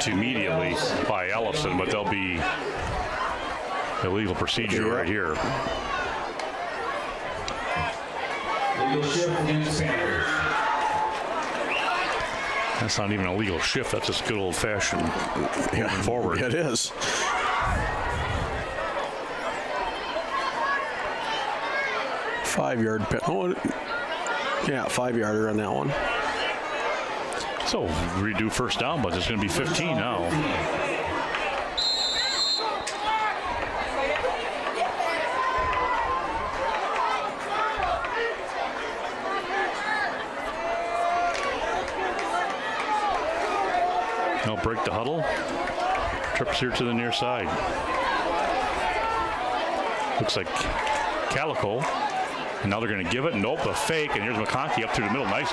immediately by Ellison, but there'll be illegal procedure right here. Legal shift against Sanders. That's not even a legal shift. That's just good old-fashioned moving forward. It is. Five-yard. Oh, yeah, 5-yarder on that one. So redo first down, but it's going to be 15 now. They'll break the huddle. Trips here to the near side. Looks like Calico. And now they're going to give it. Nope, a fake. And here's McConkey up through the middle. Nice.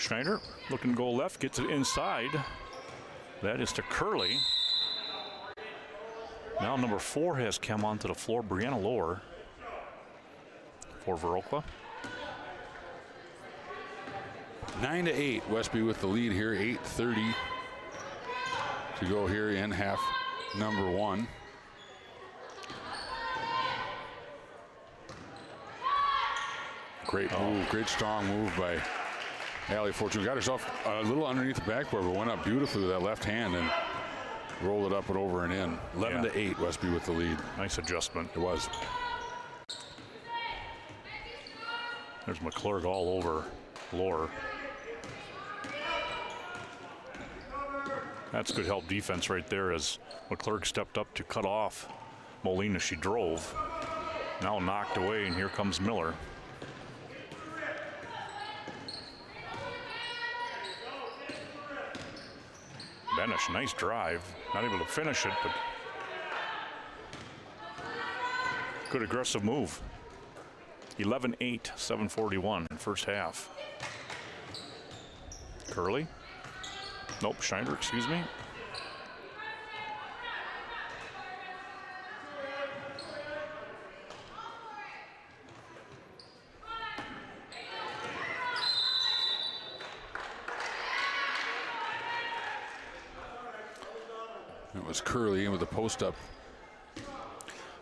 Schneider looking to go left, gets it inside. That is to Curley. Now number 4 has come onto the floor, Brianna Lohr for Viroqua. 9-8, Westby with the lead here, 8:30 to go here in half number 1. Great move, great strong move by Allie Fortune. Got herself a little underneath the backboard, but went up beautifully with that left hand and rolled it up and over and in. 11-8, Westby with the lead. Nice adjustment. It was. There's McClurg all over Lohr. That's good help defense right there as McClurg stepped up to cut off Molina. She drove. Now knocked away, and here comes Miller. Benish, nice drive. Not able to finish it, but good aggressive move. 11-8, 7:41 in first half. Curley. Nope, Schneider, excuse me. It was Curley with the post up.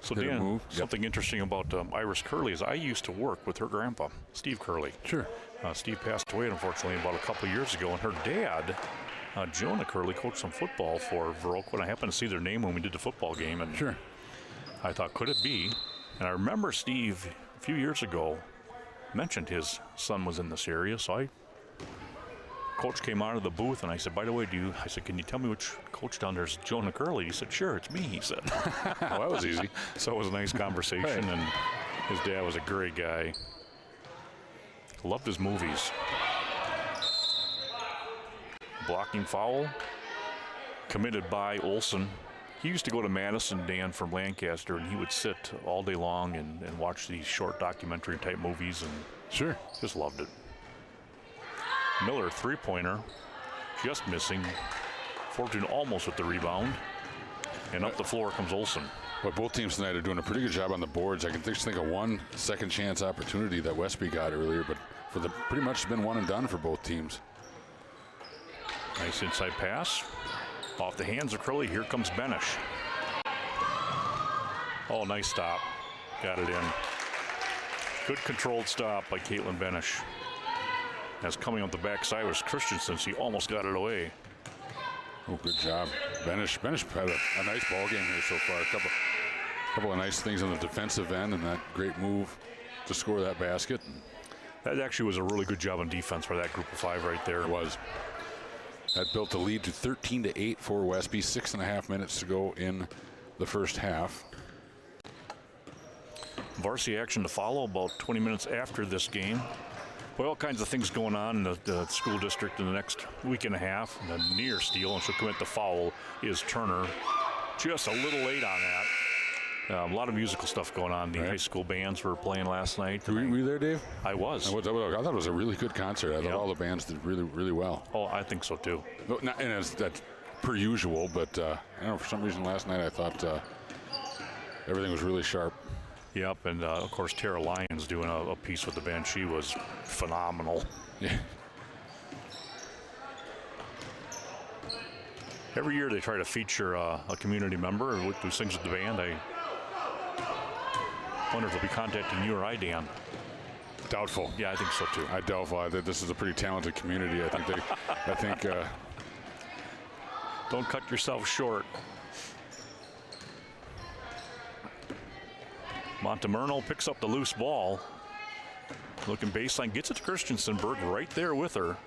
So Dan, something interesting about Iris Curley is I used to work with her grandpa, Steve Curley. Sure. Steve passed away, unfortunately, about a couple of years ago, and her dad, Jonah Curley, coached some football for Viroqua, and I happened to see their name when we did the football game, and sure. I thought, could it be? And I remember Steve, a few years ago, mentioned his son was in this area, so Coach came out of the booth, and I said, by the way, I said, can you tell me which coach down there is Jonah Curley? He said, sure, it's me, he said. Well, that was easy. So it was a nice conversation, Right. and his dad was a great guy. Loved his movies. Blocking foul, committed by Olson. He used to go to Madison, Dan, from Lancaster, and he would sit all day long and watch these short documentary type movies, and Sure. just loved it. Miller, three-pointer, just missing. Fortune almost with the rebound. And up the floor comes Olson. But both teams tonight are doing a pretty good job on the boards. I can just think of one second chance opportunity that Westby got earlier, but pretty much it's been one and done for both teams. Nice inside pass. Off the hands of Curley. Here comes Benish. Oh, nice stop. Got it in. Good controlled stop by Caitlin Benish. As coming up the backside was Christensen. She almost got it away. Oh, good job. Benish had a nice ball game here so far. A couple of nice things on the defensive end, and that great move to score that basket. That actually was a really good job on defense for that group of 5 right there. It was. That built the lead to 13-8 for Westby. 6.5 minutes to go in the first half. Varsity action to follow about 20 minutes after this game. Boy, all kinds of things going on in the school district in the next week and a half. And a near steal, and she'll commit the foul, is Turner. Just a little late on that. A lot of musical stuff going on. The high school bands were playing last night. Were you there, Dave? I was. I thought it was a really good concert. I thought all the bands did really, really well. Oh, I think so too. And that's per usual, but I don't know, for some reason last night I thought everything was really sharp. Yep, and of course Tara Lyons doing a piece with the band. She was phenomenal. Yeah. Every year they try to feature a community member who sings with the band. I wonder if they'll be contacting you or I, Dan. Doubtful. Yeah, I think so too. Doubtful. This is a pretty talented community. I think. Don't cut yourself short. Montemurno picks up the loose ball. Looking baseline, gets it to Christensenberg right there with her.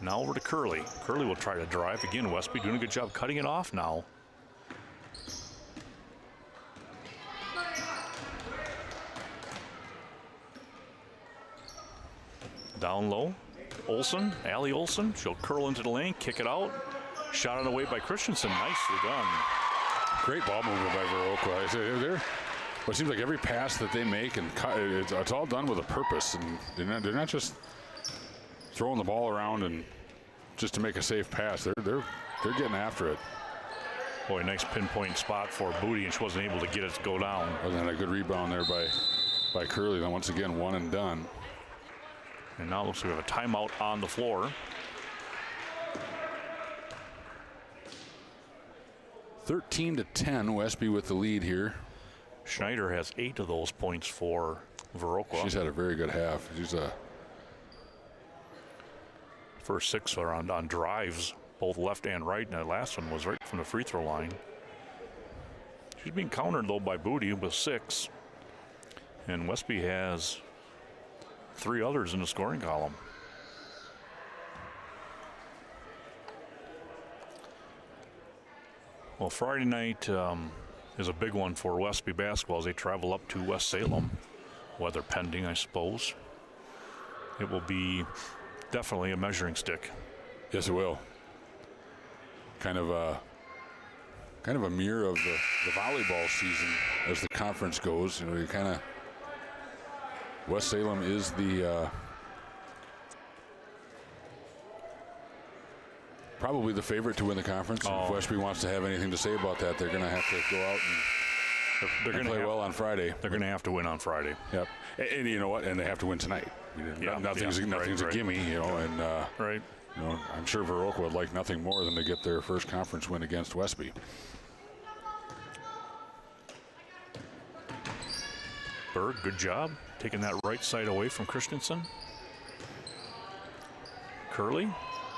Now over to Curley. Curley will try to drive again. Westby doing a good job cutting it off now. Down low. Olson, Allie Olson. She'll curl into the lane, kick it out. Shot it away by Christensen. Nicely done. Great ball movement by Viroqua. It seems like every pass that they make and cut, it's all done with a purpose, and they're not just throwing the ball around and just to make a safe pass. They're getting after it. Boy, nice pinpoint spot for Booty, and she wasn't able to get it to go down. Wasn't that a good rebound there by Curley? Then once again, one and done. And now it looks like we have a timeout on the floor. 13-10, Westby with the lead here. Schneider has 8 of those points for Viroqua. She's had a very good half. She's a first 6 are on drives, both left and right, and the last one was right from the free throw line. She's being countered though by Booty with 6, and Westby has 3 others in the scoring column. Well, Friday night is a big one for Westby basketball as they travel up to West Salem. Weather pending, I suppose. It will be definitely a measuring stick. Yes, it will. Kind of a mirror of the volleyball season as the conference goes. You know, you kind of West Salem is the probably the favorite to win the conference. And if Westby wants to have anything to say about that, they're going to have to go out and they're going to play well on Friday. They're going to have to win on Friday. Yep. And you know what? And they have to win tonight. Nothing's a gimme, you know. And right. You know, I'm sure Viroqua would like nothing more than to get their first conference win against Westby. Berg, good job taking that right side away from Christensen. Curley,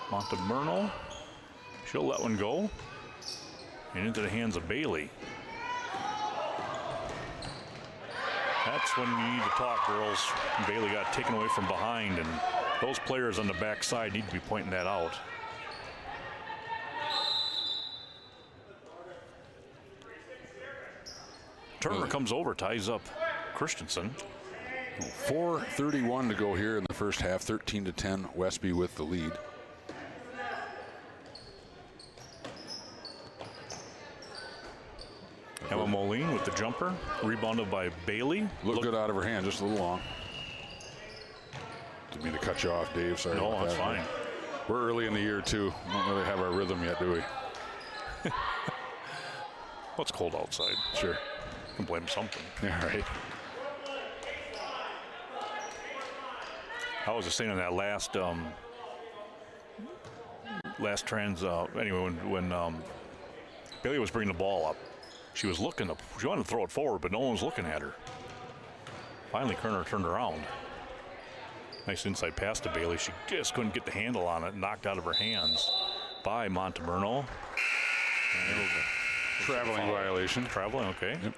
Montemerno. She'll let one go. And into the hands of Bailey. That's when you need to talk, girls. Bailey got taken away from behind, and those players on the backside need to be pointing that out. Turner comes over, ties up Christensen. 4:31 to go here in the first half. 13-10, Westby with the lead. Emma Moline with the jumper, rebounded by Bailey. Looked good out of her hand, just a little long. Didn't mean to cut you off, Dave. Sorry about that's that. fine. We're early in the year, too. We don't really have our rhythm yet, do we? Well, it's cold outside. Sure. You can blame something. Yeah, right. I was just saying on that last anyway, when Bailey was bringing the ball up, she was looking up. She wanted to throw it forward, but no one was looking at her. Finally, Kerner turned around. Nice inside pass to Bailey. She just couldn't get the handle on it. Knocked out of her hands by Montemerno. Traveling violation. Traveling, okay. Yep.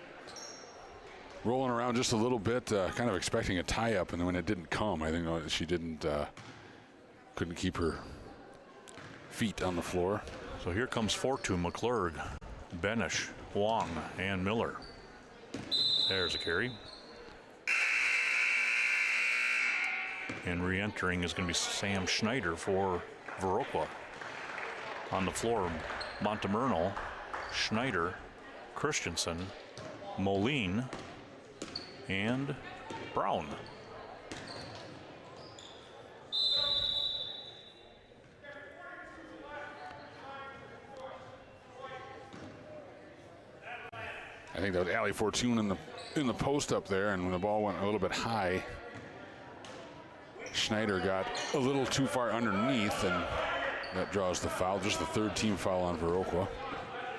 Rolling around just a little bit, kind of expecting a tie-up, and then when it didn't come, I think she couldn't keep her feet on the floor. So here comes Fortune, McClurg, Benish, Wong, and Miller. There's a carry. And re-entering is going to be Sam Schneider for Viroqua. On the floor, Montemerno, Schneider, Christensen, Moline, and Brown. I think that was Allie Fortune in the post up there, and when the ball went a little bit high, Schneider got a little too far underneath, and that draws the foul. Just the third team foul on Viroqua.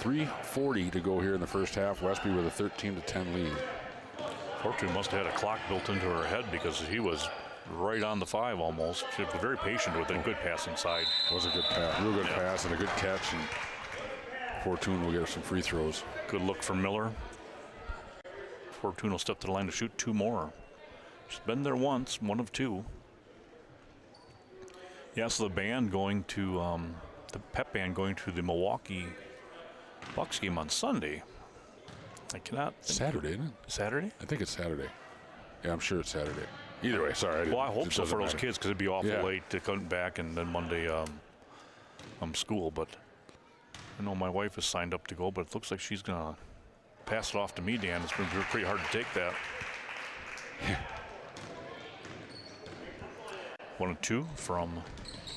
3:40 to go here in the first half. Westby with a 13-10 lead. Fortune must have had a clock built into her head because he was right on the 5 almost. She was very patient with it. Good pass inside. It was a good pass, real good pass, and a good catch. And Fortune will get some free throws. Good look from Miller. Fortune will step to the line to shoot 2 more. She's been there once, 1 of 2. Yeah, so the band going to the pep band going to the Milwaukee Bucks game on Sunday. I cannot. Saturday, isn't it? Saturday? I think it's Saturday. Yeah, I'm sure it's Saturday. Either way, sorry. Well, I hope so for those kids because it'd be awful late to come back and then Monday school. But I know my wife is signed up to go, but it looks like she's gonna pass it off to me, Dan. It's been pretty hard to take that. 1 and 2 from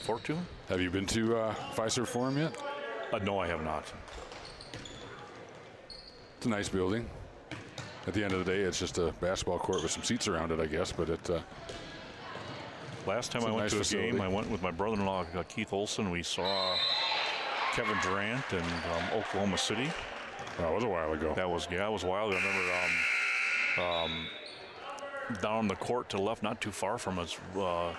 Fortune. Have you been to Fiserv Forum yet? No, I have not. It's a nice building. At the end of the day, it's just a basketball court with some seats around it, I guess. But it. Last time I went to a game, I went with my brother-in-law, Keith Olson. We saw Kevin Durant in Oklahoma City. That was a while ago. That was a while ago. I remember down the court to the left, not too far from us, was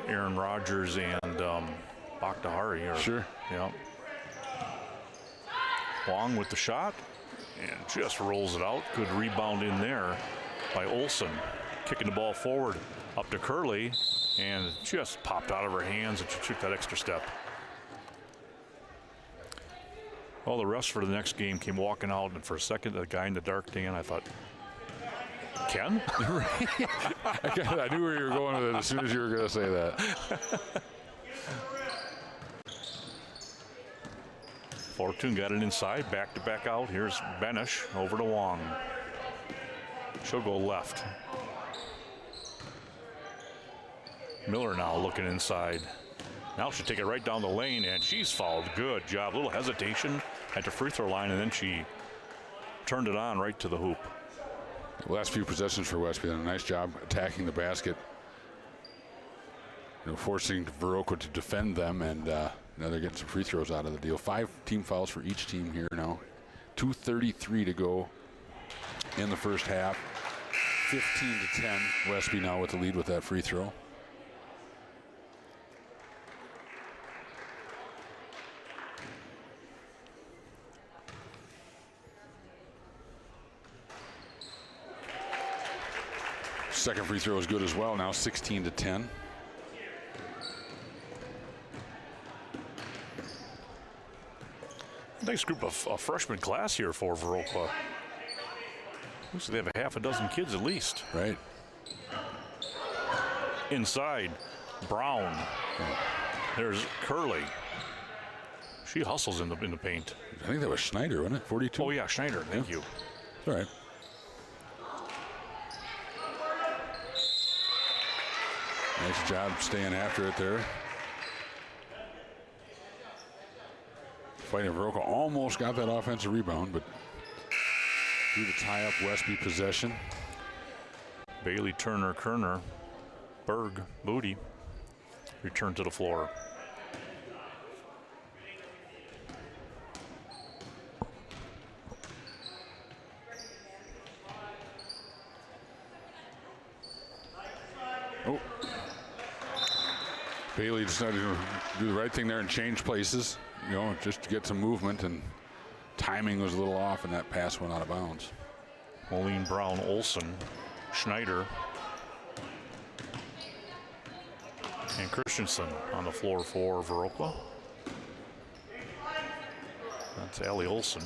Aaron Rodgers and Bakhtahari. Sure. Yeah. Wong with the shot and just rolls it out. Good rebound in there by Olson. Kicking the ball forward up to Curley and just popped out of her hands and she took that extra step. Well, the rest for the next game came walking out, and for a second, the guy in the dark tan, I thought, Ken? I knew where you were going with it as soon as you were going to say that. Fortune got it inside, back to back out. Here's Benish over to Wong. She'll go left. Miller now looking inside. Now she'll take it right down the lane, and she's fouled. Good job. A little hesitation at the free throw line, and then she turned it on right to the hoop. The last few possessions for Westby done a nice job attacking the basket, forcing Viroqua to defend them, and now they're getting some free throws out of the deal. 5 team fouls for each team here now. 2:33 to go in the first half. 15-10. Westby now with the lead with that free throw. Second free throw is good as well. Now 16-10. Nice group of freshman class here for Viroqua. Looks like they have a half a dozen kids at least. Right. Inside, Brown. There's Curley. She hustles in the paint. I think that was Schneider, wasn't it? 42. Oh yeah, Schneider. Thank you. It's all right. Nice job staying after it there. Fighting Viroqua almost got that offensive rebound, but through the tie-up Westby possession. Bailey, Turner, Kerner, Berg, Booty return to the floor. Oh. Bailey decided to do the right thing there and change places, just to get some movement, and timing was a little off, and that pass went out of bounds. Moline, Brown, Olson, Schneider, and Christensen on the floor for Viroqua. That's Allie Olson.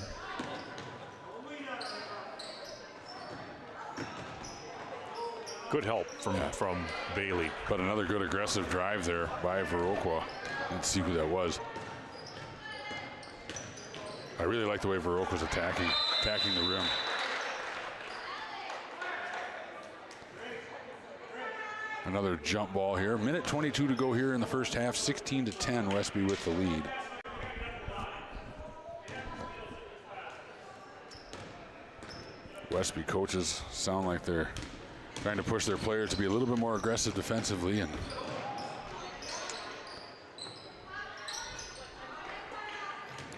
Good help from Bailey. But another good aggressive drive there by Viroqua. Let's see who that was. I really like the way Viroqua's attacking the rim. Another jump ball here. Minute 22 to go here in the first half. 16-10, Westby with the lead. Westby coaches sound like they're trying to push their players to be a little bit more aggressive defensively, and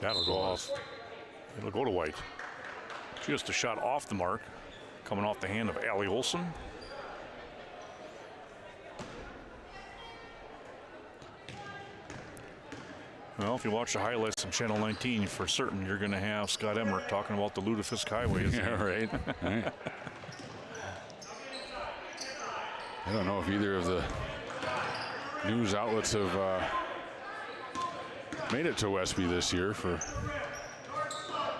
that'll go off. It'll go to White. Just a shot off the mark, coming off the hand of Allie Olson. Well, if you watch the highlights on Channel 19, for certain you're going to have Scott Emmerich talking about the Lutefisk Highway. Yeah, right. Right. I don't know if either of the news outlets have made it to Westby this year for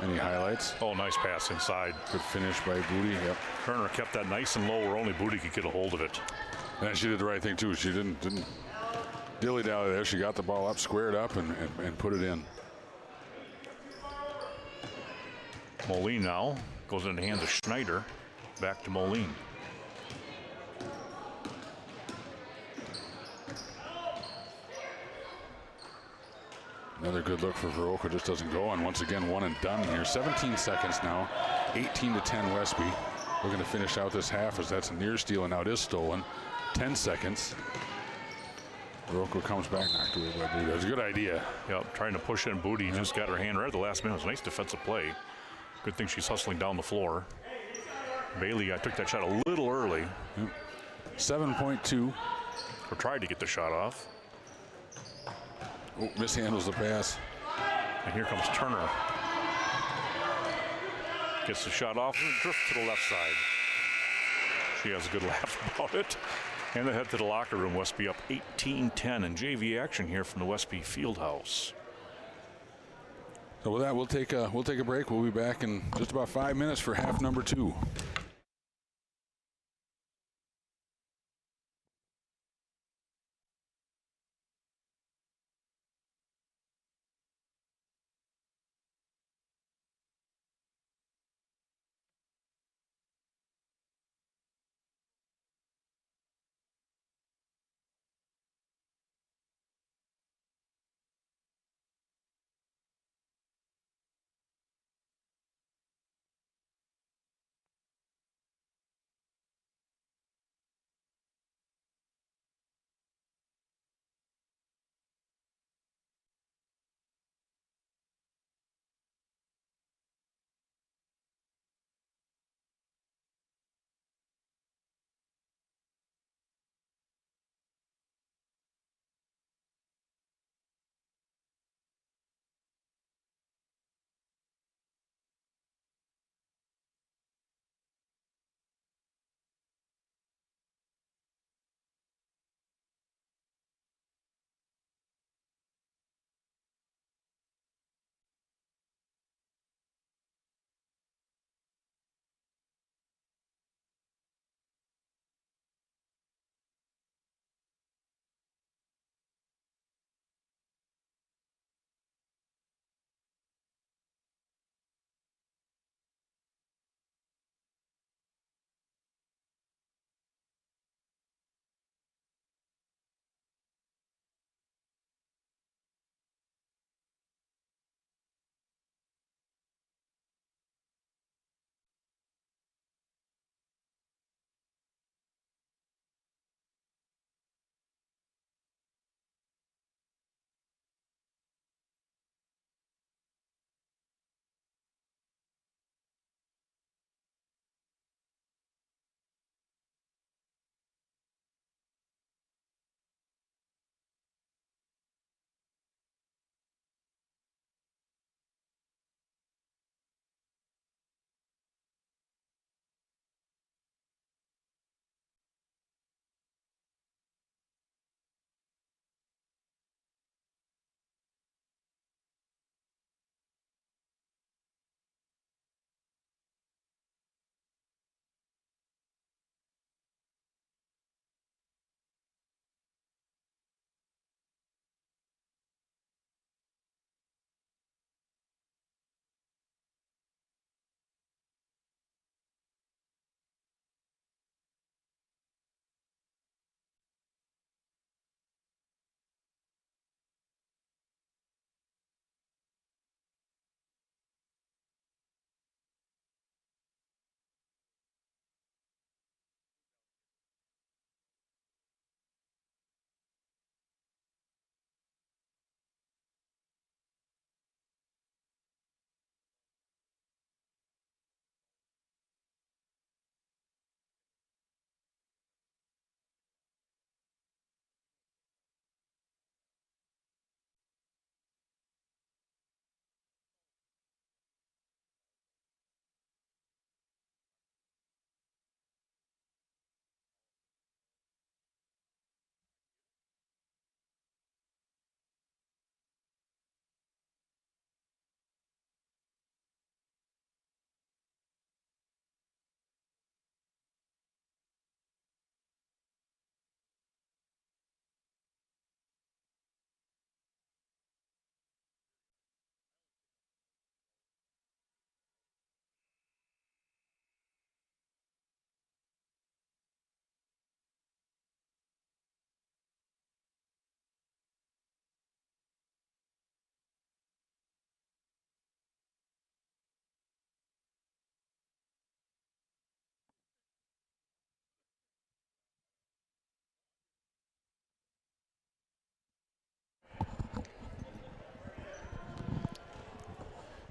any highlights. Oh, nice pass inside. Good finish by Booty. Yep. Kerner kept that nice and low where only Booty could get a hold of it. And she did the right thing too. She didn't dilly-dally there. She got the ball up, squared up, and put it in. Moline now goes into the hands of Schneider. Back to Moline. Another good look for Viroqua, just doesn't go. And once again, one and done here. 17 seconds now. 18-10 Westby. Looking to finish out this half as that's a near steal and now it is stolen. 10 seconds. Viroqua comes back, knocked away by Booty. That was a good idea. Yep, trying to push in. Booty just got her hand right at the last minute. It was a nice defensive play. Good thing she's hustling down the floor. Bailey, I took that shot a little early. Yep. 7.2. Or tried to get the shot off. Oh, mishandles the pass. And here comes Turner. Gets the shot off and drifts to the left side. She has a good laugh about it. And they head to the locker room. Westby up 18-10 in JV action here from the Westby Fieldhouse. So with that, we'll take a break. We'll be back in just about 5 minutes for half number 2.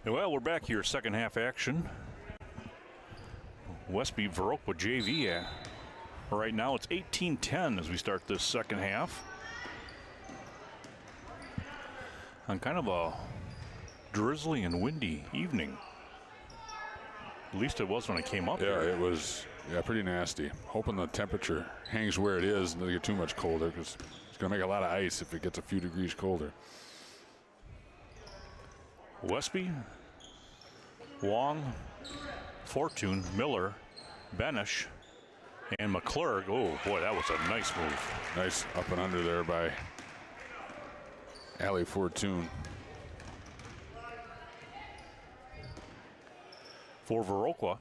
Well, we're back here, second half action. Westby Viroqua JV. Right now it's 18-10 as we start this second half. On kind of a drizzly and windy evening. At least it was when I came up Yeah, here. it was pretty nasty. Hoping the temperature hangs where it is and doesn't get too much colder, because it's going to make a lot of ice if it gets a few degrees colder. Westby, Wong, Fortune, Miller, Benish, and McClurg. Oh boy, that was a nice move. Nice up and under there by Allie Fortune. For Viroqua,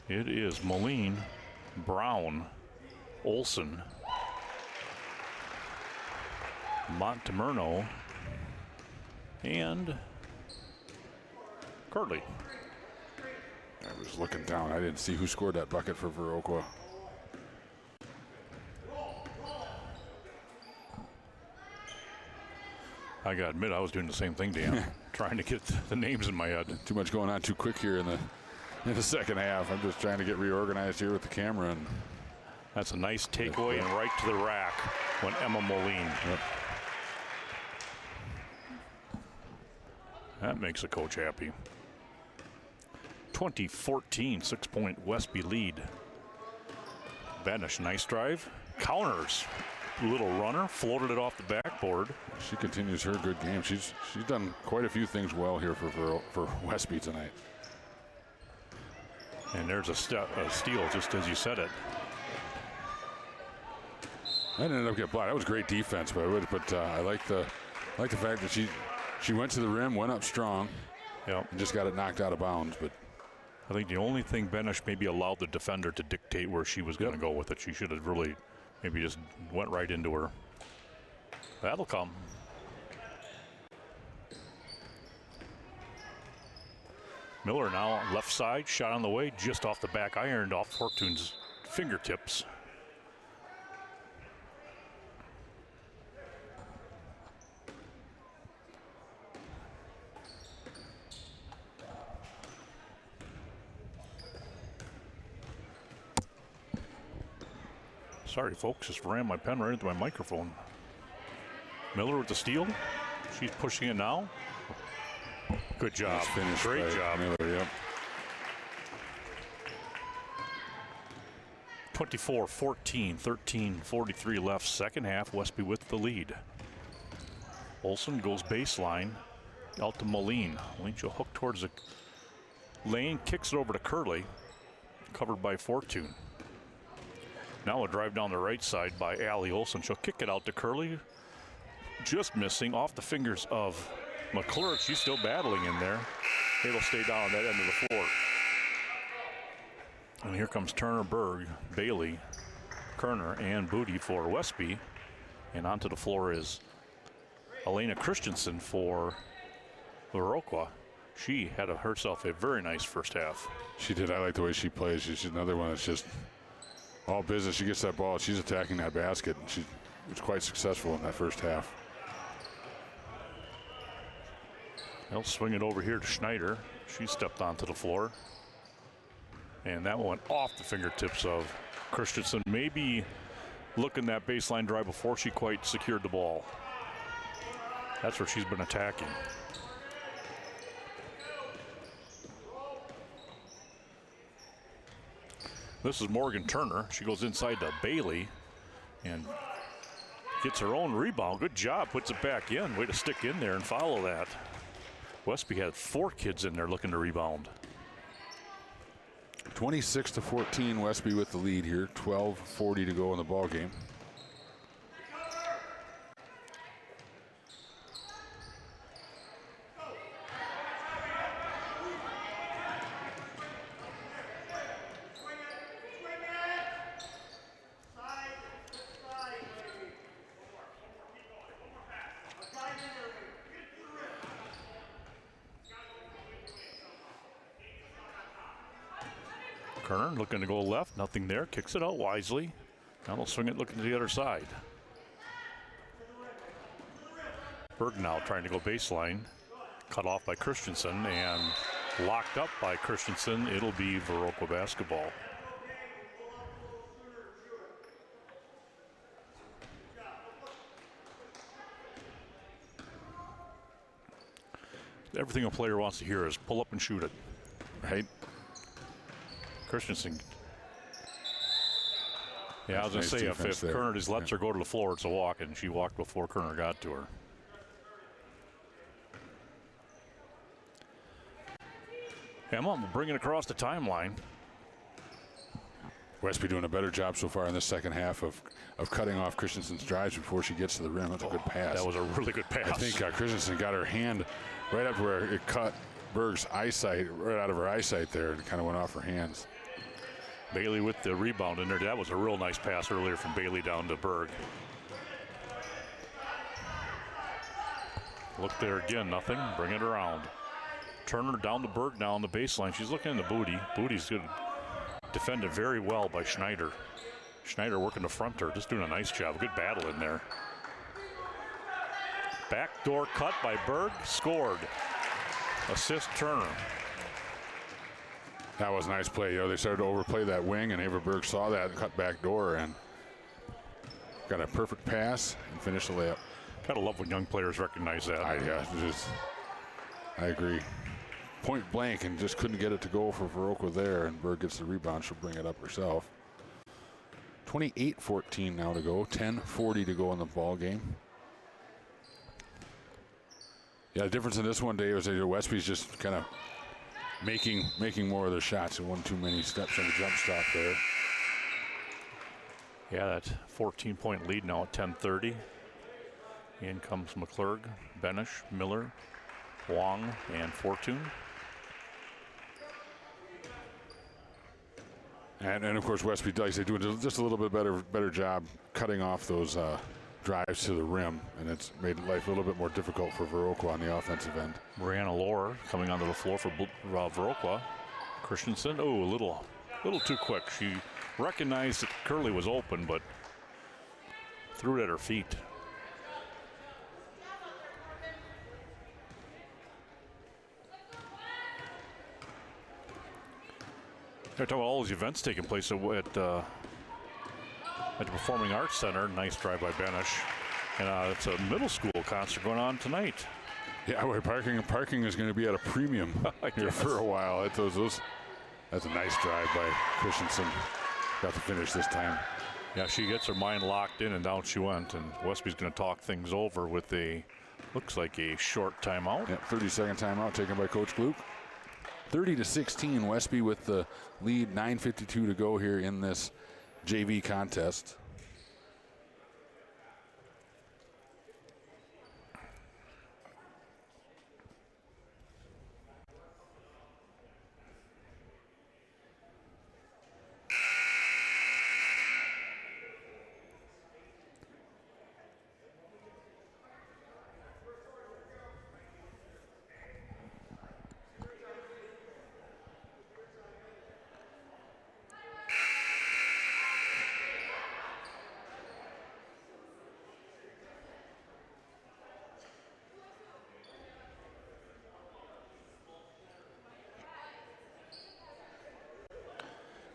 it is Moline, Brown, Olson, Montemerno, and Curley. I was looking down. I didn't see who scored that bucket for Viroqua. I gotta admit, I was doing the same thing, Dan, trying to get the names in my head. Too much going on too quick here in the second half. I'm just trying to get reorganized here with the camera. And That's a nice takeaway and right to the rack when Emma Moline. Yep. That makes a coach happy. 2014, 6-point Westby lead. Banish, nice drive. Counters. Little runner, floated it off the backboard. She continues her good game. She's done quite a few things well here for Westby tonight. And there's a steal, just as you said it. That ended up getting blocked. That was great defense, but I like the fact that she went to the rim, went up strong, Yep. and just got it knocked out of bounds. But I think the only thing Benish maybe allowed the defender to dictate where she was going to go with it. She should have really maybe just went right into her. That'll come. Miller now left side, shot on the way, just off the back iron, off Fortune's fingertips. Sorry, folks, just ran my pen right into my microphone. Miller with the steal. She's pushing it now. Good job. nice finish Great by job. Miller, yep. 24-14, 13:43 left, second half. Westby with the lead. Olson goes baseline, out to Moline. Moline, she'll hook towards the lane, kicks it over to Curley, covered by Fortune. Now a drive down the right side by Allie Olson. She'll kick it out to Curley. Just missing off the fingers of McClurg. She's still battling in there. It'll stay down on that end of the floor. And here comes Turner, Berg, Bailey, Kerner, and Booty for Westby. And onto the floor is Elena Christensen for Viroqua. She had herself a very nice first half. She did. I like the way she plays. She's another one that's just all business. She gets that ball, she's attacking that basket, and she was quite successful in that first half. They'll swing it over here to Schneider. She stepped onto the floor. And that went off the fingertips of Christensen. Maybe looking that baseline drive before she quite secured the ball. That's where she's been attacking. This is Morgan Turner. She goes inside to Bailey and gets her own rebound. Good job, puts it back in. Way to stick in there and follow that. Westby had 4 kids in there looking to rebound. 26-14, Westby with the lead here. 12:40 to go in the ball game. Kerner looking to go left, nothing there, kicks it out wisely. Now they'll swing it looking to the other side. Berg now trying to go baseline. Cut off by Christensen and locked up by Christensen. It'll be Viroqua basketball. Everything a player wants to hear is pull up and shoot it, right? Christensen. Yeah, I was going to say, if Kerner just lets her go to the floor, it's a walk, and she walked before Kerner got to her. Emma bring it across the timeline. Westby doing a better job so far in the second half of cutting off Christensen's drives before she gets to the rim. That's a good pass. That was a really good pass. I think Christensen got her hand right up where it cut Berg's eyesight, right out of her eyesight there, and kind of went off her hands. Bailey with the rebound in there. That was a real nice pass earlier from Bailey down to Berg. Look there again, nothing. Bring it around. Turner down to Berg now on the baseline. She's looking in the Booty. Booty's good. Defended very well by Schneider. Schneider working to front her, just doing a nice job. Good battle in there. Backdoor cut by Berg, scored. Assist Turner. That was a nice play. You know, they started to overplay that wing, and Ava Berg saw that and cut back door and got a perfect pass and finished the layup. Gotta love when young players recognize that. I agree. Point blank and just couldn't get it to go for Viroqua there, and Berg gets the rebound. She'll bring it up herself. 28-14 now to go. 10:40 to go in the ball game. Yeah, the difference in this one, Dave, is that Westby's just kind of making more of their shots. One too many steps on the jump stop there. Yeah, that 14-point lead now at 10:30. In comes McClurg, Benish, Miller, Wong, and Fortune. And of course, Westby, like I say, doing just a little bit better job cutting off those drives to the rim, and it's made life a little bit more difficult for Viroqua on the offensive end. Brianna Lohr coming onto the floor for Viroqua. Christensen, oh, a little too quick. She recognized that Curley was open, but threw it at her feet. They're talking about all these events taking place at the Performing Arts Center. Nice drive by Benish. And it's a middle school concert going on tonight. Yeah, well, parking is going to be at a premium here for a while. That's a nice drive by Christensen. Got to finish this time. Yeah, she gets her mind locked in, and down she went. And Westby's going to talk things over with looks like a short timeout. Yeah, 30-second timeout taken by Coach Gluck. 30-16, Westby with the lead. 9:52 to go here in this JV contest.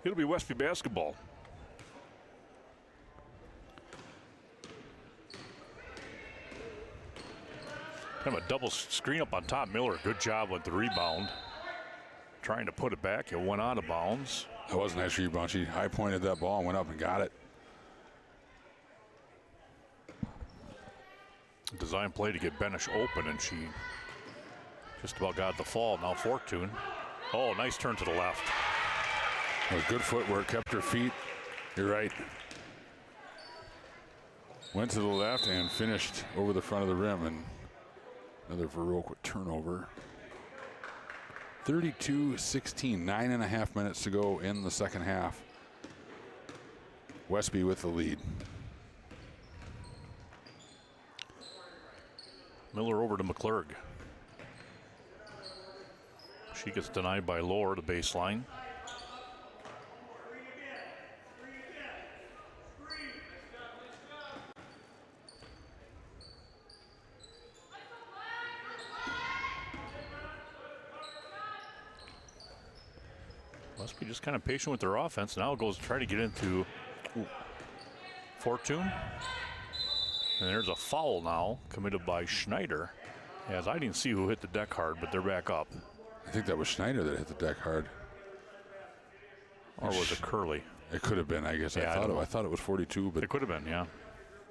It'll be Westby basketball. Kind of a double screen up on top. Miller, good job with the rebound. Trying to put it back. It went out of bounds. That was a nice rebound. She high pointed that ball and went up and got it. Design play to get Benish open, and she just about got the fall. Now Fortune. Oh, nice turn to the left. Good footwork, kept her feet. You're right. Went to the left and finished over the front of the rim, and another Viroqua turnover. 32-16, 9.5 minutes to go in the second half. Westby with the lead. Miller over to McClurg. She gets denied by Lohr to baseline. Westby just kind of patient with their offense. Now it goes to try to get into Fortune. And there's a foul now committed by Schneider. As I didn't see who hit the deck hard, but they're back up. I think that was Schneider that hit the deck hard. Or was it Curley? It could have been, I guess. Yeah, I thought it was 42, but It could have been, yeah.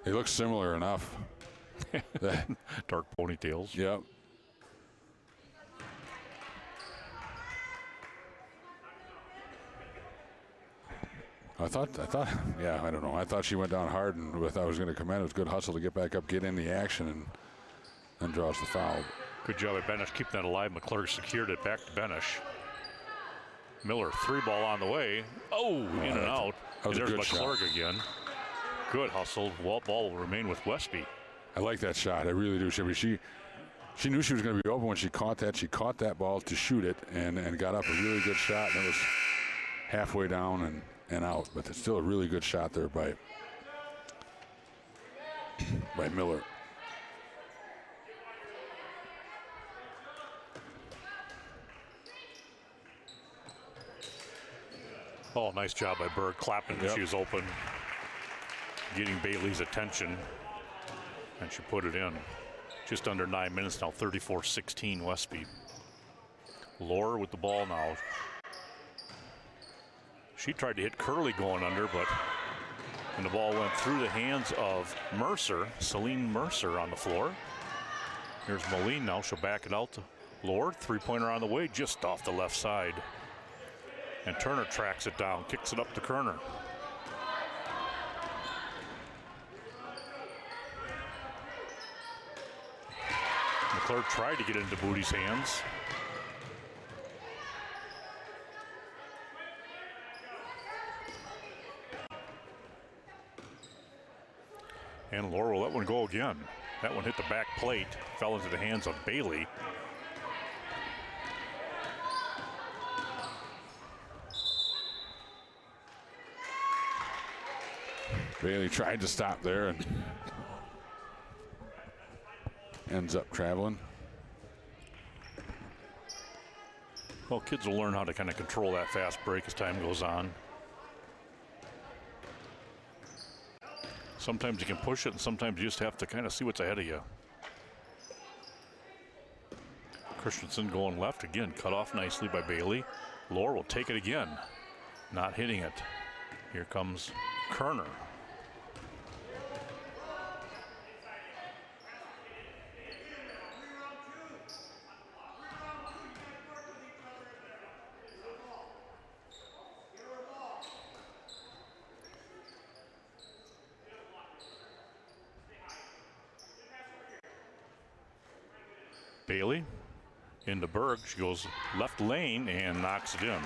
they look similar enough. Dark ponytails. Yep. I thought, yeah, I don't know. I thought she went down hard, and I thought it was going to come in. It was good hustle to get back up, get in the action, and then draws the foul. Good job at Benish keeping that alive. McClurg secured it back to Benish. Miller, 3-ball on the way. Oh, in and out. That was And a there's good McClurg shot. again. Good hustle. Ball will remain with Westby. I like that shot. I really do. She knew she was going to be open when she caught that. She caught that ball to shoot it and got up a really good shot. And it was halfway down and out. But it's still a really good shot there by Miller. Oh, nice job by Berg, clapping when she was open. Getting Bailey's attention. And she put it in. Just under 9 minutes now, 34-16 Westby. Lohr with the ball now. She tried to hit Curley going under, and the ball went through the hands of Mercer, Celine Mercer on the floor. Here's Moline now, she'll back it out to Lohr. 3-pointer on the way, just off the left side. And Turner tracks it down, kicks it up to Kerner. McClurg tried to get into Booty's hands. And Lohr will let one go again. That one hit the back plate, fell into the hands of Bailey. Bailey tried to stop there and ends up traveling. Well, kids will learn how to kind of control that fast break as time goes on. Sometimes you can push it, and sometimes you just have to kind of see what's ahead of you. Christensen going left again, cut off nicely by Bailey. Lohr will take it again, not hitting it. Here comes Kerner. Bailey into Berg. She goes left lane and knocks it in.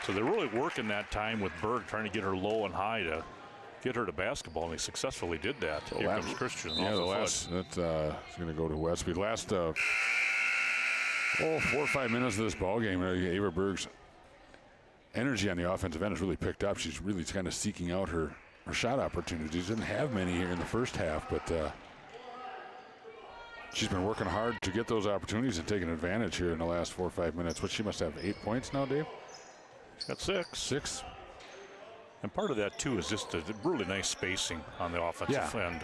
So they're really working that time with Berg, trying to get her low and high to get her to basketball, and they successfully did that. Here comes Christian. Yeah, the last, that's going to go to Westby. Last 4 or 5 minutes of this ball game, Ava Berg's energy on the offensive end has really picked up. She's really kind of seeking out her shot opportunities. Didn't have many here in the first half, but she's been working hard to get those opportunities and taking advantage here in the last 4 or 5 minutes. What, she must have 8 points now, Dave? She's got 6. 6. And part of that, too, is just a really nice spacing on the offensive end.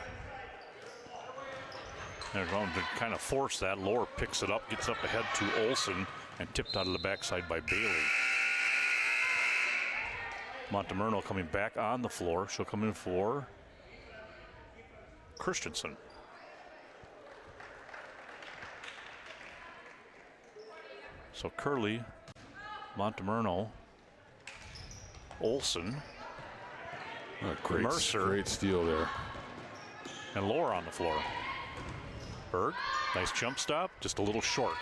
They're going to kind of force that. Lohr picks it up, gets up ahead to Olsen, and tipped out of the backside by Bailey. Montemerno coming back on the floor. She'll come in for Christensen. So Curley, Montemerno, Olsen, Mercer, great steal there. And Lohr on the floor. Berg, nice jump stop, just a little short.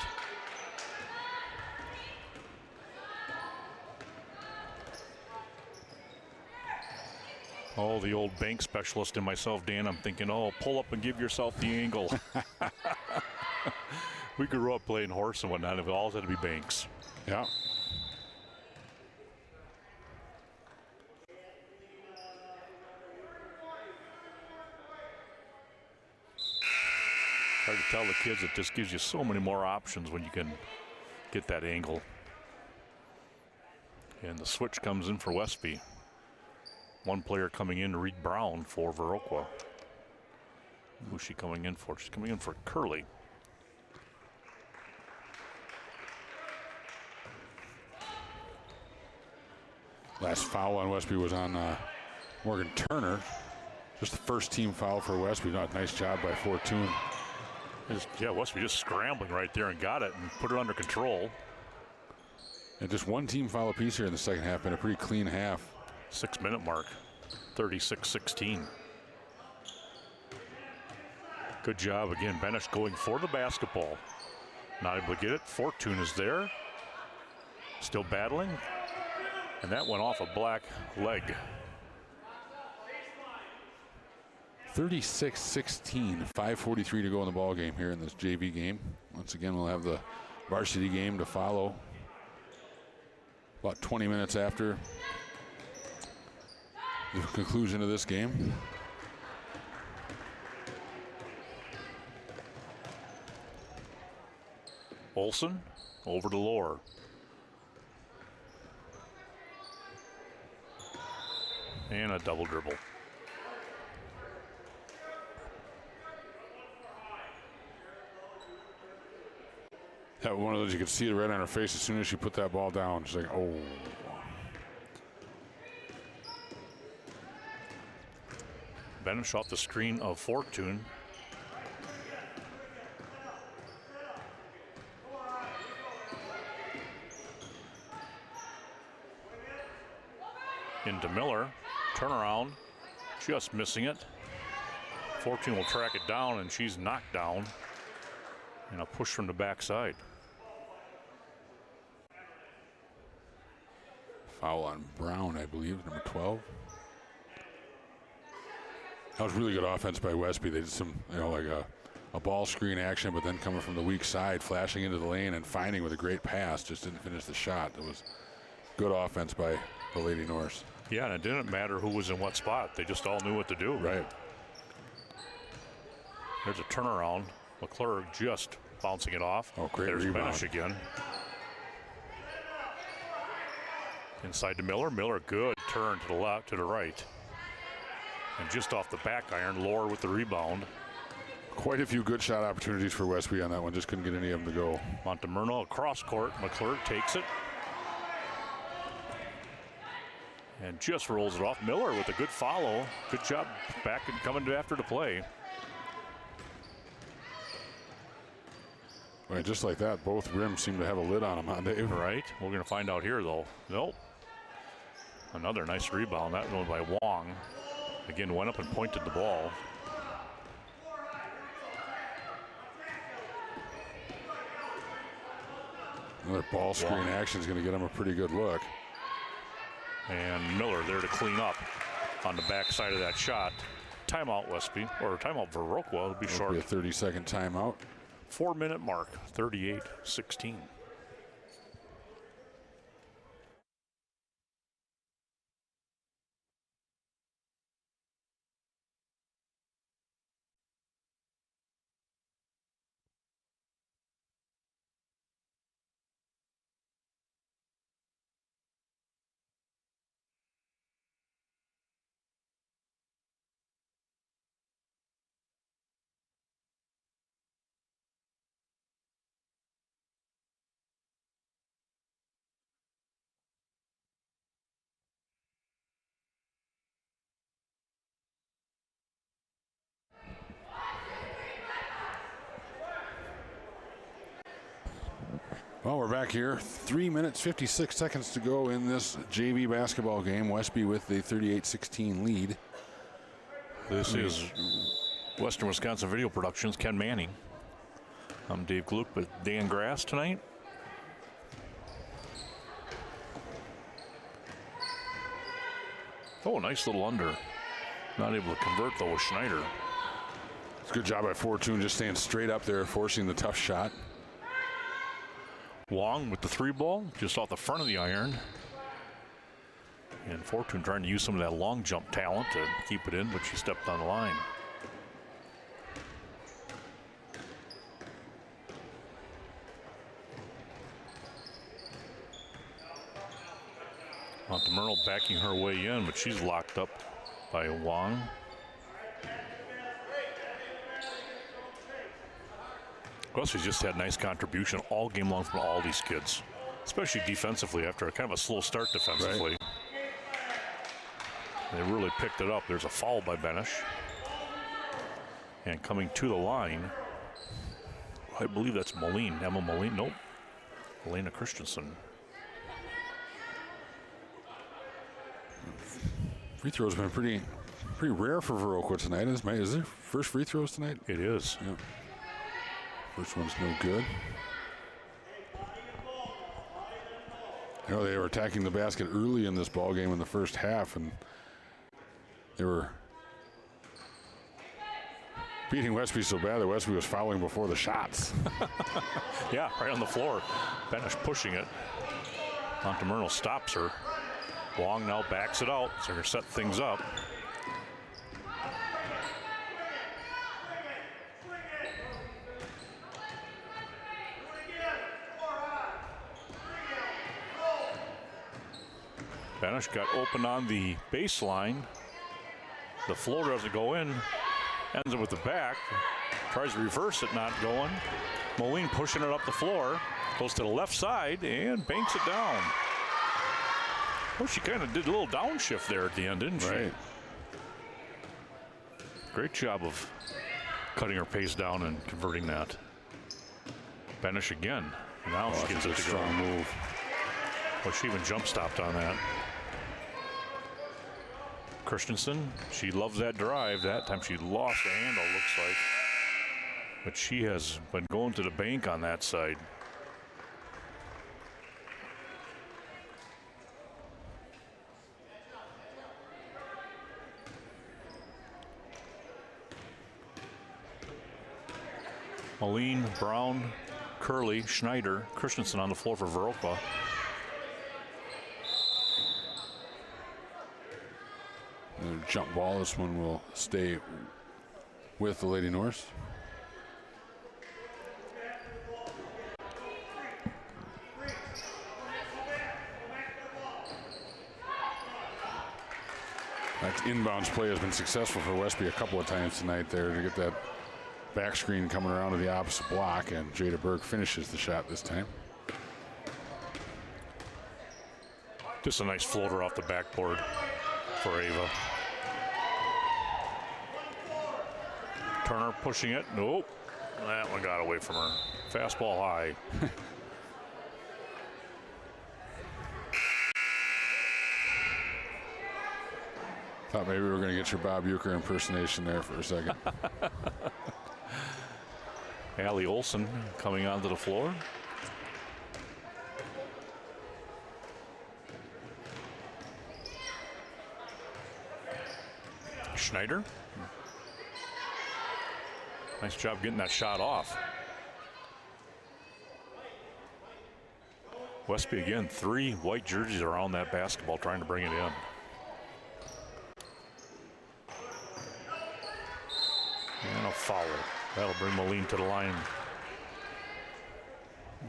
Oh, the old bank specialist in myself, Dan, I'm thinking, oh, pull up and give yourself the angle. We grew up playing horse and whatnot, and it all had to be banks. Yeah. Hard to tell the kids it just gives you so many more options when you can get that angle. And the switch comes in for Westby. One player coming in, Reed Brown for Viroqua. Who's she coming in for? She's coming in for Curley. Last foul on Westby was on Morgan Turner. Just the first team foul for Westby. Nice job by Fortune. Yeah, Westby just scrambling right there and got it and put it under control. And just one team foul apiece here in the second half. Been a pretty clean half. 6-minute mark, 36-16. Good job again. Benish going for the basketball. Not able to get it. Fortune is there. Still battling. And that went off a black leg. 36-16, 5:43 to go in the ball game here in this JV game. Once again, we'll have the varsity game to follow about 20 minutes after the conclusion of this game. Olson over to Lohr. And a double dribble. That one of those, you could see it right on her face as soon as she put that ball down. She's like, oh. Benish off the screen of Fortune. Into Miller. Turnaround. Just missing it. Fortune will track it down, and she's knocked down. And a push from the backside. Foul on Brown, I believe, number 12. That was really good offense by Westby. They did some, like a ball screen action, but then coming from the weak side, flashing into the lane and finding with a great pass. Just didn't finish the shot. It was good offense by the Lady Norse. Yeah, and it didn't matter who was in what spot. They just all knew what to do. Right. There's a turnaround. McClure just bouncing it off. Oh, great There's rebound. Benish again. Inside to Miller. Miller, good turn to the left, to the right. And just off the back iron, Lohr with the rebound. Quite a few good shot opportunities for Westby on that one. Just couldn't get any of them to go. Montemurno across court. McClure takes it. And just rolls it off. Miller with a good follow. Good job back and coming after the play. Right, just like that, both rims seem to have a lid on them, huh, Dave? Right. We're going to find out here, though. Nope. Another nice rebound. That one by Wong. Again, went up and pointed the ball. Another ball screen action is going to get him a pretty good look. And Miller there to clean up on the backside of that shot. Timeout Westby, or timeout Viroqua will be short. It'll be a 30-second timeout. 4-minute mark, 38-16. Well, we're back here. 3 minutes, 56 seconds to go in this JV basketball game. Westby with the 38-16 lead. This is Western Wisconsin Video Productions, Ken Manning. I'm Dave Gluck with Dan Grass tonight. Oh, nice little under. Not able to convert, though, with Schneider. It's a good job by Fortune, just staying straight up there, forcing the tough shot. Wong with the three ball, just off the front of the iron. And Fortune trying to use some of that long jump talent to keep it in, but she stepped on the line. Montemerle backing her way in, but she's locked up by Wong. Westby's just had nice contribution all game long from all these kids, especially defensively after a kind of a slow start defensively. Right. They really picked it up. There's a foul by Benish. And coming to the line, I believe that's Moline. Emma Moline. Nope. Elena Christensen. Free throws have been pretty rare for Viroqua tonight. Is there first free throws tonight? It is. Yeah. First one's no good. You know, they were attacking the basket early in this ball game in the first half, and they were beating Westby so bad that Westby was fouling before the shots. Yeah, right on the floor. Benish pushing it. Montemerle stops her. Wong now backs it out, so they're going to set things up. Benish got open on the baseline. The floater doesn't go in. Ends it with the back. Tries to reverse it, not going. Moline pushing it up the floor. Goes to the left side and banks it down. Well, she kind of did a little downshift there at the end, didn't she? Right. Great job of cutting her pace down and converting that. Benish again. Now she gets it to strong move. Well, she even jump stopped on that. Christensen, she loves that drive. That time she lost the handle, looks like. But she has been going to the bank on that side. Moline, Brown, Curley, Schneider, Christensen on the floor for Viroqua. Jump ball. This one will stay with the Lady Norse. That inbounds play has been successful for Westby a couple of times tonight there to get that back screen coming around to the opposite block, and Jada Berg finishes the shot this time. Just a nice floater off the backboard for Ava. Turner pushing it. Nope. That one got away from her. Fastball high. Thought maybe we were going to get your Bob Uecker impersonation there for a second. Allie Olson coming onto the floor. Schneider. Nice job getting that shot off. Westby again, 3 white jerseys around that basketball trying to bring it in. And a foul. That'll bring Moline to the line.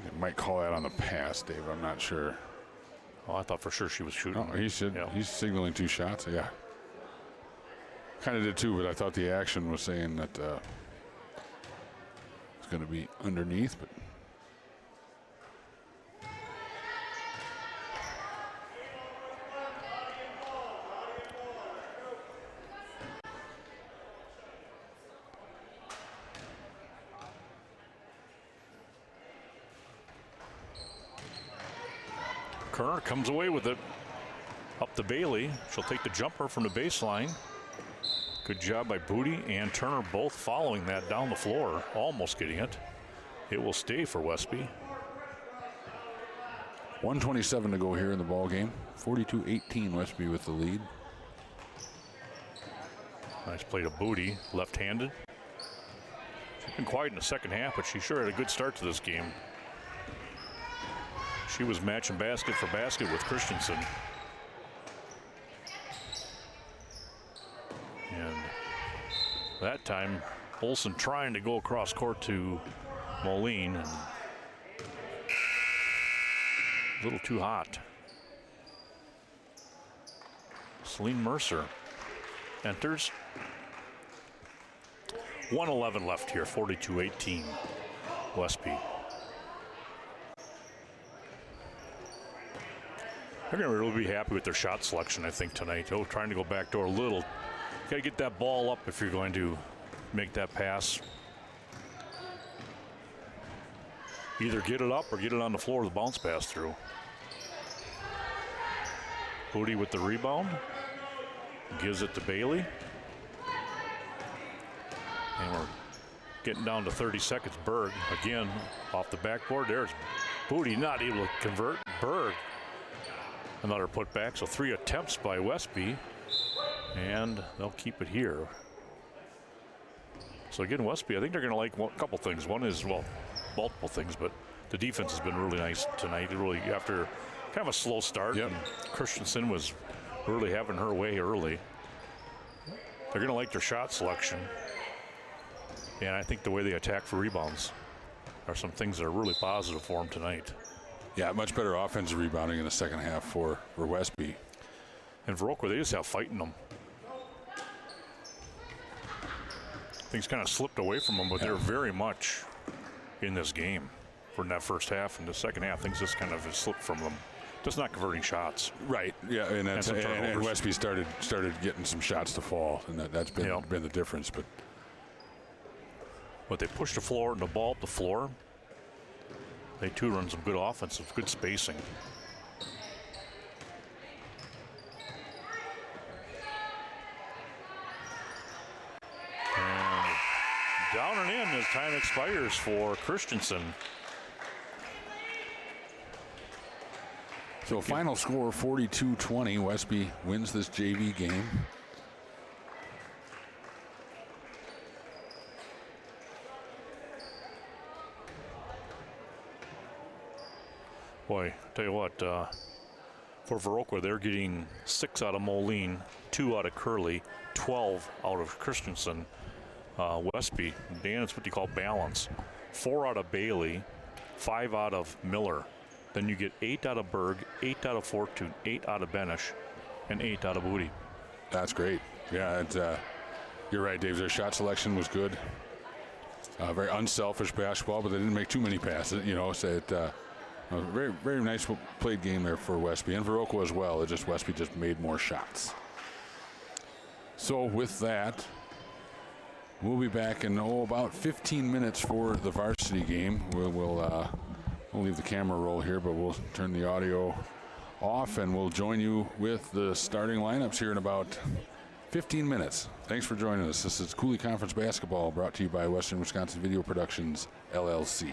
They might call that on the pass, Dave. I'm not sure. Oh, I thought for sure she was shooting. Oh, he should. Yeah. He's signaling 2 shots. Yeah. Kind of did too, but I thought the action was saying that it's going to be underneath, but. Kerner comes away with it. Up to Bailey. She'll take the jumper from the baseline. Good job by Booty and Turner both following that down the floor, almost getting it. It will stay for Westby. 1:27 to go here in the ball game. 42-18 Westby with the lead. Nice play to Booty, left-handed. She's been quiet in the second half, but she sure had a good start to this game. She was matching basket for basket with Christensen. And that time, Olsen trying to go across court to Moline. And a little too hot. Celine Mercer enters. 1:11 left here, 42-18, Westby. They're going to really be happy with their shot selection, I think, tonight. Oh, trying to go back door a little. Got to get that ball up if you're going to make that pass. Either get it up or get it on the floor with a bounce pass through. Booty with the rebound. Gives it to Bailey. And we're getting down to 30 seconds. Berg, again, off the backboard. There's Booty, not able to convert. Berg, another putback. So 3 attempts by Westby. And they'll keep it here. So again, Westby, I think they're going to like a couple things. One is, well, multiple things, but the defense has been really nice tonight. Really, after kind of a slow start, and Christensen was really having her way early. They're going to like their shot selection. And I think the way they attack for rebounds are some things that are really positive for them tonight. Yeah, much better offensive rebounding in the second half for Westby. And Viroqua, they just have fight in them. Things kind of slipped away from them, but they're very much in this game for that first half. And the second half, things just kind of slipped from them. Just not converting shots. Right. Yeah, and Westby started getting some shots to fall, and that's been the difference. But they push the floor and the ball up the floor. They too run some good offense, good spacing. And down and in as time expires for Christensen. So final score 42-20. Westby wins this JV game. Boy, tell you what, for Viroqua, they're getting 6 out of Moline, 2 out of Curley, 12 out of Christensen. Westby, Dan, it's what you call balance. 4 out of Bailey, 5 out of Miller. Then you get 8 out of Berg, 8 out of Fortune, 8 out of Benish, and 8 out of Booty. That's great. Yeah, you're right, Dave. Their shot selection was good. Very unselfish basketball, but they didn't make too many passes. So a very, very nice played game there for Westby and Viroqua as well. Westby just made more shots. So with that, we'll be back in about 15 minutes for the varsity game. We'll leave the camera roll here, but we'll turn the audio off and we'll join you with the starting lineups here in about 15 minutes. Thanks for joining us. This is Cooley Conference Basketball, brought to you by Western Wisconsin Video Productions, LLC.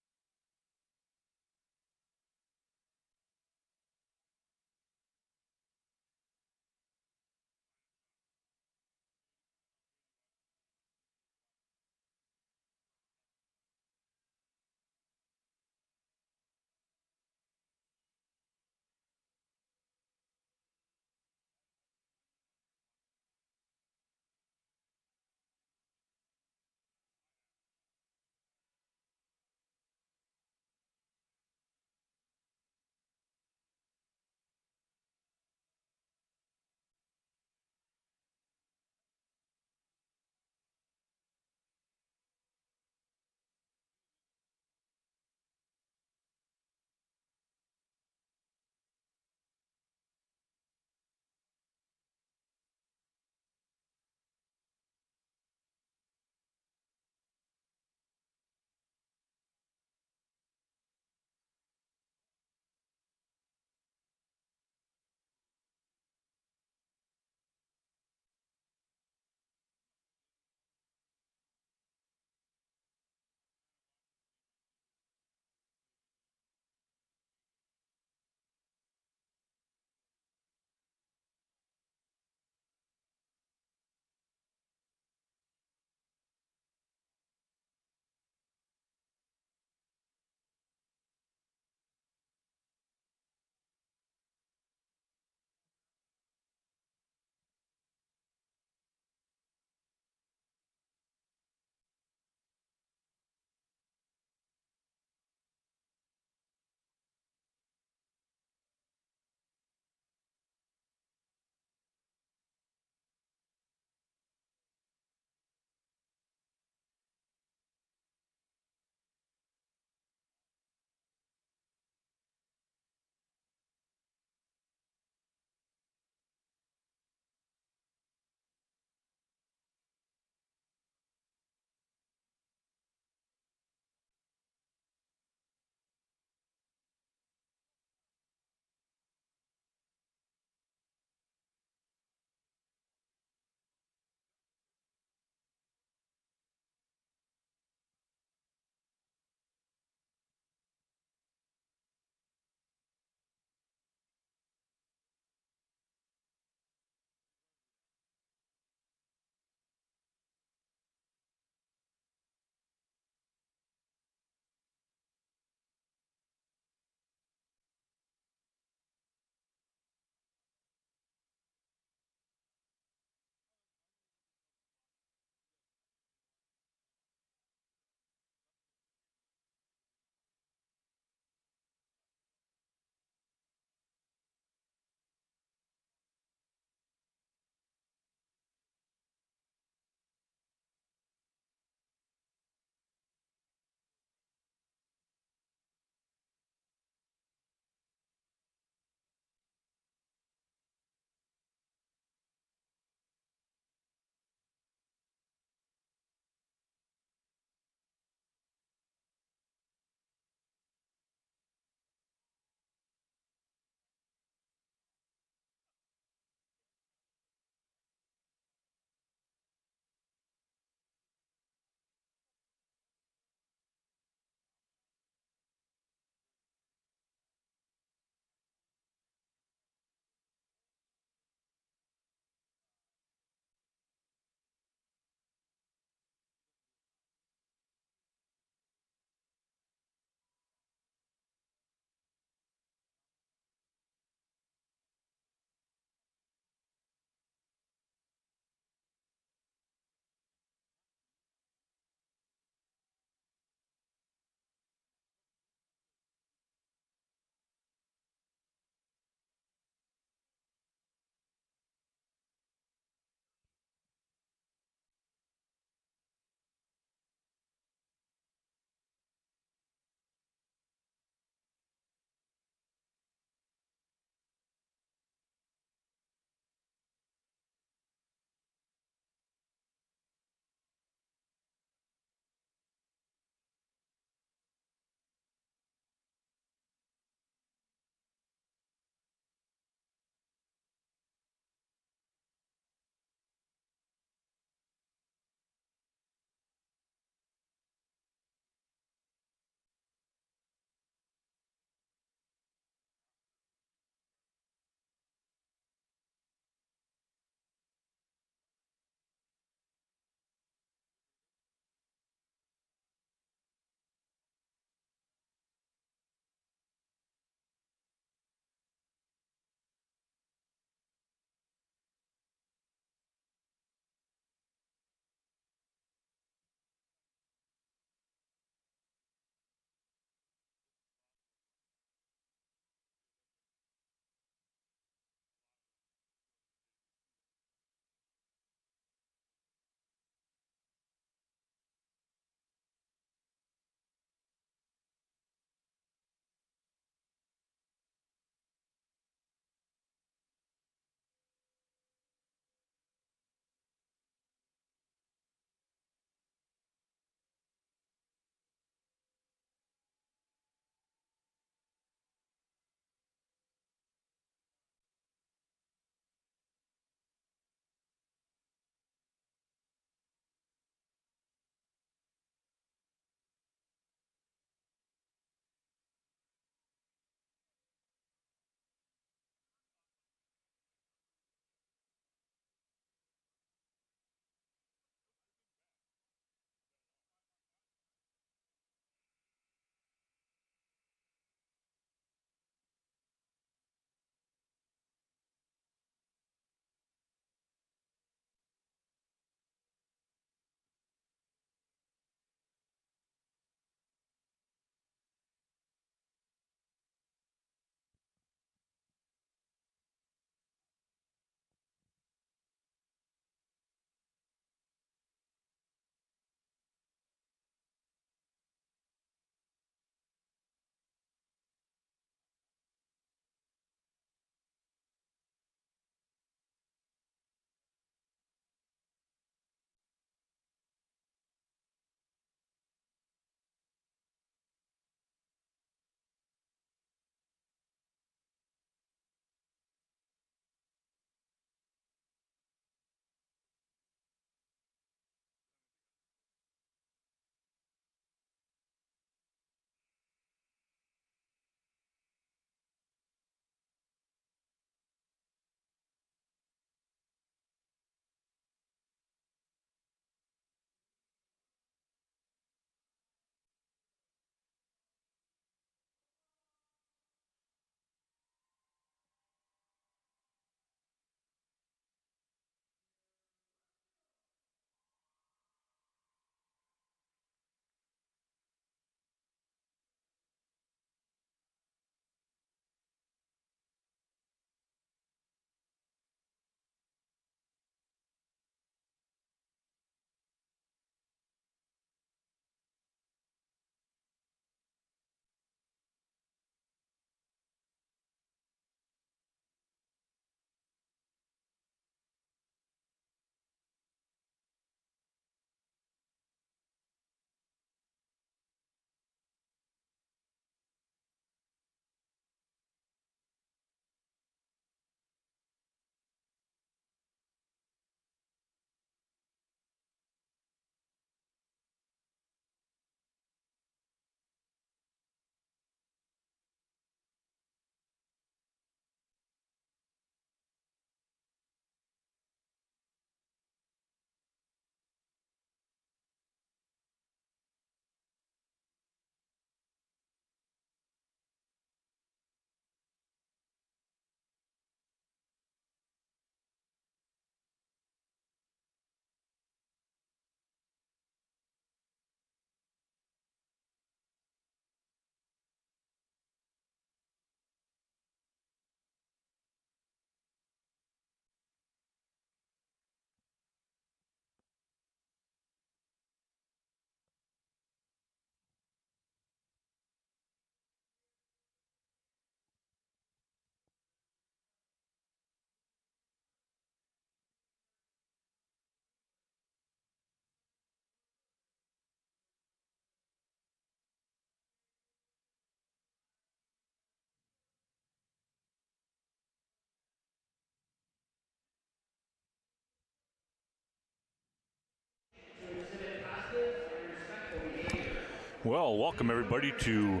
Well, welcome everybody to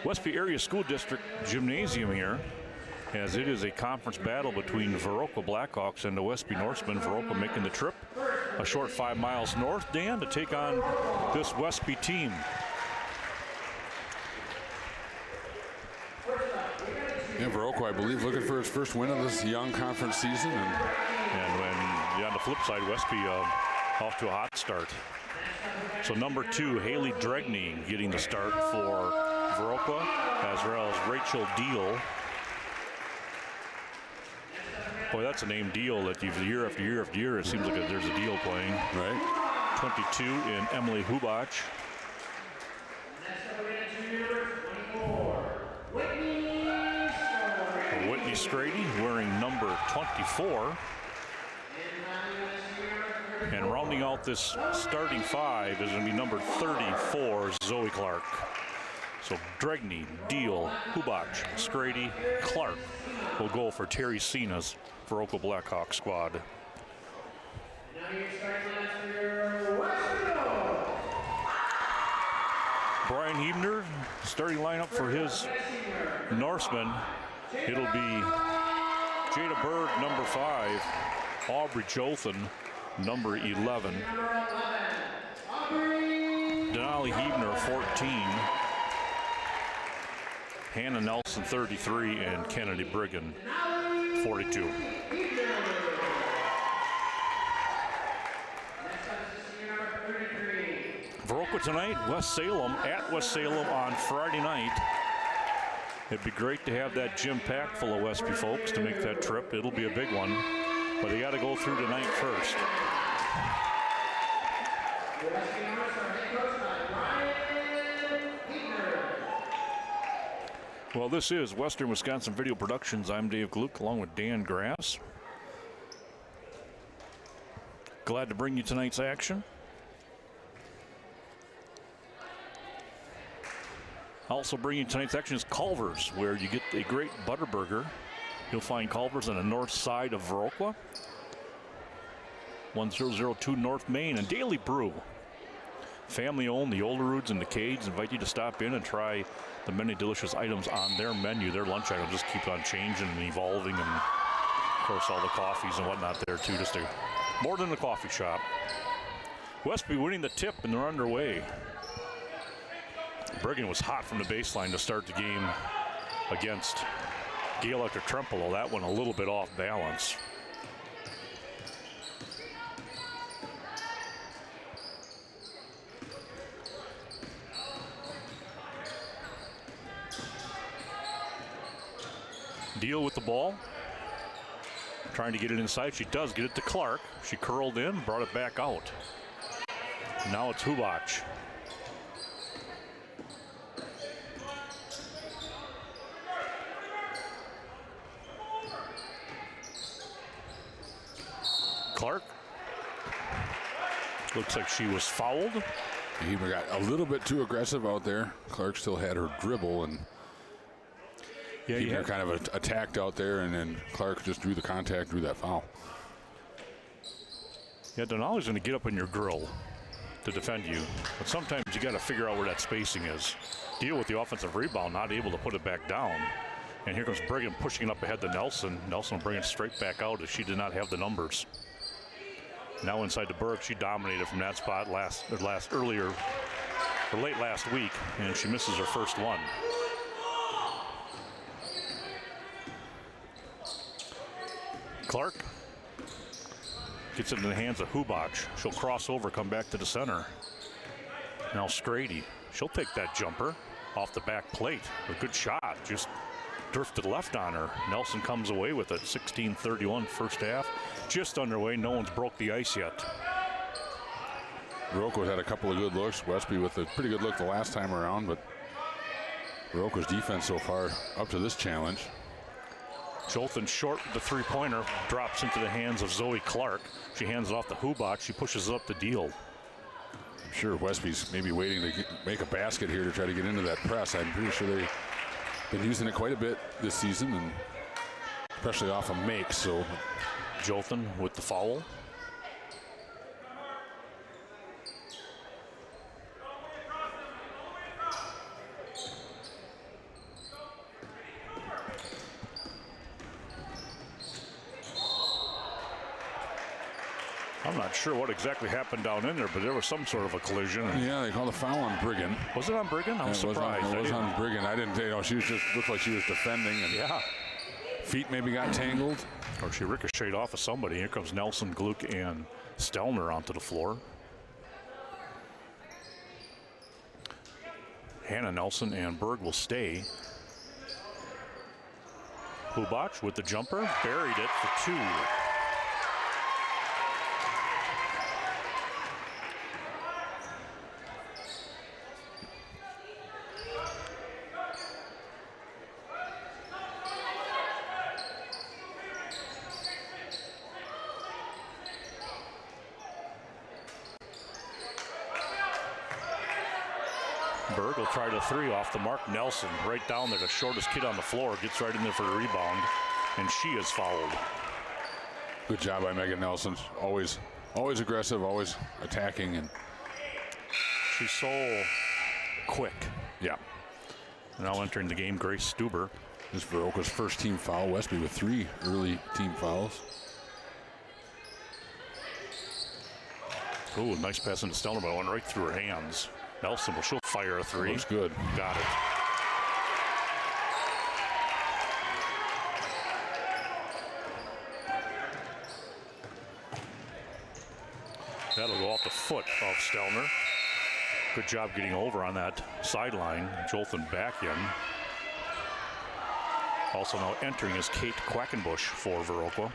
Westby Area School District Gymnasium here, as it is a conference battle between Viroqua Blackhawks and the Westby Norsemen. Viroqua making the trip a short 5 miles north, Dan, to take on this Westby team. Yeah, Viroqua, I believe, looking for its first win of this young conference season. And when on the flip side, Westby off to a hot start. So number 2, Haley Dregney getting the start for Viroqua, as well as Rachel Deal. Boy, that's a name, Deal, that you've year after year after year, it seems like there's a Deal playing. Right. 22 in Emily Hubach. Whitney Strady wearing number 24. And rounding out this starting 5 is going to be number 34, Zoe Clark. So Dregney, Deal, Hubach, Strady, Clark will go for Terry Cena's Viroqua Blackhawk squad. Brian Hebner starting lineup for his Norsemen. It'll be Jada Berg, number 5, Aubrey Jothan, number 11, Denali Hebner, 14, Hannah Nelson, 33, and Kennedy Briggan, 42. Viroqua tonight, West Salem, at West Salem on Friday night. It'd be great to have that gym packed full of Westby folks to make that trip. It'll be a big one, but they got to go through tonight first. Well, this is Western Wisconsin Video Productions. I'm Dave Gluck along with Dan Grass. Glad to bring you tonight's action. Also bringing tonight's action is Culver's, where you get a great butter burger. You'll find Culver's on the north side of Viroqua, 1002 North Main, and Daily Brew. Family owned, the Olderoods and the Cades invite you to stop in and try the many delicious items on their menu. Their lunch item just keeps on changing and evolving, and of course all the coffees and whatnot there too. Just more than a coffee shop. Westby winning the tip, and they're underway. Briggan was hot from the baseline to start the game against Gale after Trempolo. That one a little bit off balance. Deal with the ball. Trying to get it inside. She does get it to Clark. She curled in, brought it back out. Now it's Hubach. Clark. Looks like she was fouled. He got a little bit too aggressive out there. Clark still had her dribble, and he kind of attacked out there, and then Clark just drew the contact, drew that foul. Yeah, Denali's going to get up in your grill to defend you, but sometimes you got to figure out where that spacing is. Deal with the offensive rebound, not able to put it back down. And here comes Briggan pushing it up ahead to Nelson. Nelson will bring it straight back out as she did not have the numbers. Now inside the Berg, she dominated from that spot late last week, and she misses her first one. Clark gets it in the hands of Hubach. She'll cross over, come back to the center. Now Strady, she'll take that jumper off the back plate. A good shot, just drifted left on her. Nelson comes away with it. 16-31 first half. Just underway. No one's broke the ice yet. Viroqua had a couple of good looks. Westby with a pretty good look the last time around, but Viroqua's defense so far up to this challenge. Jolton short, the three-pointer drops into the hands of Zoe Clark. She hands it off to Hubach. She pushes it up the Deal. I'm sure Westby's maybe waiting to make a basket here to try to get into that press. I'm pretty sure they've been using it quite a bit this season, and especially off of makes. So Jolton with the foul. not sure what exactly happened down in there, but there was some sort of a collision. Yeah, they called a foul on Briggan. Was it on Briggan? I was surprised. It was on Briggan. I didn't, she was just looked like she was defending, and Yeah. feet maybe got tangled. Or she ricocheted off of somebody. Here comes Nelson, Gluck, and Stelner onto the floor. Hannah, Nelson, and Berg will stay. Hubach with the jumper, buried it for 2. Berg will try the 3 off the mark. Nelson right down there, the shortest kid on the floor, gets right in there for the rebound, and she is fouled. Good job by Megan Nelson. Always aggressive, always attacking, and she's so quick. yeah. Now entering the game, Grace Stuber. This is Viroqua's first team foul. Westby with 3 early team fouls. Ooh, nice pass into Stelner, but it went right through her hands. Nelson, well, she'll fire a 3. Looks good. Got it. That'll go off the foot of Stelner. Good job getting over on that sideline. Jolton back in. Also now entering is Kate Quackenbush for Viroqua.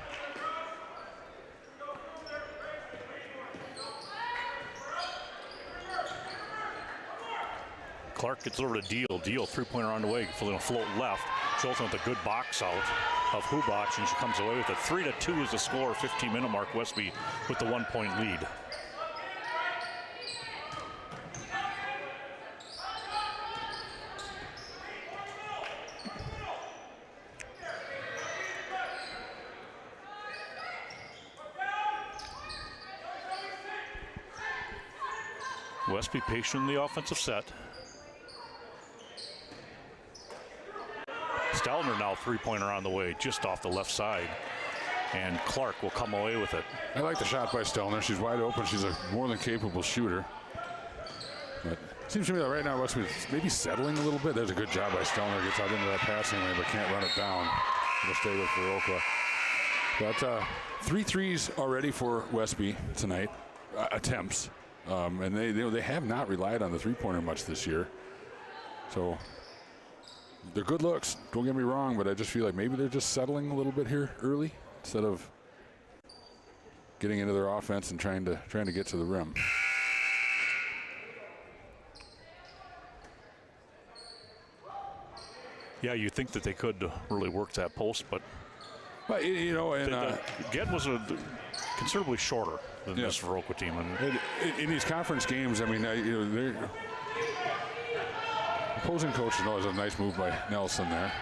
Clark gets over to Deal. Deal, 3-pointer on the way, going to float left. Jolton with a good box out of Hubach, and she comes away with it. 3-2 is the score, 15-minute mark. Westby with the 1-point lead. Westby patient in the offensive set. Stelner now 3-pointer on the way, just off the left side. And Clark will come away with it. I like the shot by Stelner. She's wide open. She's a more than capable shooter. But it seems to me that right now Westby is maybe settling a little bit. There's a good job by Stelner. Gets out into that passing lane, but can't run it down. It'll stay with Viroqua. But 3 threes already for Westby tonight. Attempts. And they have not relied on the 3-pointer much this year. So they're good looks, don't get me wrong, but I just feel like maybe they're just settling a little bit here early instead of getting into their offense and trying to get to the rim. Yeah, you think that they could really work that post, but But Gett was considerably shorter than this Viroqua team. And in these conference games, I mean, they're opposing coaches know there's a nice move by Nelson there.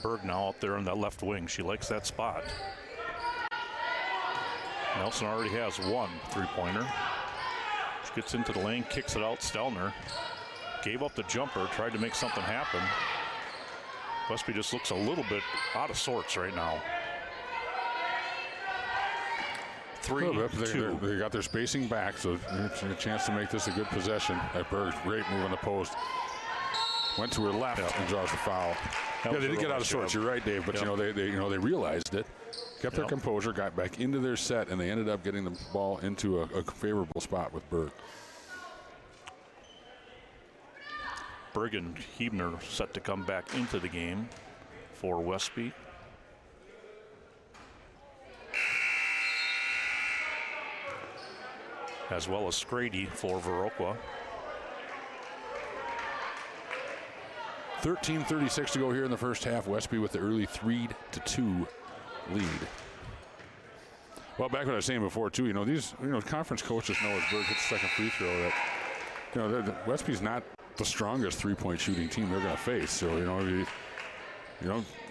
Berg now up there in that left wing. She likes that spot. Nelson already has 1 3-pointer. She gets into the lane, kicks it out. Stelner gave up the jumper, tried to make something happen. Westby just looks a little bit out of sorts right now. 3-2. They got their spacing back, so there's a chance to make this a good possession. Berg, great move on the post. Went to her left and draws the foul. Yeah, they did get out of sorts. You're right, Dave. But they realized it, kept their composure, got back into their set, and they ended up getting the ball into a favorable spot with Berg. Berg and Huebner set to come back into the game for Westby. As well as Scrady for Viroqua. 13:36 to go here in the first half. Westby with the early 3-2 lead. Well, back what I was saying before too. These conference coaches know as Berg hits the second free throw that Westby's not the strongest 3-point shooting team they're going to face. So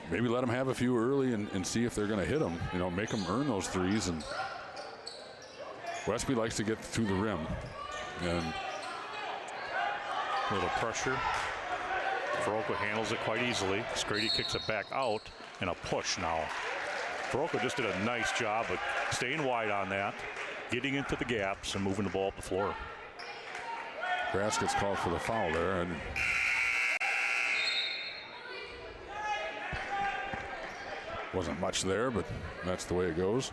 maybe let them have a few early and see if they're going to hit them. Make them earn those threes. And Westby likes to get to the rim. And a little pressure. Viroqua handles it quite easily. Scrady kicks it back out, and a push now. Viroqua just did a nice job of staying wide on that, getting into the gaps and moving the ball up the floor. Grass gets called for the foul there, and wasn't much there, but that's the way it goes.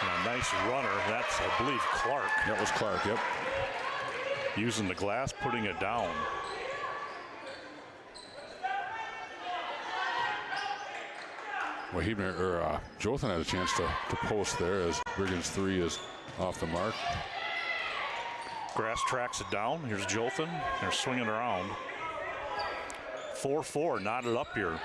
And a nice runner. That's, I believe, Clark. That was Clark, yep. Using the glass, putting it down. Well, Jothan had a chance to post there as Brigand's three is off the mark. Grass tracks it down. Here's Jothan. They're swinging around. 4-4, knotted up here.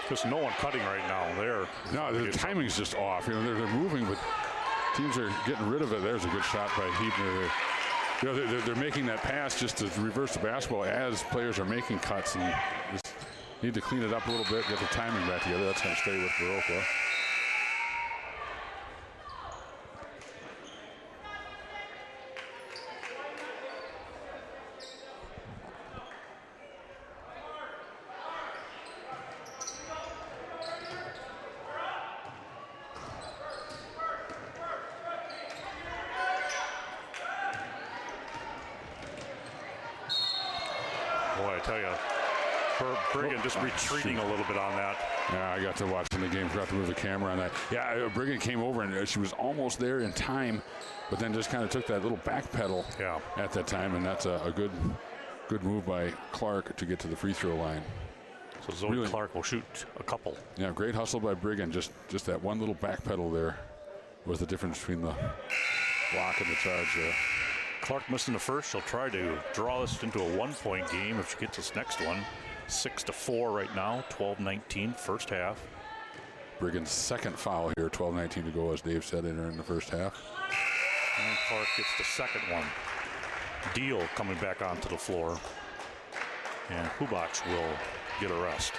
Just no one cutting right now. No, the timing's just off. You know, they're moving, but teams are getting rid of it. There's a good shot by Hebner. You know, they're making that pass just to reverse the basketball as players are making cuts, and just need to clean it up a little bit, get the timing back together. That's going to stay with Viroqua. Boy, I tell you, Brigand just retreating a little bit on that. Yeah, I got to watch in the game. Forgot to move the camera on that. Yeah, Brigand came over and she was almost there in time, but then just kind of took that little back pedal at that time, and that's a good move by Clark to get to the free throw line. So Zoe Clark will shoot a couple. Yeah, great hustle by Brigand. Just that one little back pedal there was the difference between the block and the charge there. Clark missing the first. She'll try to draw this into a one-point game if she gets this next one. 6-4 right now, 12-19 first half. Brigand's second foul here, 12-19 to go, as Dave said, in the first half. And Clark gets the second one. Deal coming back onto the floor. And Hubach will get a rest.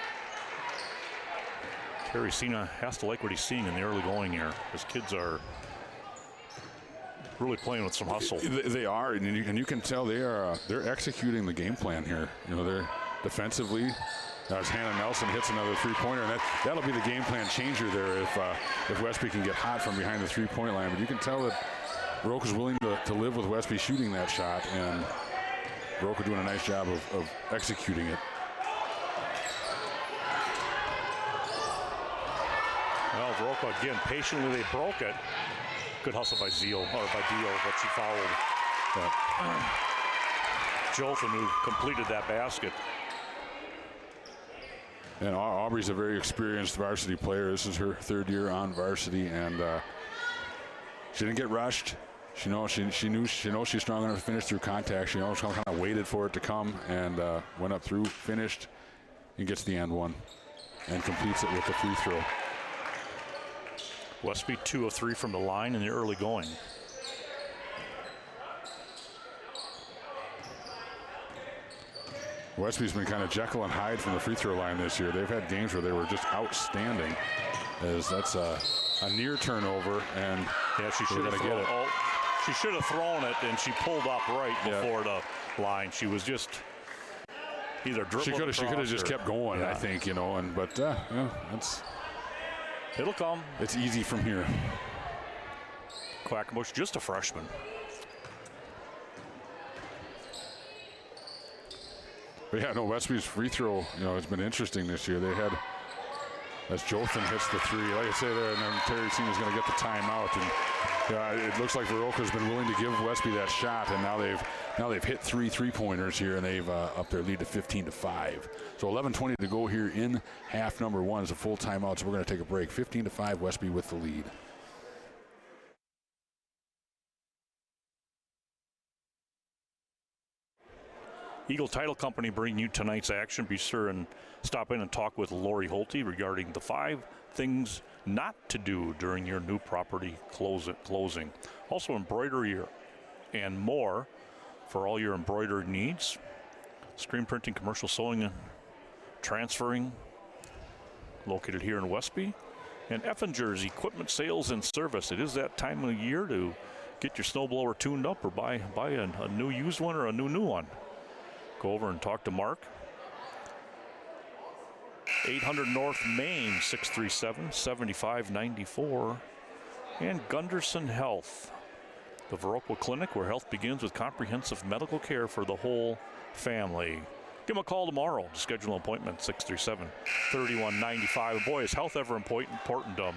Terry Sina has to like what he's seeing in the early going here. His kids are really playing with some hustle. They are, and you can tell they're executing the game plan here. You know, they're defensively. As Hannah Nelson hits another three-pointer, and that'll be the game plan changer there if Westby can get hot from behind the three-point line. But you can tell that Viroqua's willing to live with Westby shooting that shot, and Viroqua doing a nice job of executing it. Well, Viroqua again patiently, they broke it. Good hustle by Deal, but she fouled Jothan, who completed that basket. And Aubrey's a very experienced varsity player. This is her third year on varsity, and she didn't get rushed. She knows she's strong enough to finish through contact. She knows kind of waited for it to come, and went up through, finished, and gets the and one, and completes it with the free throw. Westby 2 of 3 from the line in the early going. Westby's been kind of Jekyll and Hyde from the free throw line this year. They've had games where they were just outstanding, as that's a near turnover, and she should have get it. She should have thrown it, and she pulled up right before the line. She was just either dribbling. She could have just kept going, I think, but that's. It'll come. It's easy from here. Quackenbush, just a freshman. But yeah, no, Westby's free throw, has been interesting this year. They had, as Jothan hits the three, like I say there, and then Terry Sina's going to get the timeout. And it looks like Viroqua's been willing to give Westby that shot, and now they've hit three-pointers here, and they've upped their lead to 15-5. So 11:20 to go here in half number one. It's a full timeout, so we're going to take a break. 15-5, Westby with the lead. Eagle Title Company bringing you tonight's action. Be sure and stop in and talk with Lori Holte regarding the 5 things not to do during your new property closing. Also embroidery and more for all your embroidered needs. Screen printing, commercial sewing, and transferring, located here in Westby. And Effingers Equipment Sales and Service. It is that time of year to get your snowblower tuned up or buy a new used one or a new one. Go over and talk to Mark. 800 North Main, 637-7594. And Gunderson Health, the Viroqua Clinic, where health begins with comprehensive medical care for the whole family. Give them a call tomorrow to schedule an appointment, 637-3195. Boy, is health ever important. Don't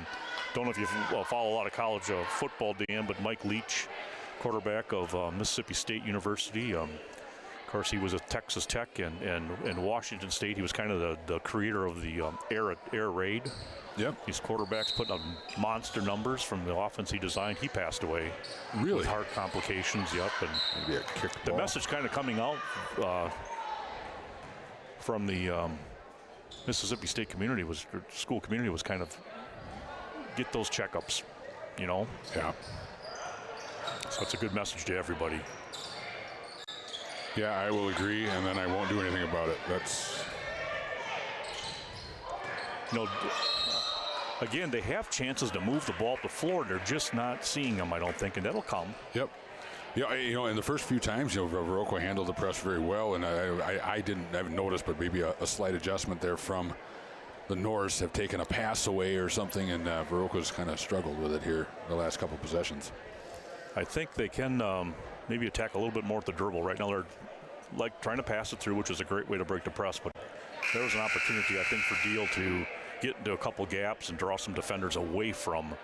know if you follow a lot of college football, Dan, but Mike Leach, quarterback of Mississippi State University. Of course, he was at Texas Tech and Washington State. He was kind of the creator of the air raid. Yep. These quarterbacks putting up monster numbers from the offense he designed. He passed away. Really? With heart complications, yep. And maybe a kicked the ball. message kind of coming out from the Mississippi State community school community was kind of get those checkups, you know? Yeah. So it's a good message to everybody. Yeah, I will agree, and then I won't do anything about it. That's... You know, again, they have chances to move the ball up the floor. They're just not seeing them, I don't think, and that'll come. Yep. Yeah, you know, in the first few times, Viroqua handled the press very well, and I haven't noticed, but maybe a slight adjustment there from the Norse have taken a pass away or something, and Viroqua's kind of struggled with it here the last couple possessions. I think they can maybe attack a little bit more at the dribble. Right now they're like trying to pass it through, which is a great way to break the press, but there was an opportunity, I think, for Deal to get into a couple gaps and draw some defenders away from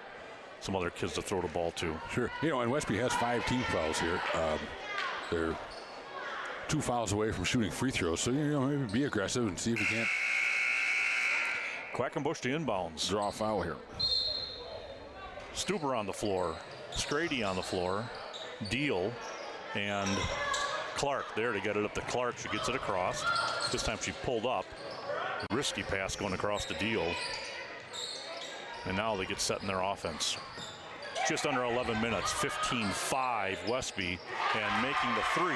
some other kids to throw the ball to. Sure. You know, and Westby has 5 team fouls here. They're 2 fouls away from shooting free throws, so, you know, maybe be aggressive and see if you can't. Quackenbush to inbounds. Draw a foul here. Stuber on the floor. Strady on the floor. Deal and Clark there to get it up to Clark. She gets it across. This time she pulled up. Risky pass going across the Deal. And now they get set in their offense. Just under 11 minutes, 15-5 Westby, and making the 3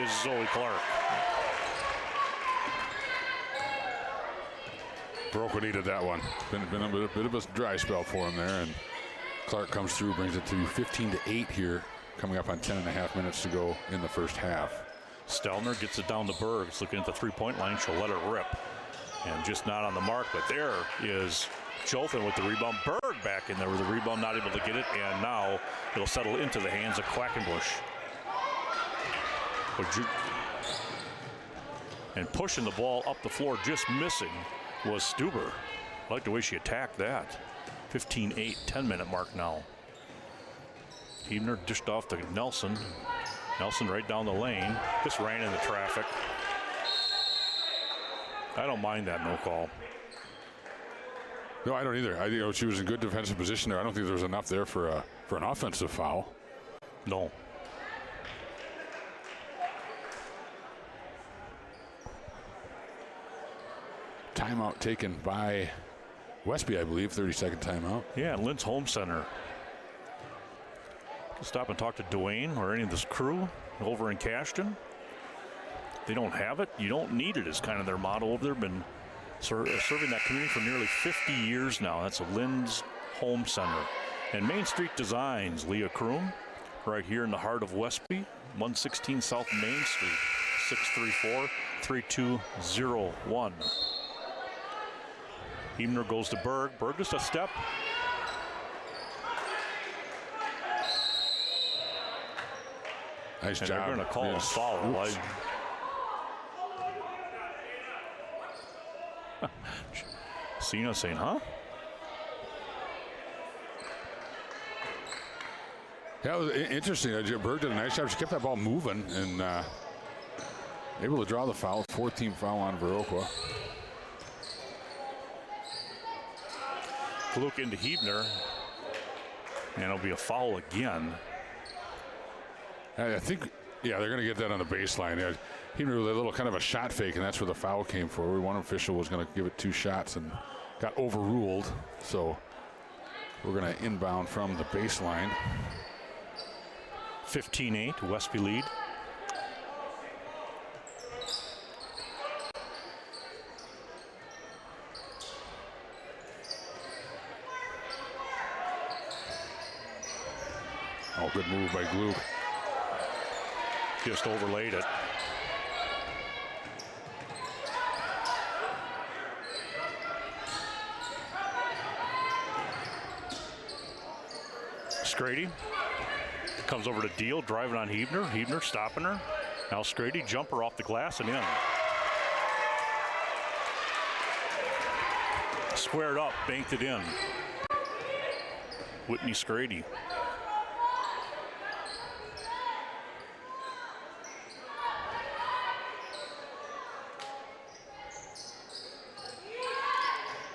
is Zoe Clark. Viroqua needed that one. Been a bit of a dry spell for him there, and Clark comes through, brings it to 15-8 here, coming up on 10.5 minutes to go in the first half. Stelner gets it down to Bergs, looking at the three-point line. She'll let it rip, and just not on the mark. But there is Jothan with the rebound. Berg back in there with the rebound, not able to get it, and now it'll settle into the hands of Quackenbush. And pushing the ball up the floor, just missing, was Stuber. I like the way she attacked that. 15-8, 10-minute mark now. Hebner dished off to Nelson. Nelson right down the lane. Just ran into traffic. I don't mind that no call. No, I don't either. You know, she was in good defensive position there. I don't think there was enough there for an offensive foul. No. Timeout taken by Westby, I believe. 30-second timeout. Yeah, Lynn's Home Center. Stop and talk to Dwayne or any of this crew over in Cashton. They don't have it. You don't need it is kind of their motto over there. Been serving that community for nearly 50 years now. That's Lynn's Home Center. And Main Street Designs, Leah Kroom, right here in the heart of Westby, 116 South Main Street, 634-3201. Hebner goes to Berg. Berg just a step. Nice and job. They're going to call a foul. Cena saying, huh? Yeah, it was interesting. Berg did a nice job. She kept that ball moving and able to draw the foul. 4th-team foul on Viroqua. Look into Hebner, and it'll be a foul again. I think, yeah, they're going to get that on the baseline. Hebner with a little kind of a shot fake, and that's where the foul came for. One official was going to give it 2 shots and got overruled. So we're going to inbound from the baseline. 15-8, Westby lead. Oh, good move by Gluck. Just overlaid it. Scrady comes over to Deal, driving on Huebner. Huebner stopping her. Now Scrady, jumper off the glass and in. Squared up, banked it in. Whitney Scrady.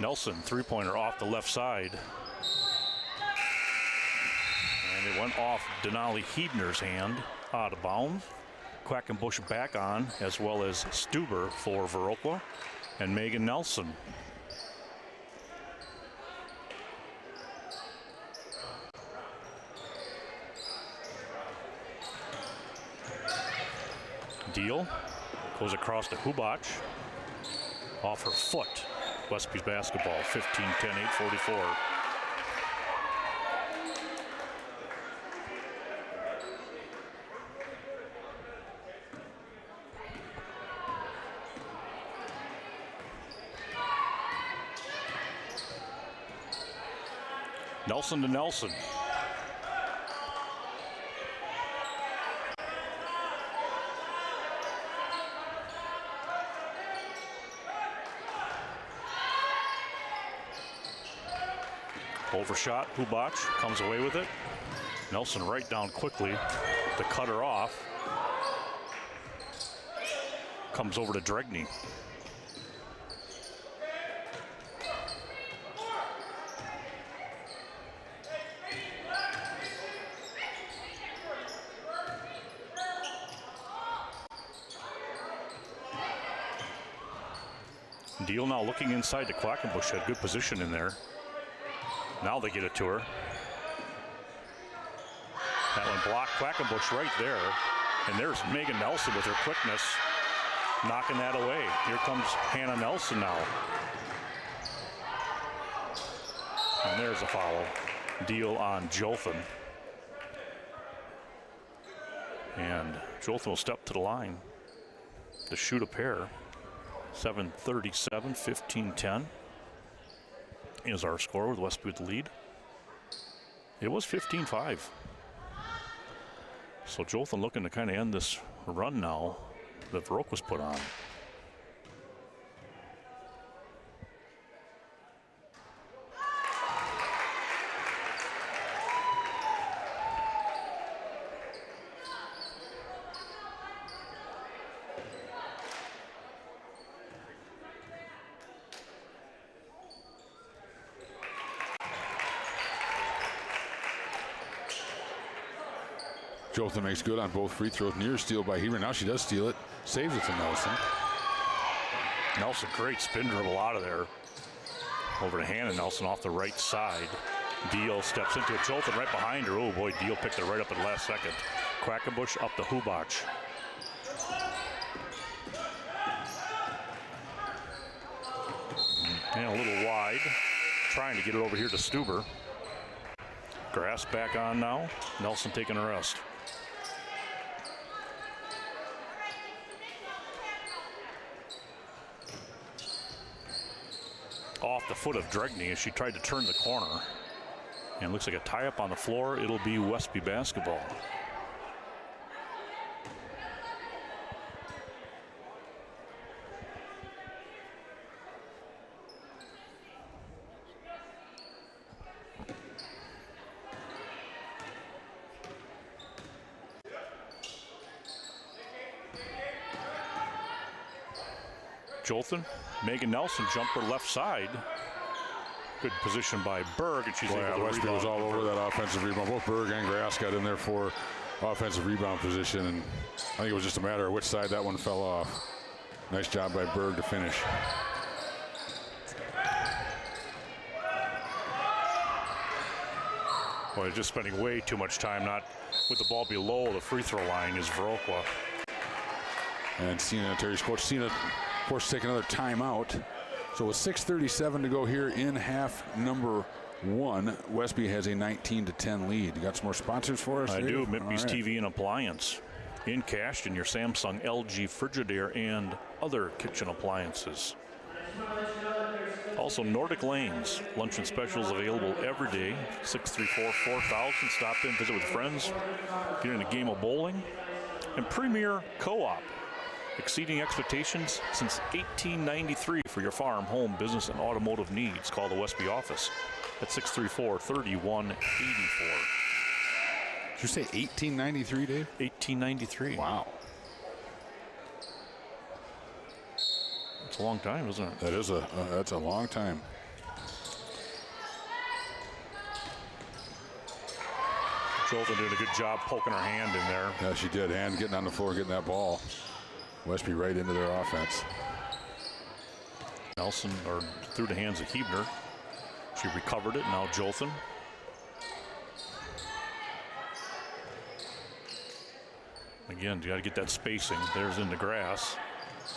Nelson, three-pointer off the left side. And it went off Denali Huebner's hand, out of bounds. Quackenbush back on, as well as Stuber for Viroqua and Megan Nelson. Deal goes across to Hubach. Off her foot. Westby's basketball, 15-10, 8:44. Nelson to Nelson. Overshot, Hubach comes away with it. Nelson right down quickly to cut her off. Comes over to Dregney. Deal now looking inside to Quackenbush, had good position in there. Now they get it to her. That one blocked. Quackenbush right there. And there's Megan Nelson with her quickness, knocking that away. Here comes Hannah Nelson now. And there's a foul. Deal on Jothan. And Jothan will step to the line to shoot a pair. 7:37, 15-10. Is our score with Westby with the lead. It was 15-5. So Jothan looking to kind of end this run now that Viroqua was put on. Jothan makes good on both free throws. Near steal by Huebner. Now she does steal it. Saves it to Nelson. Nelson, great spin dribble out of there. Over to Hannah Nelson off the right side. Deal steps into it. Jothan right behind her. Oh boy, Deal picked it right up at the last second. Quackenbush up to Hubach. And a little wide. Trying to get it over here to Stuber. Grass back on now. Nelson taking a rest. Off the foot of Dregney as she tried to turn the corner. And it looks like a tie-up on the floor. It'll be Westby basketball. Jothan, Megan Nelson jumper left side. Good position by Berg, and she's able to Westby rebound. was all over that offensive rebound. Both Berg and Grass got in there for offensive rebound position, and I think it was just a matter of which side that one fell off. Nice job by Berg to finish. Boy, just spending way too much time not with the ball below the free throw line is Viroqua. And Cena, Terry's coach, Cena, of course, take another timeout. So with 6:37 to go here in half number 1. Westby has a 19-10 lead. You got some more sponsors for us? I Dave? do. Mitby's All right. TV and Appliance. In cash in your Samsung, LG Frigidaire and other kitchen appliances. Also, Nordic Lanes. Lunch and specials available every day. 634-4000. Stop in, visit with friends. Get in a game of bowling. And Premier Co-op. Exceeding expectations since 1893 for your farm, home, business, and automotive needs. Call the Westby office at 634-3184. Did you say 1893, Dave? 1893. Wow. It's a long time, isn't it? That is that's a long time. Jolton doing a good job poking her hand in there. Yeah, she did. And getting on the floor, getting that ball. Westby right into their offense. Nelson, or through the hands of Hebner. She recovered it. Now Jolton. Again, you got to get that spacing. There's in the grass.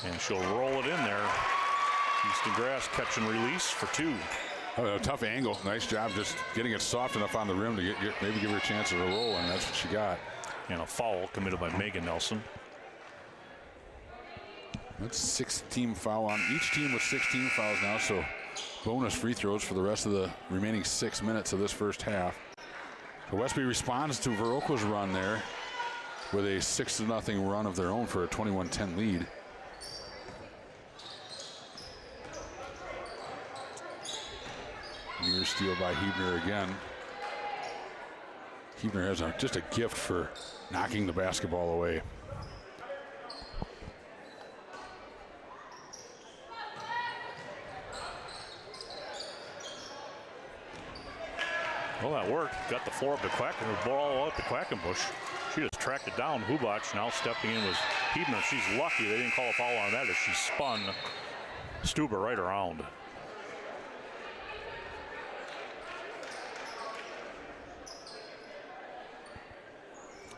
And she'll roll it in there. Easton Grass catch and release for 2. Oh, a tough angle. Nice job just getting it soft enough on the rim to maybe give her a chance of a roll, and that's what she got. And a foul committed by Megan Nelson. That's 6-team foul on each team with 16 fouls now, so bonus free throws for the rest of the remaining 6 minutes of this first half. So Westby responds to Viroqua's run there with a 6-0 run of their own for a 21-10 lead. Near steal by Hebner again. Hebner has just a gift for knocking the basketball away. Well, that worked. Got the floor up to Quacken, the ball up to Quackenbush. She just tracked it down. Hubach now stepping in was Hebner. She's lucky they didn't call a foul on that as she spun Stuber right around.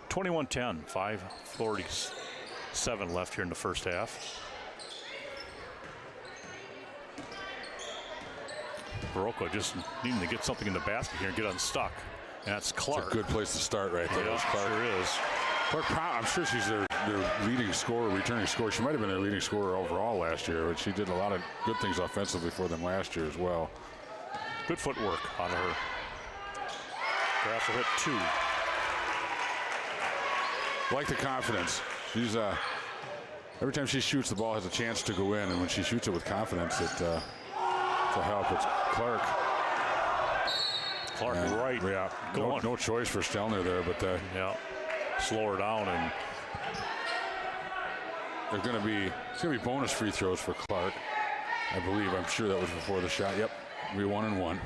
(21-10), 5:47 left here in the first half. Viroqua just needing to get something in the basket here and get unstuck. And that's Clark. It's a good place to start right there. Yeah, Clark. sure is. Clark, I'm sure she's their leading scorer, returning scorer. She might have been their leading scorer overall last year, but she did a lot of good things offensively for them last year as well. Good footwork on her. Grass will hit 2. Like the confidence. She's every time she shoots, the ball has a chance to go in, and when she shoots it with confidence, it's a help. It's Clark. Clark right. Yeah. No choice for Stelner there, but yeah. Slow her down, and it's going to be bonus free throws for Clark. I believe. I'm sure that was before the shot. Yep. We 1-1.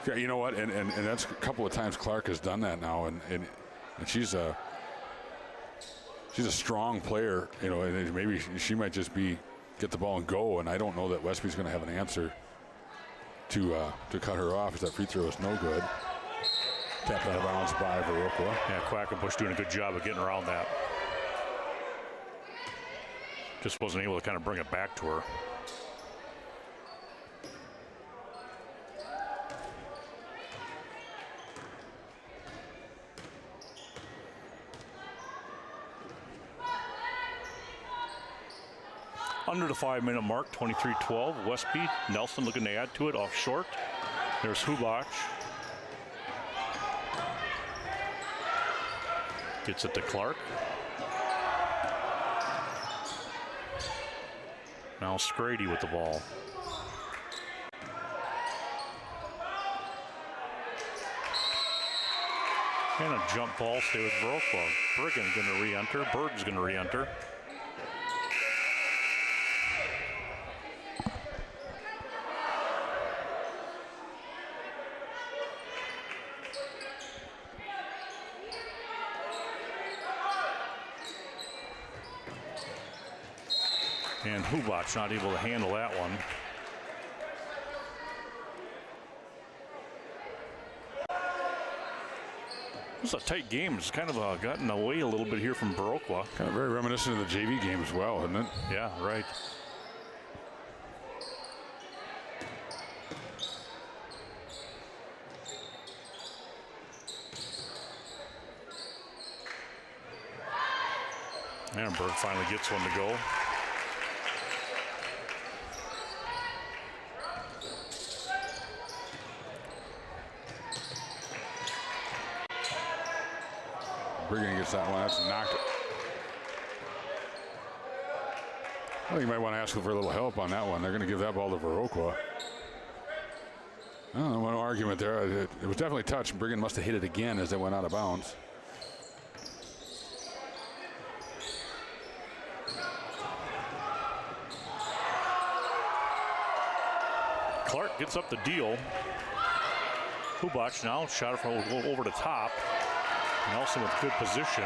Yeah, you know what? And that's a couple of times Clark has done that now, and she's a strong player, you know, and maybe she might just get the ball and go, and I don't know that Westby's going to have an answer to cut her off if that free throw is no good. Tapped out of bounds by Viroqua. yeah, Quackenbush doing a good job of getting around that. Just wasn't able to kind of bring it back to her. Under the 5-minute mark, 23-12. Westby, Nelson looking to add to it off short. There's Hubach. Gets it to Clark. Now Scrady with the ball. And a jump ball, stay with Viroqua. Bergen's going to re-enter. Berg's going to re-enter. And Hubach not able to handle that one. This is a tight game. It's kind of gotten away a little bit here from Viroqua. Kind of very reminiscent of the JV game as well, isn't it? Yeah, right. Annenberg finally gets one to go. Brigham gets that one. That's knocked. I think you might want to ask for a little help on that one. They're going to give that ball to Viroqua. I don't know, no argument there. It was definitely touched. Brigham must have hit it again as it went out of bounds. Clark gets up the deal. Hubach now shot it from over the top. Nelson with good position.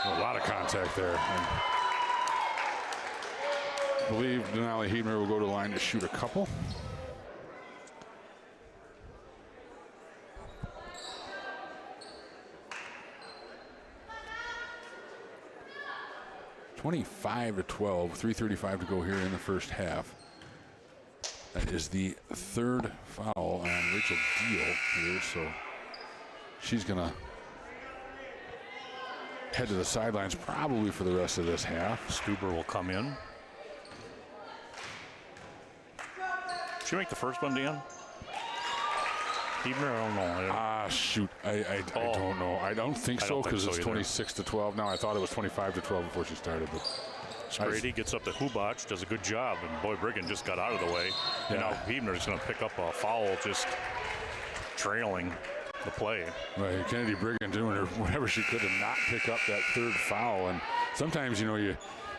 A lot of contact there. And I believe Denali Heidmer will go to the line to shoot a couple. (25-12), 3:35 to go here in the first half. That is the third foul on Rachel Deal here, so she's gonna head to the sidelines probably for the rest of this half. Stuber will come in. Did she make the first one, Dan? Heidmer, I don't know. Shoot, I don't know. I don't think so because it's 26-12 now. I thought it was 25-12 before she started. But Grady gets up to Hubach, does a good job, and boy, Brigham just got out of the way. Yeah. And now Heidmer's going to pick up a foul, just trailing the play. Right, Kennedy Brigham doing her whatever she could to not pick up that third foul. And sometimes, you know,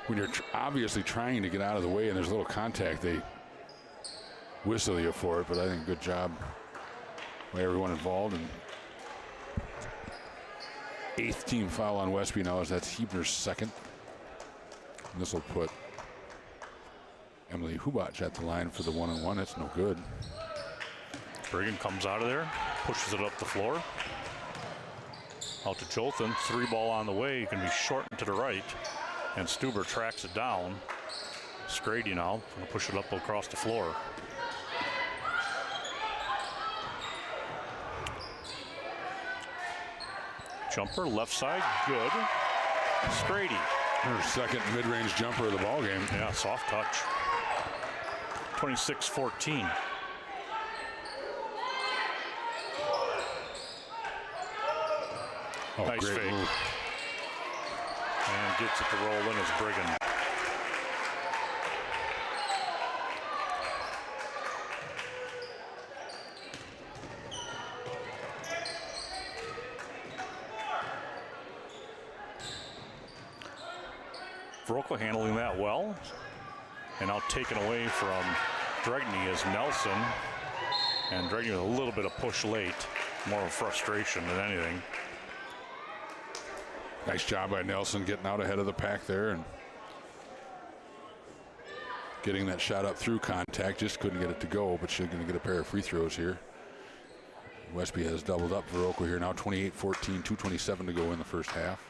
when you're obviously trying to get out of the way and there's a little contact, they whistle you for it. But I think good job by everyone involved. And 8th team foul on Westby now, as that's Heidmer's second. And this will put Emily Hubach at the line for the 1-on-1. That's no good. Brigham comes out of there, pushes it up the floor. Out to Jolton, 3 ball on the way, can be shortened to the right. And Stuber tracks it down. Scrady now, going to push it up across the floor. Jumper, left side, good. Scrady. Her second mid-range jumper of the ball game. Yeah, soft touch. 26-14. Oh, nice great fake. Move. And gets it to roll in as Brigham. Viroqua handling that well. And now taken away from Dregney is Nelson. And Dregney with a little bit of push late. More of frustration than anything. Nice job by Nelson getting out ahead of the pack there and getting that shot up through contact. Just couldn't get it to go, but she's going to get a pair of free throws here. Westby has doubled up Viroqua here now, 28-14, 2:27 to go in the first half.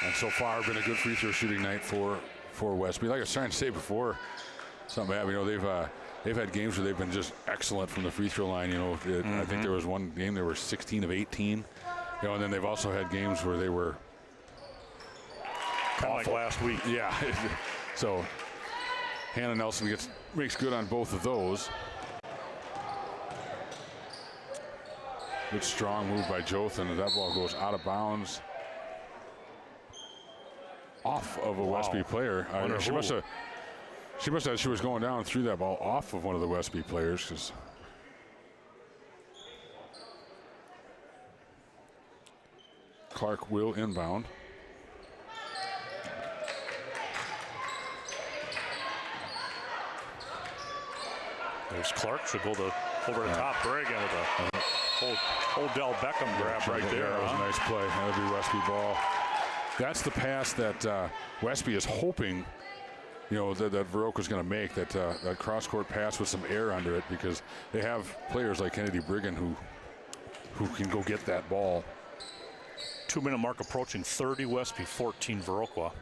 And so far, been a good free throw shooting night for Westby. Like I was trying to say before, something happened. You know, they've had games where they've been just excellent from the free throw line. You know, I think there was one game they were 16 of 18. You know, and then they've also had games where they were kind of like last week. Yeah. So Hannah Nelson makes good on both of those. Good strong move by Jothan. That ball goes out of bounds. Off of a Westby player. She must have. She was going down through that ball off of one of the Westby players, because Clark will inbound. There's Clark. Should go over the top. Brigham with a Odell Beckham grab right there. That was a nice play. That would be Westby ball. That's the pass that Westby is hoping, you know, that Viroqua is going to make, that cross-court pass with some air under it, because they have players like Kennedy Brigham who can go get that ball. 2-minute mark approaching, 30 Westby, 14 Viroqua.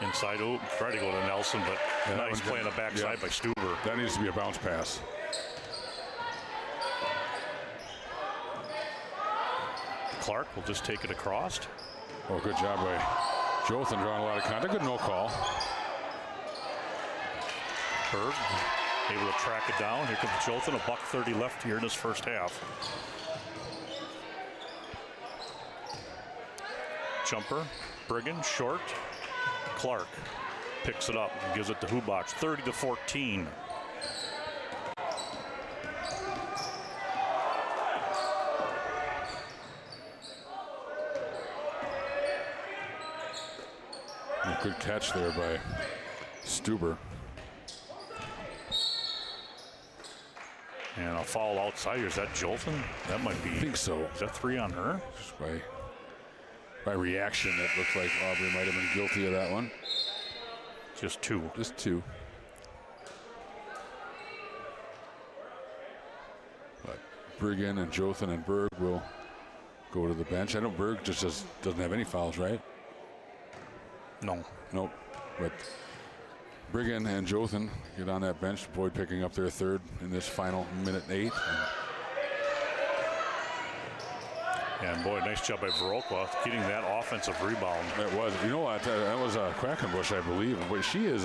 Inside, try to go to Nelson, but nice play on the backside by Stuber. That needs to be a bounce pass. Clark will just take it across. Oh, good job by Jothan, drawing a lot of contact. Good no call. Berg able to track it down. Here comes Jothan, $1:30 left here in his first half. Jumper, Brigham, short. Clark picks it up and gives it to Hubach, 30-14. Good catch there by Stuber. And a foul outside here. Is that Jolton? That might be. I think so. Is that 3 on her? Just by reaction, it looks like Aubrey might have been guilty of that one. Just 2. Just 2. But Brigham and Jothan and Berg will go to the bench. I know Berg just doesn't have any fouls, right? No. Nope. But Brigham and Jothan get on that bench. Boyd picking up their third in this final minute 8. And boy, nice job by Viroqua getting that offensive rebound. That was, you know what, that was Quackenbush, I believe. But she is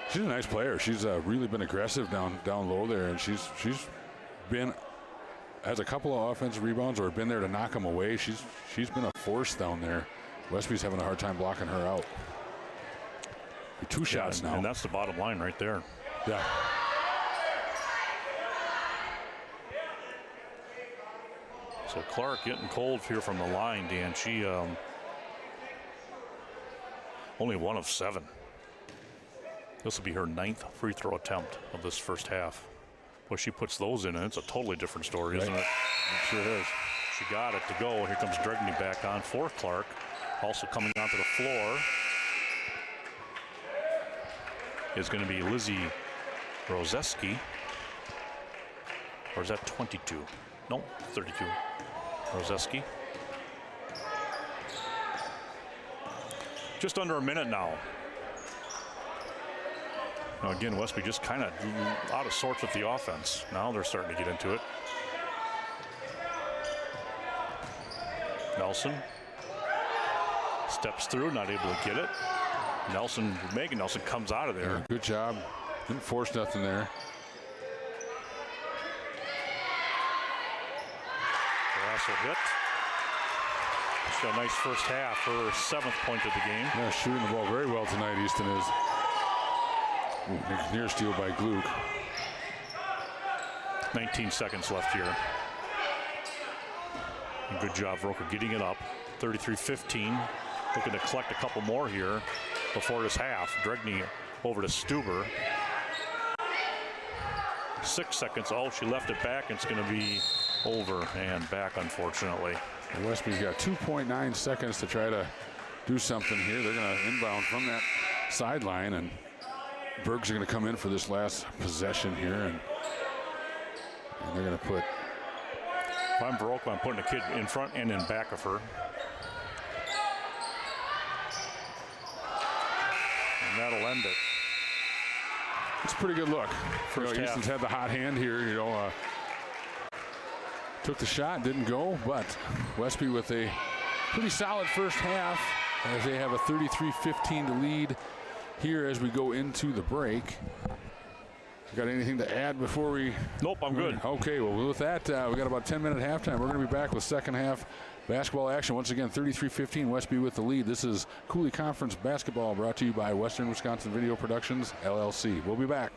she's a nice player. She's really been aggressive down low there, and she's has a couple of offensive rebounds or been there to knock them away. She's been a force down there. Westby's having a hard time blocking her out. 2 shots now. And that's the bottom line right there. Yeah. So Clark getting cold here from the line, Dan. She only 1 of 7. This will be her 9th free throw attempt of this first half. Well, she puts those in, and it's a totally different story, isn't it? It sure is. She got it to go. Here comes Dregney back on for Clark. Also coming onto the floor is going to be Lizzie Rozeski. Or is that 22? No, 32. Rozeski. Just under a minute now. Now again, Westby just kind of out of sorts with the offense. Now they're starting to get into it. Nelson steps through, not able to get it. Megan Nelson comes out of there. Yeah, good job. Didn't force nothing there. Grassel hit. She's got a nice first half, her 7th point of the game. Yeah, shooting the ball very well tonight, Easton is. Ooh, near steal by Gluck. 19 seconds left here. And good job, Viroqua, getting it up. 33-15. Looking to collect a couple more here before this half. Dregney over to Stuber. 6 seconds. Oh, she left it back. It's going to be over and back, unfortunately. Westby's got 2.9 seconds to try to do something here. They're going to inbound from that sideline, and Berg's going to come in for this last possession here, and they're going to put. If I'm Viroqua, I'm putting a kid in front and in back of her. And that'll end it. It's a pretty good look. First half. Easton's had the hot hand here, took the shot, didn't go, but Westby with a pretty solid first half as they have a 33-15 lead here as we go into the break. Got anything to add before we? Nope, I'm good. Okay, well, with that, we got about 10-minute halftime. We're going to be back with second half basketball action. Once again, 33-15, Westby with the lead. This is Cooley Conference basketball brought to you by Western Wisconsin Video Productions, LLC. We'll be back.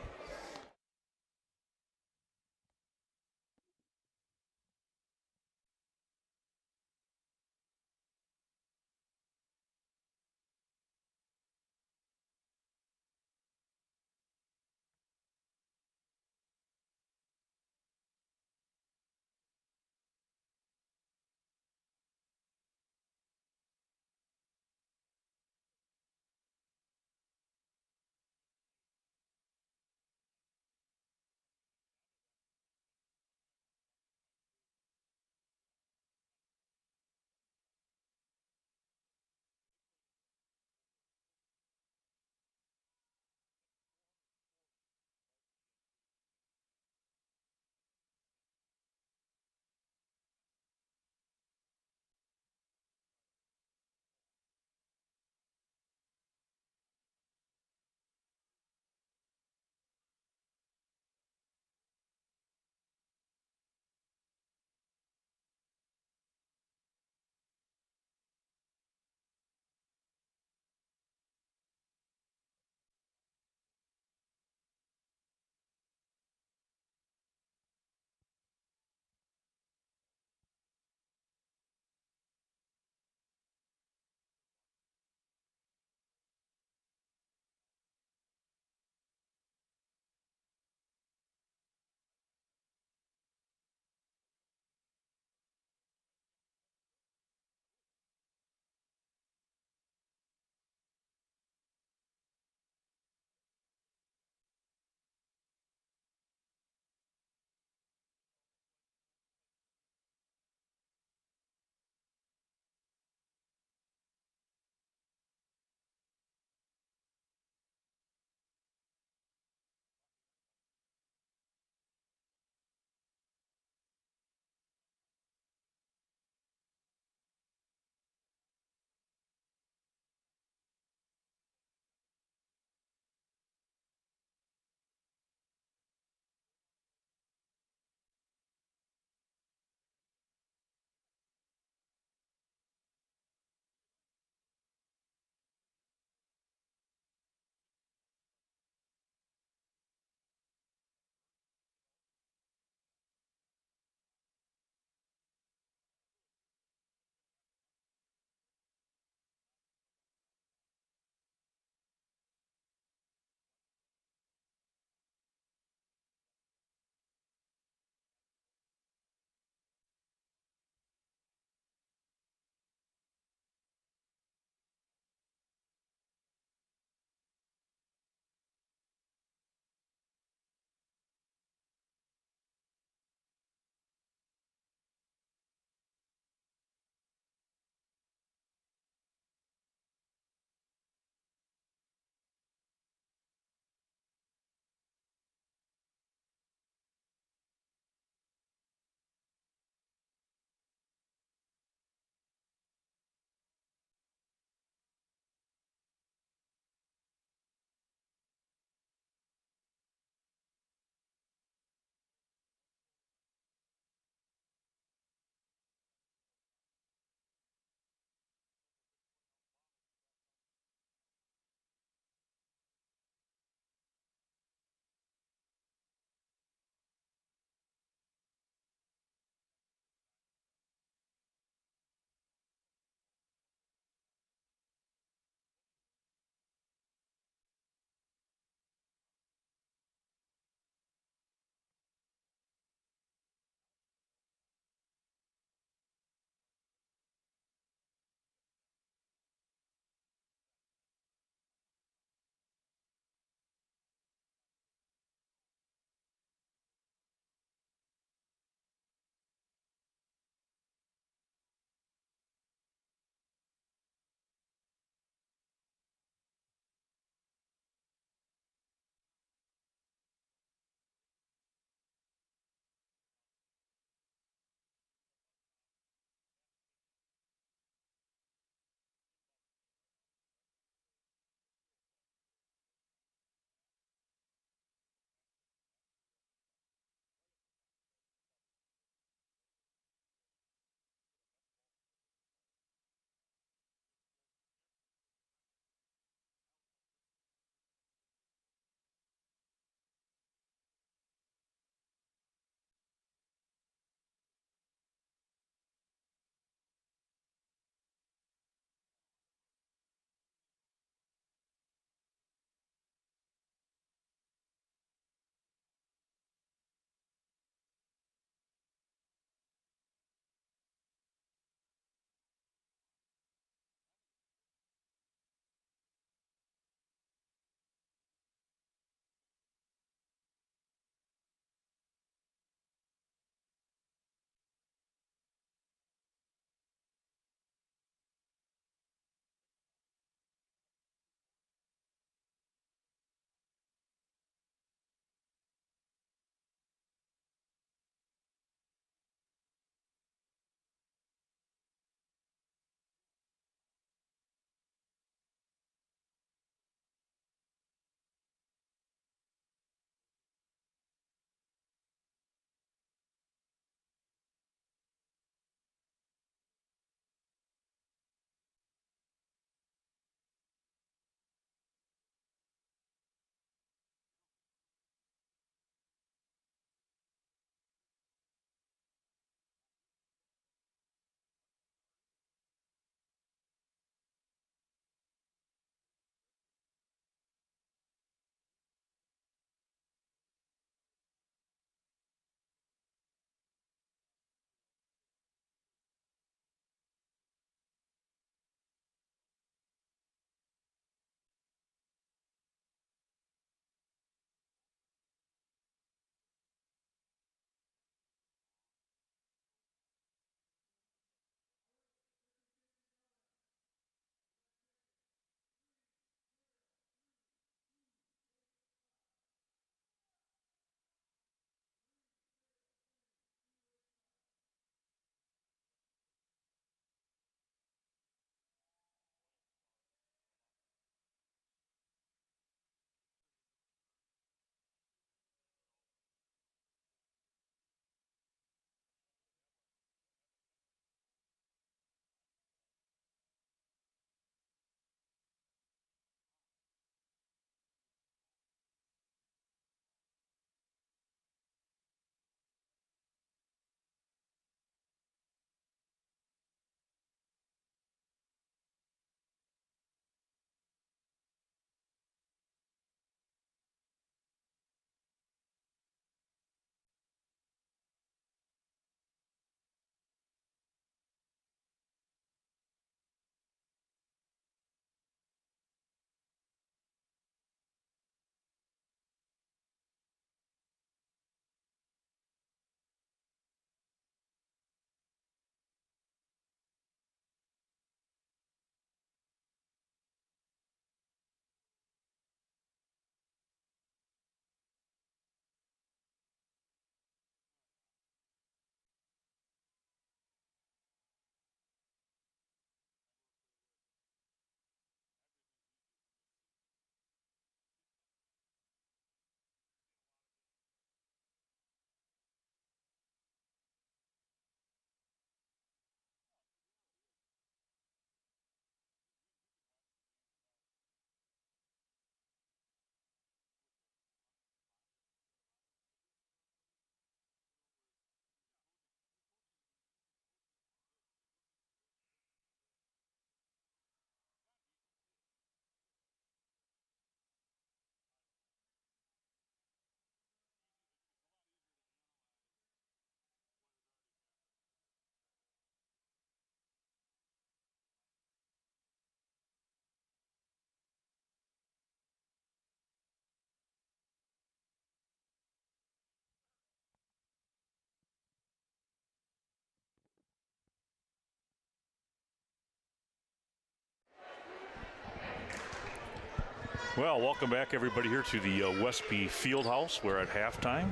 Well, welcome back, everybody, here to the Westby Fieldhouse. We're at halftime.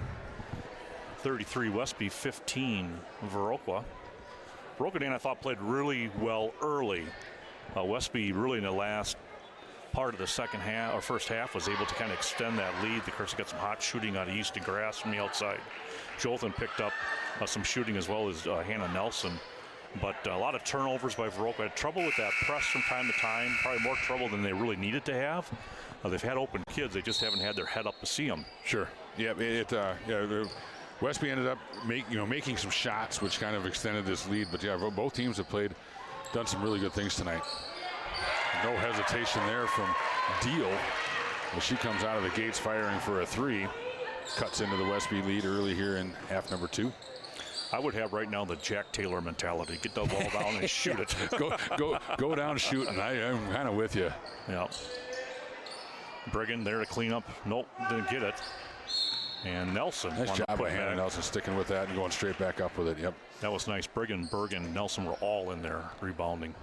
33 Westby, 15 Viroqua. Viroqua, Dan, I thought, played really well early. Westby really in the last part of the second half or first half was able to kind of extend that lead. Of course, they got some hot shooting out of Easton Grass from the outside. Jolton picked up some shooting as well as Hannah Nelson. But a lot of turnovers by Viroqua. Had trouble with that press from time to time. Probably more trouble than they really needed to have. They've had open kids. They just haven't had their head up to see them. Sure. Yeah. Westby ended up making some shots, which kind of extended this lead. But yeah, both teams have done some really good things tonight. No hesitation there from Deal. As she comes out of the gates firing for a three. Cuts into the Westby lead early here in half number 2. I would have right now the Jack Taylor mentality. Get the ball down and shoot it. go down shooting. I'm kind of with you. Yeah. Brigham there to clean up. Nope, didn't get it. And Nelson. Nice job by Hannah Nelson sticking with that and going straight back up with it. Yep. That was nice. Brigham, Berg, and Nelson were all in there rebounding.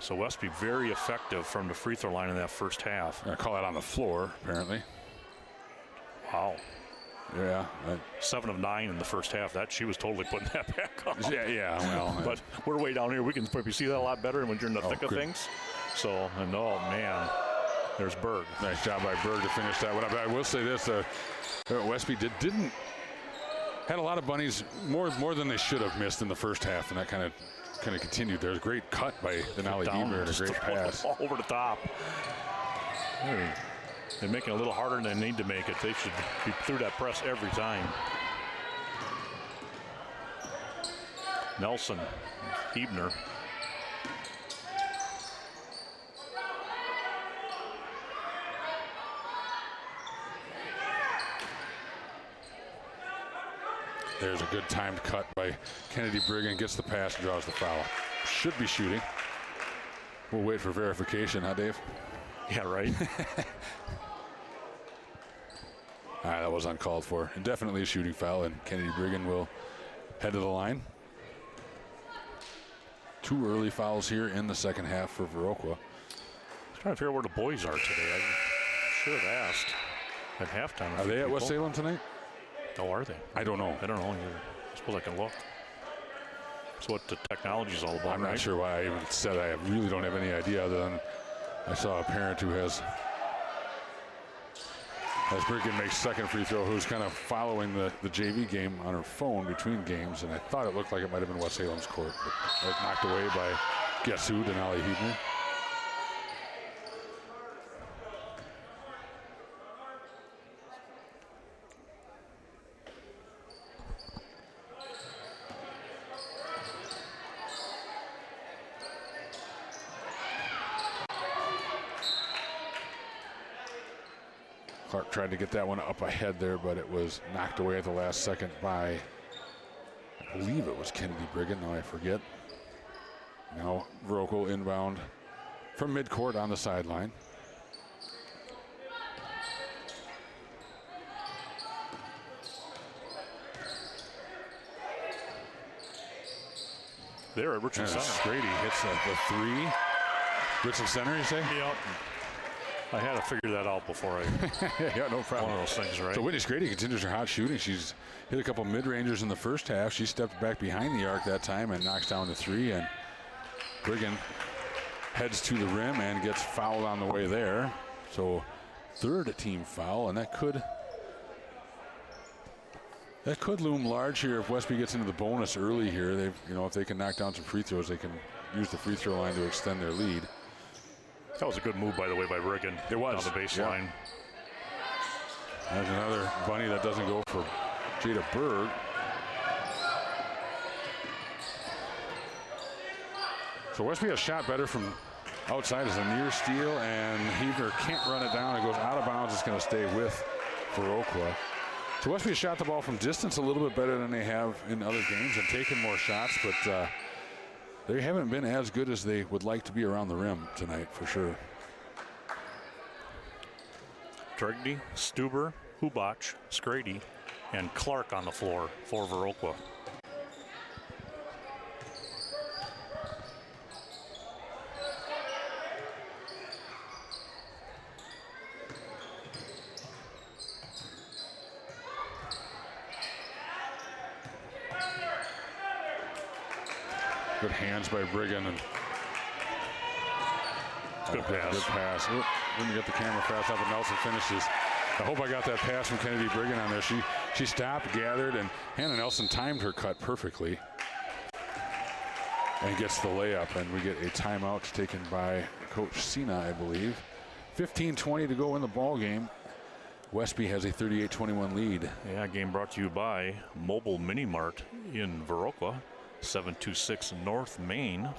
So Westby very effective from the free throw line in that first half. I call that on the floor, apparently. Wow. Yeah. 7 of 9 in the first half. That she was totally putting that back on. Yeah. Well, but we're way down here. We can probably see that a lot better when you're in the thick of things. So, and oh man, there's Berg. Nice job by Berg to finish that one up. I will say this: Westby didn't had a lot of bunnies more than they should have missed in the first half, and that kind of continued. There's a great cut by Denali Heber and a great pass over the top. They're making it a little harder than they need to make it. They should be through that press every time. Nelson, Hebner. There's a good timed cut by Kennedy Brigham. Gets the pass and draws the foul. Should be shooting. We'll wait for verification, huh, Dave? Yeah, right. That was uncalled for. And definitely a shooting foul, and Kennedy Brigham will head to the line. 2 early fouls here in the second half for Viroqua. I'm trying to figure out where the boys are today. I should have asked at halftime. Are they at West Salem tonight? Oh, are they? I don't know. I don't know either. I suppose I can look. That's what the technology is all about. I'm not sure why I even said I really don't have any idea, other than I saw a parent who has as Brigham makes second free throw, who's kind of following the JV game on her phone between games, and I thought it looked like it might have been West Salem's court, but that was knocked away by guess who, Denali Hebner. Clark tried to get that one up ahead there, but it was knocked away at the last second by, I believe it was Kennedy Brigham. Now I forget. Now Viroqua inbound from midcourt on the sideline. There at Richard Center. Scrady hits the three. Richard Center, you say? Yep. I had to figure that out before I. Yeah, no problem. One of those things, right? So Whitney Scrady continues her hot shooting. She's hit a couple mid-rangers in the first half. She stepped back behind the arc that time and knocks down the three. And Brigham heads to the rim and gets fouled on the way there. So third team foul, and that could loom large here if Westby gets into the bonus early here. They, if they can knock down some free throws, they can use the free throw line to extend their lead. That was a good move, by the way, by Brigham. It was. Down the baseline. Yeah. There's another bunny that doesn't go for Jada Berg. So Westby has shot better from outside as a near steal, and Heber can't run it down. It goes out of bounds. It's going to stay with Viroqua. So Westby has shot the ball from distance a little bit better than they have in other games and taken more shots, but they haven't been as good as they would like to be around the rim tonight, for sure. Drigny, Stuber, Hubach, Scrady, and Clark on the floor for Viroqua. Good hands by Brigham. And good pass. Good pass. Oop, didn't get the camera fast enough, but Nelson finishes. I hope I got that pass from Kennedy Brigham on there. She stopped, gathered, and Hannah Nelson timed her cut perfectly. And gets the layup, and we get a timeout taken by Coach Sina, I believe. 15:20 to go in the ball game. Westby has a 38-21 lead. Yeah, game brought to you by Mobile Mini Mart in Viroqua, 726 North Main. You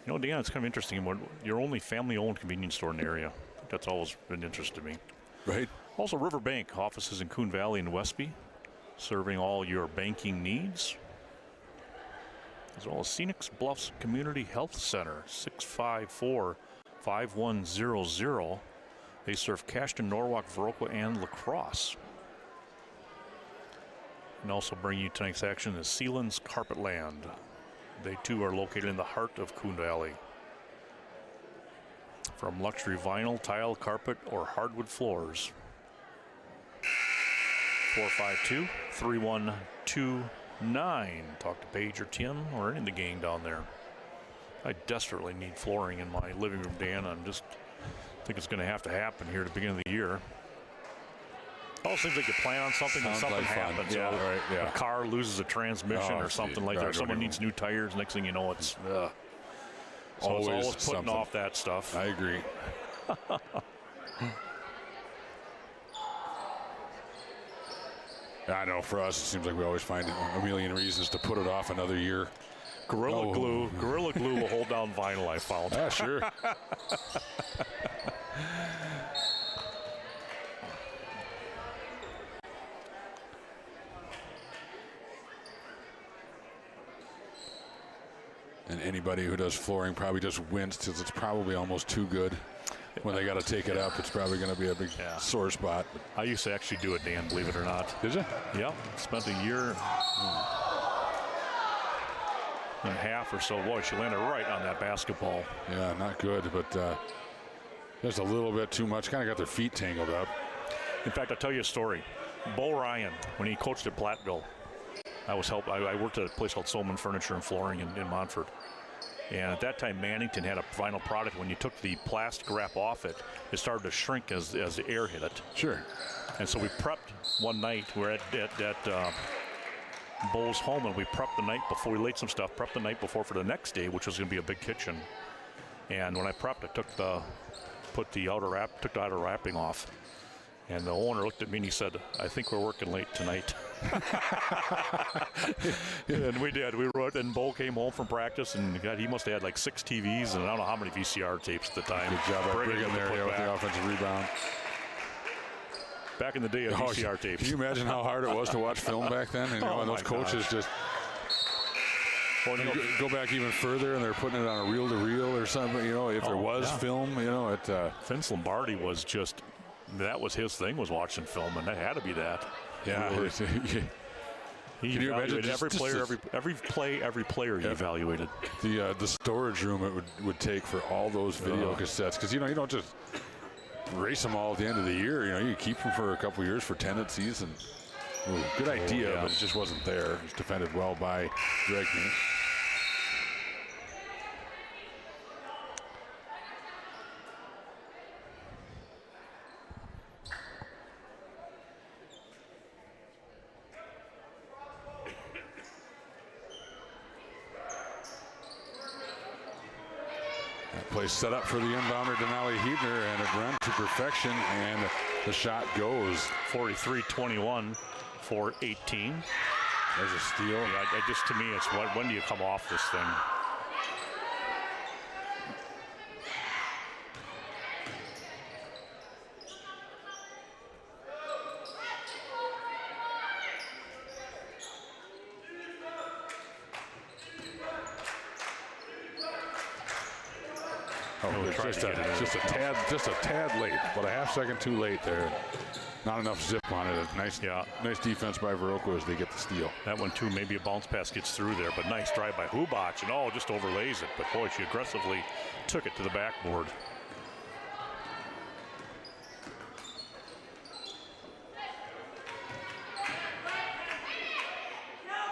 know, Dan, it's kind of interesting. Your only family-owned convenience store in the area. I think that's always been interesting to me. Right. Also, Riverbank offices in Coon Valley and Westby, serving all your banking needs. As well as Scenic Bluffs Community Health Center, 654-5100. They serve Cashton, Norwalk, Viroqua, and La Crosse. And also bringing you tonight's action is Sealands Carpetland. They too are located in the heart of Coon Valley. From luxury vinyl, tile, carpet, or hardwood floors. 452-3129. Talk to Paige or Tim or any of the gang down there. I desperately need flooring in my living room, Dan. I think it's going to have to happen here at the beginning of the year. All seems like you plan on something and something like happens. Yeah, right, yeah. A car loses a transmission or something like that. Or someone needs new tires. Next thing you know, it's so always it's always putting something. off that stuff. I agree. I know for us, it seems like we always find a million reasons to put it off another year. Gorilla Glue will hold down vinyl, I found. Yeah, sure. And anybody who does flooring probably just wins because it's probably almost too good. When they got to take it up, it's probably going to be a big sore spot. I used to actually do it, Dan, believe it or not. Did you? Yep. Spent a year and a half or so. Boy, she landed right on that basketball. Yeah, not good, but just a little bit too much. Kind of got their feet tangled up. In fact, I'll tell you a story. Bo Ryan, when he coached at Platteville, I worked at a place called Solman Furniture and Flooring in Montford. And at that time, Mannington had a vinyl product. When you took the plastic wrap off it, it started to shrink as the air hit it. Sure. And so we prepped one night. We were at Bo's home, and we prepped the night before. We laid some stuff, prepped the night before for the next day, which was going to be a big kitchen. And when I prepped, I took the outer wrapping off. And the owner looked at me and he said, "I think we're working late tonight." And we did. We wrote, and Bo came home from practice, and God, he must have had like 6 TVs and I don't know how many VCR tapes at the time. Good job by Brigham there with the offensive rebound. Back in the day of VCR tapes. Can you imagine how hard it was to watch film back then? And and those coaches just go back even further, and they're putting it on a reel-to-reel or something. If there was film, Vince Lombardi was just. That was his thing, was watching film, and that had to be that. Yeah. He Can you imagine every player he evaluated. The storage room it would take for all those video cassettes, because you don't just race them all at the end of the year. You keep them for a couple years for tendencies, and good idea, but it just wasn't there. It was defended well by Dregney. Play set up for the inbounder, Denali Hebner, and it run to perfection, and the shot goes. 43-21 for 18. There's a steal. Yeah, to me, it's when do you come off this thing? Just a tad late, but a half second too late there. Not enough zip on it. Nice defense by Viroqua as they get the steal. That one too, maybe a bounce pass gets through there, but nice drive by Hubach, and just overlays it. But boy, she aggressively took it to the backboard.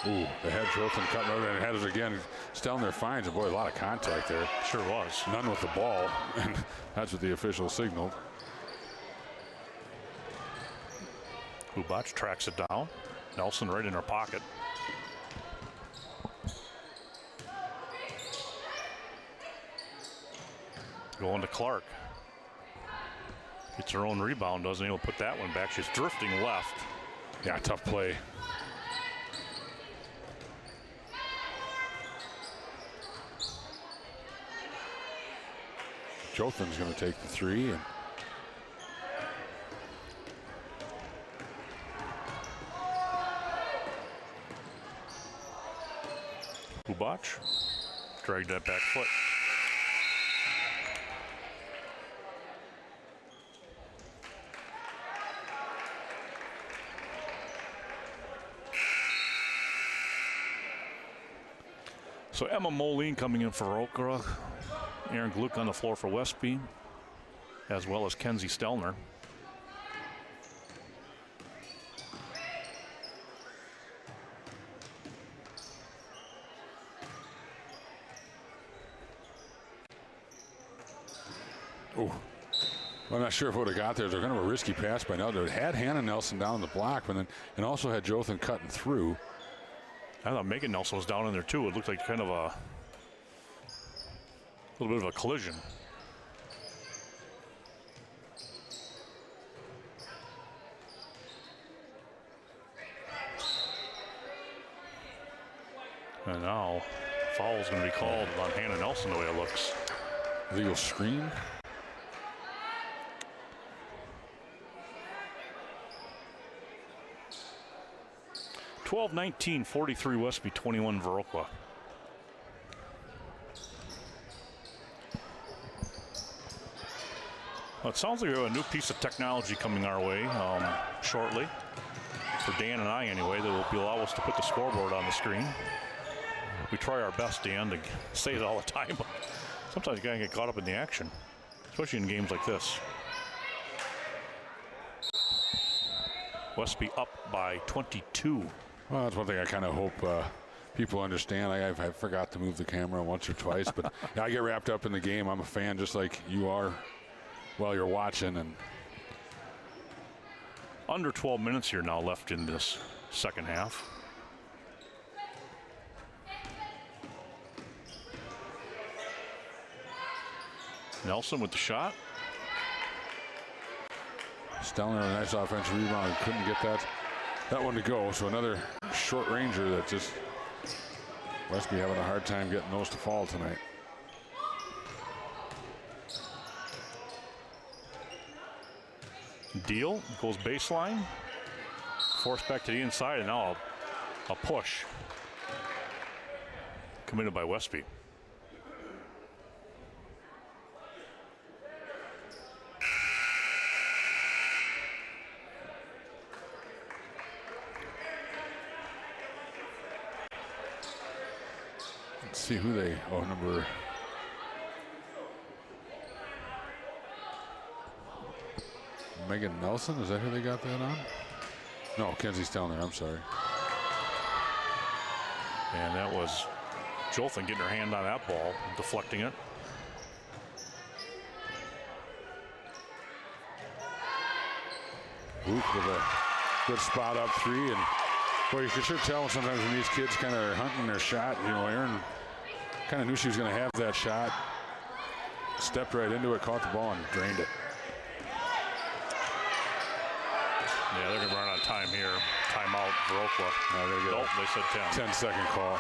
Ooh, the head Jothan cutting over and had it again. Stelner finds it. Boy, a lot of contact there. Sure was. None with the ball, and that's what the official signaled. Huboch tracks it down. Nelson right in her pocket. Going to Clark. Gets her own rebound, doesn't even put that one back. She's drifting left. Yeah, tough play. Jothan's going to take the three. And Huboch dragged that back foot. So Emma Moline coming in for Viroqua. Aaron Gluck on the floor for Westby, as well as Kenzie Stelner. oh, I'm not sure if it would have got there. They're kind of a risky pass by Nelson. It had Hannah Nelson down the block, but then and also had Jothan cutting through. I thought Megan Nelson was down in there too. It looked like kind of a little bit of a collision. And now foul's going to be called on Hannah Nelson the way it looks. Legal screen. (12-19), 43 Westby, 21 Viroqua. Well, it sounds like we have a new piece of technology coming our way shortly. For Dan and I anyway, that will allow us to put the scoreboard on the screen. We try our best, Dan, to say it all the time, but sometimes you gotta get caught up in the action, especially in games like this. Westby up by 22. Well, that's one thing I kind of hope people understand. I forgot to move the camera once or twice, but yeah, I get wrapped up in the game. I'm a fan just like you are while you're watching. And under 12 minutes here now left in this second half. Nelson with the shot. Stelner, a nice offensive rebound, couldn't get that one to go. So another short ranger that just Westby having a hard time getting those to fall tonight. Deal goes baseline, forced back to the inside, and now a push committed by Westby. Let's see who they, number Megan Nelson, is that who they got that on? No, Kenzie Stelner, I'm sorry. And that was Jothan getting her hand on that ball, deflecting it. Luke with a good spot up three, and boy, you can sure tell sometimes when these kids kind of are hunting their shot. You know, Erin kind of knew she was going to have that shot, stepped right into it, caught the ball, and drained it. Yeah, they're going to run out of time here. Timeout, Viroqua. Now they're going to They said 10. 10-second call.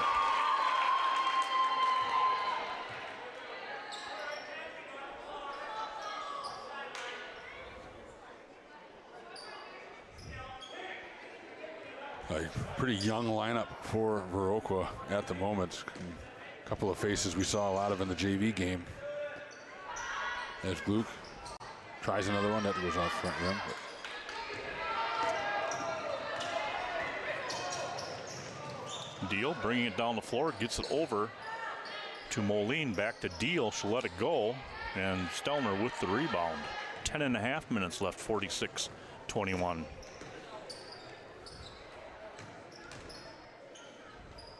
A pretty young lineup for Viroqua at the moment. A couple of faces we saw a lot of in the JV game. There's Luke. Tries another one. That goes off front rim. Deal bringing it down the floor, gets it over to Moline, back to Deal. She'll let it go, and Stelner with the rebound. 10.5 minutes left, 46-21.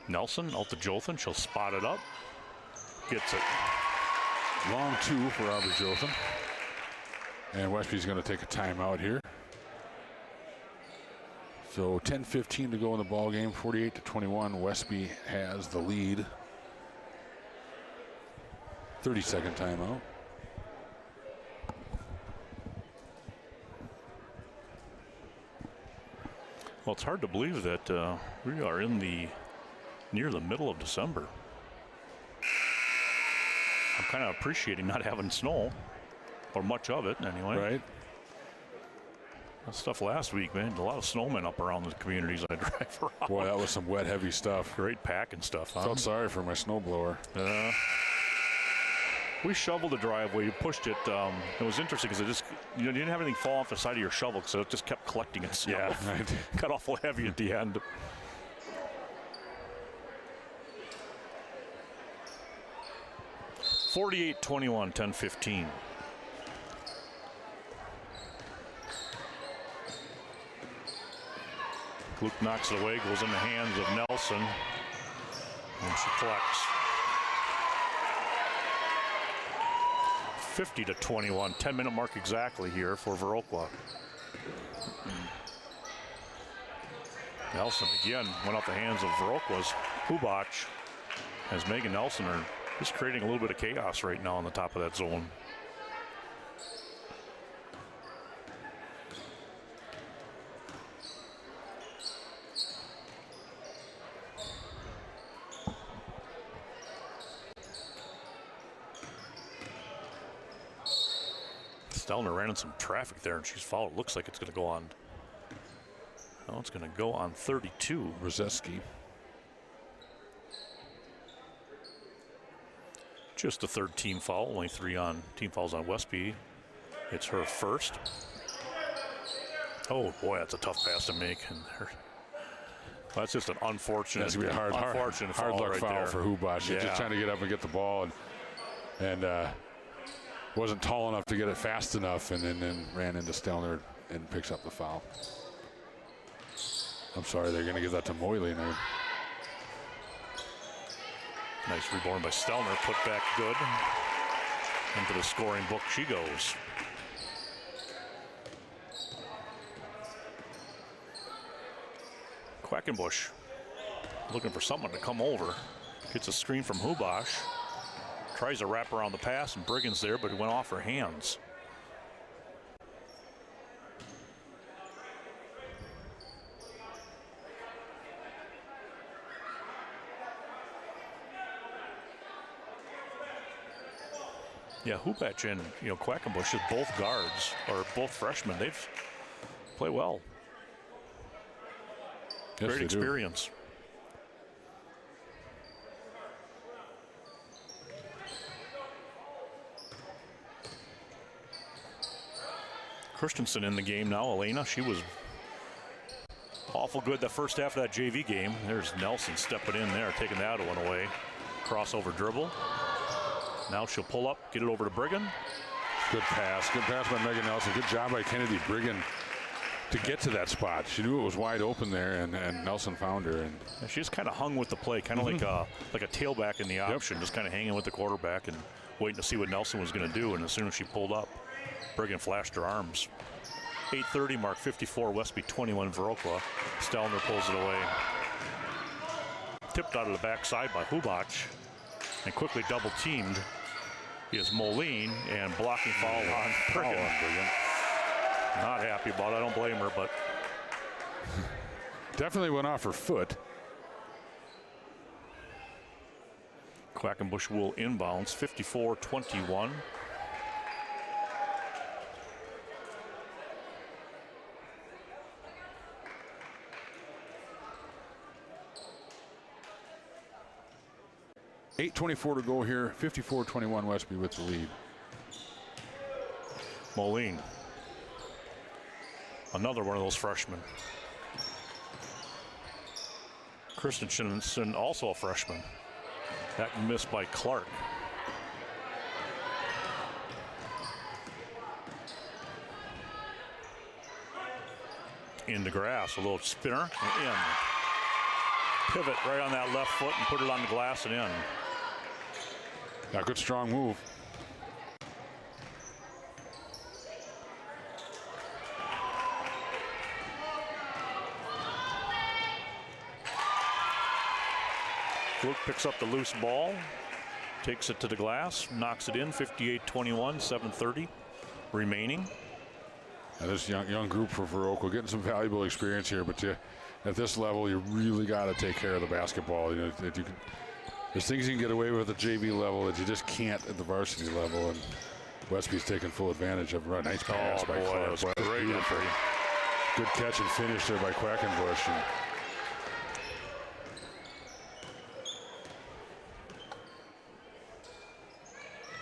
Nelson out to Jothan. She'll spot it up. Gets it. Long 2 for Aubrey Jothan. And Westby's going to take a timeout here. So 10:15 to go in the ball game. 48-21. Westby has the lead. 30-second timeout. Well, it's hard to believe that we are near the middle of December. I'm kind of appreciating not having snow, or much of it anyway. Right. That stuff last week, man. A lot of snowmen up around the communities I drive around. Boy, that was some wet, heavy stuff. Great packing stuff, huh? Felt sorry for my snowblower. We shoveled the driveway. You pushed it. It was interesting because you didn't have anything fall off the side of your shovel, so it just kept collecting itself. Yeah, right. Got awful heavy at the end. (48-21), 10:15. Luke knocks it away, goes in the hands of Nelson, and she collects. 50-21, 10-minute mark exactly here for Viroqua. Nelson again went off the hands of Viroqua's Hubach, as Megan Nelson are just creating a little bit of chaos right now on the top of that zone. Stelner ran in some traffic there, and she's fouled. Looks like it's going to go on. No, it's going to go on 32. Brzeski. Just a third team foul. Only 3 on team fouls on Westby. It's her first. Oh boy, that's a tough pass to make. And that's just an unfortunate. That's gonna be a hard luck right foul there for Hubach. She's just trying to get up and get the ball, and wasn't tall enough to get it fast enough, and then ran into Stelner and picks up the foul. I'm sorry, they're going to give that to Moylan. Nice rebound by Stelner, put back good. Into the scoring book she goes. Quackenbush looking for someone to come over. Gets a screen from Hubach. Tries to wrap around the pass, and Briggan's there, but it went off her hands. Yeah, Hubach and Quackenbush is both guards, or both freshmen. They've played well. Yes, great experience. Christensen in the game now. Elena, she was awful good the first half of that JV game. There's Nelson stepping in there, taking that one away. Crossover dribble. Now she'll pull up, get it over to Briggan. Good pass by Megan Nelson. Good job by Kennedy Briggan to get to that spot. She knew it was wide open there, and Nelson found her. And she just kind of hung with the play, kind of like a tailback in the option, just kind of hanging with the quarterback and waiting to see what Nelson was going to do. And as soon as she pulled up, Briggan flashed her arms. 8:30 mark, 54 Westby 21 Viroqua. Stelner pulls it away. Tipped out of the backside by Hubach, and quickly double teamed is Moline, and blocking foul on Briggan. Not happy about it. I don't blame her, but definitely went off her foot. Quackenbush will inbounds. 54-21. .8:24 to go here. 54-21 Westby with the lead. Moline. Another one of those freshmen. Christensen, also a freshman. That missed by Clark. In the grass, a little spinner, in. pivot right on that left foot and put it on the glass and in. Yeah, good strong move. Fluke picks up the loose ball, takes it to the glass, knocks it in, 58-21, 7:30 remaining. Now this young group for Viroqua getting some valuable experience here, but at this level, you really got to take care of the basketball. You know, that you can, there's things you can get away with at the JV level that you just can't at the varsity level, and Westby's taking full advantage of it. Nice pass by Clark. That was great entry. Good catch and finish there by Quackenbush. And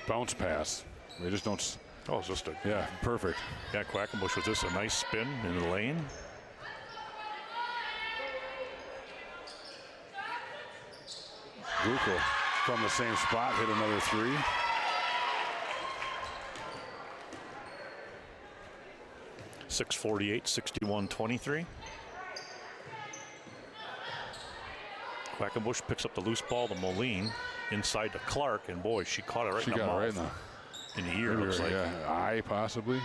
bounce pass. We just don't. Oh, it's just a. Yeah, perfect. Yeah, Quackenbush with this, a nice spin in the lane. Viroqua from the same spot hit another three. .648, 61-23. Quackenbush picks up the loose ball to Moline inside to Clark, and boy, she caught it right in the mouth. Right in the ear, looks like. Yeah, eye possibly.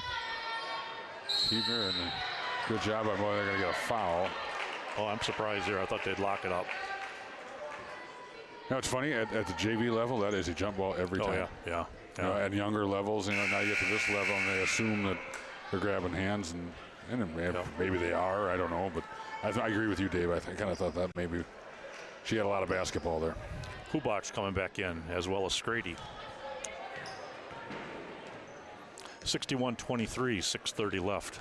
Keeper, and good job by Moy. They're going to get a foul. Oh, I'm surprised there. I thought they'd lock it up. Now it's funny at the JV level, that is a jump ball every time. Oh yeah. You know, at younger levels, you know, now you get to this level and they assume that they're grabbing hands, and maybe they are. I don't know, but I agree with you, Dave. I kind of thought that maybe she had a lot of basketball there. Hubach coming back in, as well as Scrady. 61-23, 6:30 left.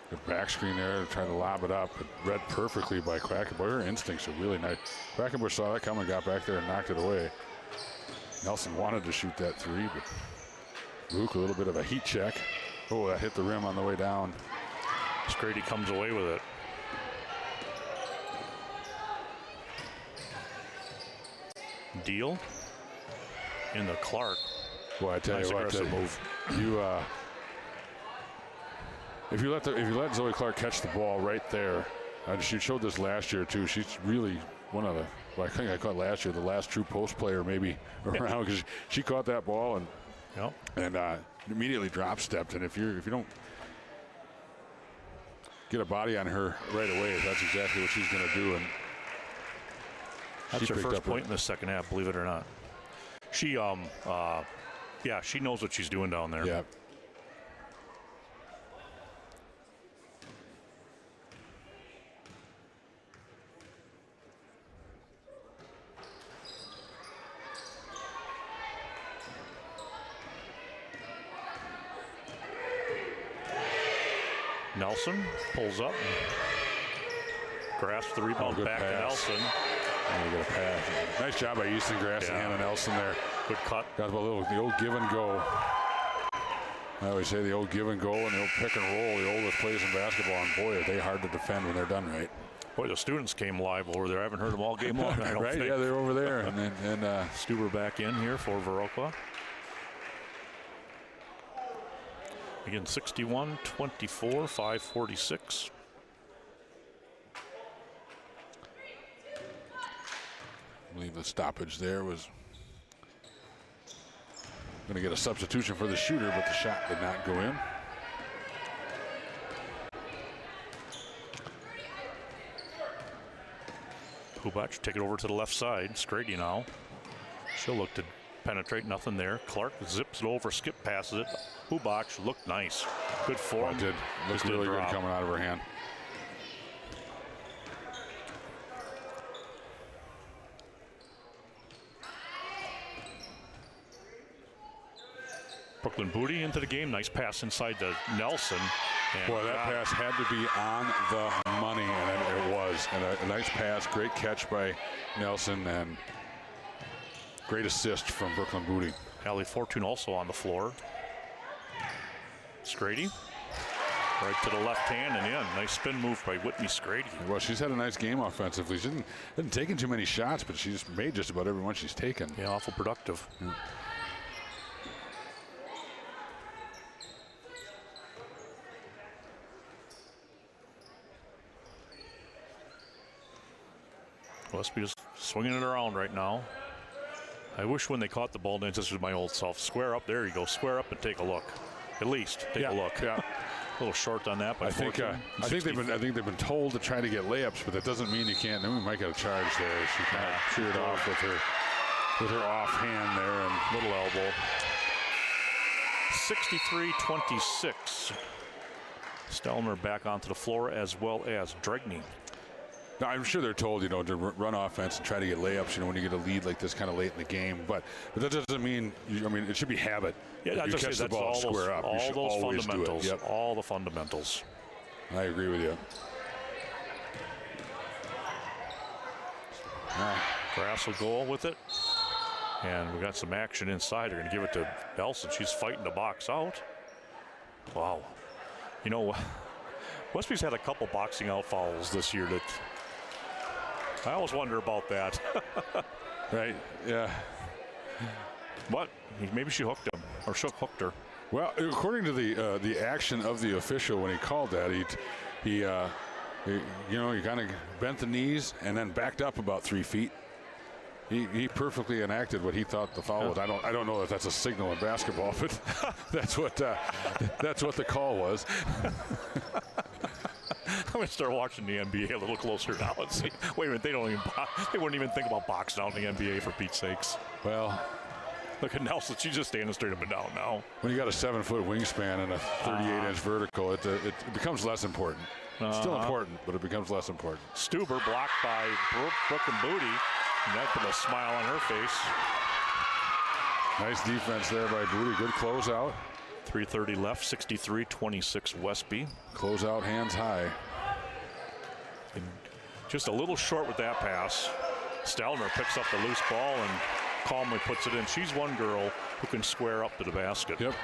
Good back screen there to try to lob it up. It read perfectly by Quackenbush. Her instincts are really nice. Quackenbush saw that coming, got back there and knocked it away. Nelson wanted to shoot that three, but Luke a little bit of a heat check. Oh, that hit the rim on the way down. Scrady comes away with it. Deal in the Clark. Boy, I tell Nice you what, aggressive move. If you let Zoe Clark catch the ball right there, and she showed this last year too. She's really one of the. Well, I think I caught last year the last true post player maybe around, because she caught that ball and immediately drop stepped. And if you don't get a body on her right away, that's exactly what she's going to do. And that's her first point in the second half, believe it or not. She she knows what she's doing down there. Yeah. Nelson pulls up, grasps the rebound back to Nelson. And we get a pass. Nice job by Easton grasping Hannah Nelson there. Good cut. Got the old give and go. I always say the old give and go and the old pick and roll, the oldest plays in basketball. And boy, are they hard to defend when they're done right. Boy, the students came live over there. I haven't heard them all game long. I don't think. Yeah, they're over there. and Stuber back in here for Viroqua. Again, 61-24, 5:46. I believe the stoppage there was going to get a substitution for the shooter, but the shot did not go in. Hubach take it over to the left side. Scrady now. She'll look to penetrate. Nothing there. Clark zips it over, skip passes it. Hubach looked nice. Good form. It did look really good coming out of her hand. Brooklyn Booty into the game. Nice pass inside to Nelson. And boy, that pass had to be on the money, and it was. And a nice pass, great catch by Nelson, and great assist from Brooklyn Booty. Allie Fortune also on the floor. Scrady, right to the left hand and in. Nice spin move by Whitney Scrady. Well, she's had a nice game offensively. She hasn't taken too many shots, but she's made just about every one she's taken. Yeah, awful productive. Yeah. Westby is swinging it around right now. I wish when they caught the ball, this is my old self. Square up, there you go. Square up and take a look. At least take a look. Yeah. A little short on that, but I think they've been told to try to get layups, but that doesn't mean you can't. We might get a charge there. She kind of sheared off with her offhand there and little elbow. 63-26. Stelner back onto the floor as well as Dregney. Now, I'm sure they're told, to run offense and try to get layups, when you get a lead like this kind of late in the game. But that doesn't mean, it should be habit. Yeah, you catch the ball square up. You should always fundamentals. do it. Yep. All the fundamentals. I agree with you. Grass will go with it. And we got some action inside. They're going to give it to Belson. She's fighting to box out. Wow. Westby's had a couple boxing out fouls this year that I always wonder about that. Right, yeah. But maybe she hooked him or hooked her. Well, according to the action of the official when he called that, he kind of bent the knees and then backed up about 3 feet. He perfectly enacted what he thought the foul was. I don't know if that's a signal in basketball, but that's what the call was. I'm going to start watching the NBA a little closer now and see. Wait a minute, they wouldn't even think about boxing out in the NBA for Pete's sakes. Well, look at Nelson. She's just standing straight up and down now. When you got a 7-foot wingspan and a 38-inch vertical, it becomes less important. It's still important, but it becomes less important. Stuber blocked by Brooke and Booty. And that put a smile on her face. Nice defense there by Booty. Good closeout. 3:30 left. 63-26 Westby. Closeout, hands high. And just a little short with that pass. Stelner picks up the loose ball and calmly puts it in. She's one girl who can square up to the basket. Yep.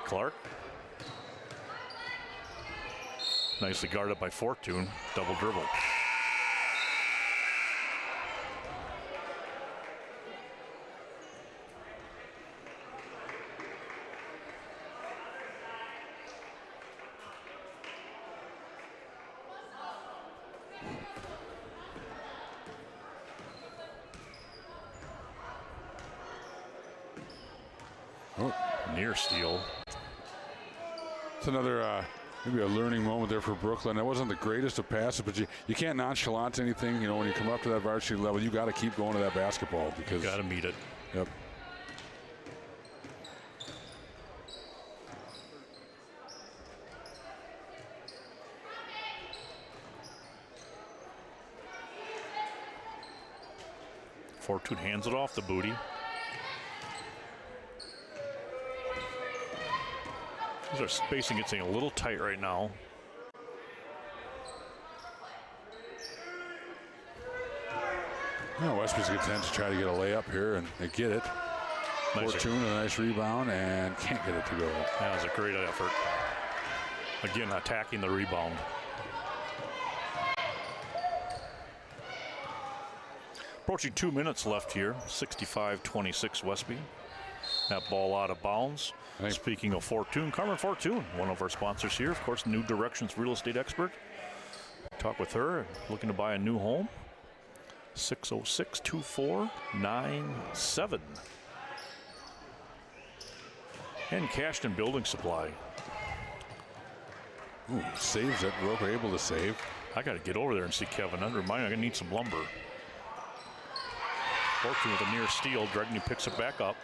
Clark. Nicely guarded by Fortune. Double dribble. Near steal. It's another maybe a learning moment there for Brooklyn. That wasn't the greatest of passes, but you can't nonchalant anything. When you come up to that varsity level, you got to keep going to that basketball because got to meet it. Yep. Fortune hands it off the Booty. Our spacing getting a little tight right now. Westby's going to try to get a layup here, and they get it. Nice. Fortune, a nice rebound, and can't get it to go. That was a great effort. Again, attacking the rebound. Approaching 2 minutes left here. 65-26 Westby. That ball out of bounds. Speaking of Fortune, Carmen Fortune, one of our sponsors here. Of course, New Directions real estate expert. Talk with her, looking to buy a new home. 606-2497. And Cashton Building Supply. Ooh, saves it. Viroqua able to save. I got to get over there and see Kevin. Remind me, I'm going to need some lumber. Fortune with a near steal. Dregney picks it back up.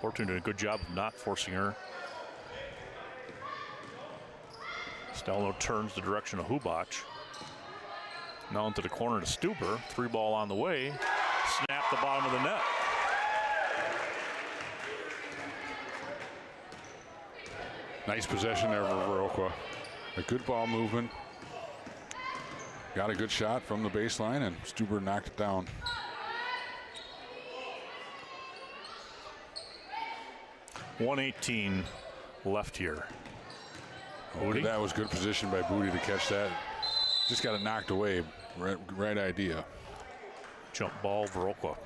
Fortune did a good job of not forcing her. Stelno turns the direction of Hubach. Now into the corner to Stuber. 3-ball on the way. Snap the bottom of the net. Nice possession there for Viroqua. A good ball movement. Got a good shot from the baseline, and Stuber knocked it down. .118 left here. Booty. That was good position by Booty to catch that. Just got it knocked away. Right idea. Jump ball, Viroqua.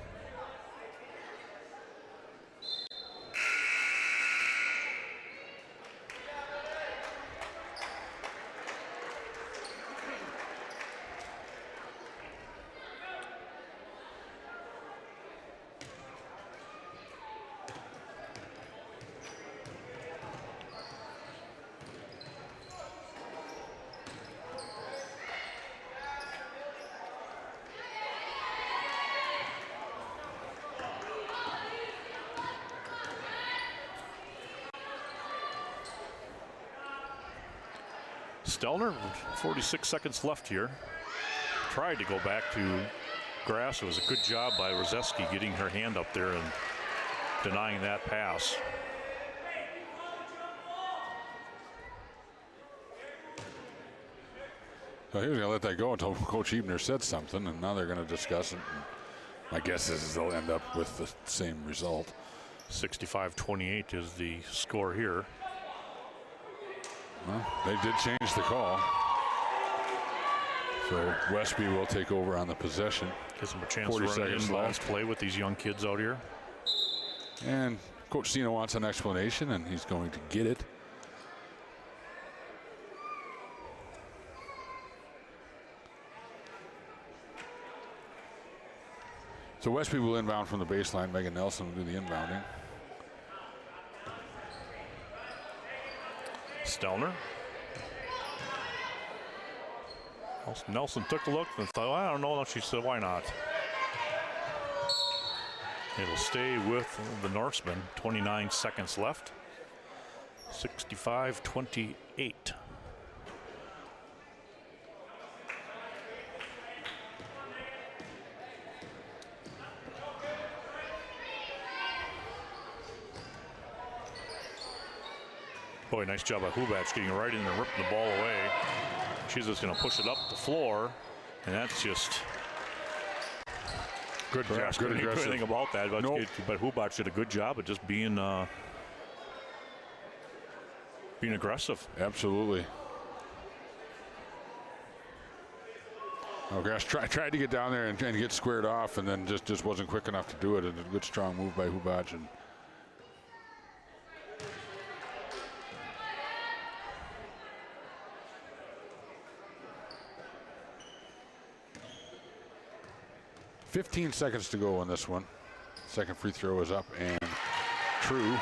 Stelner, 46 seconds left here. Tried to go back to grass. It was a good job by Rozeski getting her hand up there and denying that pass. So he was going to let that go until Coach Ebner said something, and now they're going to discuss it. My guess is they'll end up with the same result. 65-28 is the score here. Well, they did change the call. So Westby will take over on the possession. Gives them a chance to run in last play with these young kids out here. And Coach Cena wants an explanation, and he's going to get it. So Westby will inbound from the baseline. Megan Nelson will do the inbounding. Stelner. Nelson took a look and thought, well, I don't know. She said, why not? It'll stay with the Norsemen. 29 seconds left. 65-28. Boy, nice job by Hubach getting right in and ripping the ball away. She's just going to push it up the floor, and that's just good. Yeah, good aggressive. Anything about that, but, nope. But Hubach did a good job of just being aggressive. Absolutely. Oh gosh, tried to get down there and get squared off, and then just wasn't quick enough to do it. And a good strong move by Hubach. And 15 seconds to go on this one. Second free throw is up and true.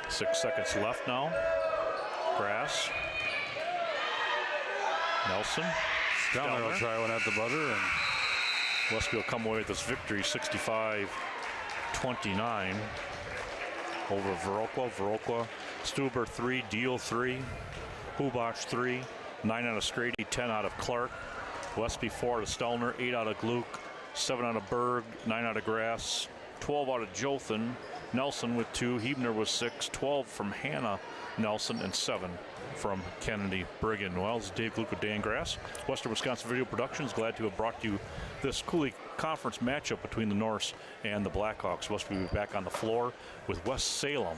Six seconds left now. Grass. Nelson. Stelner will try one at the buzzer, and Westby will come away with this victory, 65-29 over Viroqua. Viroqua, Stuber 3, Deal 3, Hubach 3, 9 out of Strady, 10 out of Clark. Westby 4 out of Stelner, 8 out of Gluck, 7 out of Berg, 9 out of Grass, 12 out of Jothan. Nelson with 2, Hebner with 6, 12 from Hannah Nelson, and 7 from Kennedy Brigham. Well, this is Dave Gluck with Dan Grass. Western Wisconsin Video Productions, glad to have brought you this Cooley Conference matchup between the Norse and the Blackhawks. Westby will be back on the floor with West Salem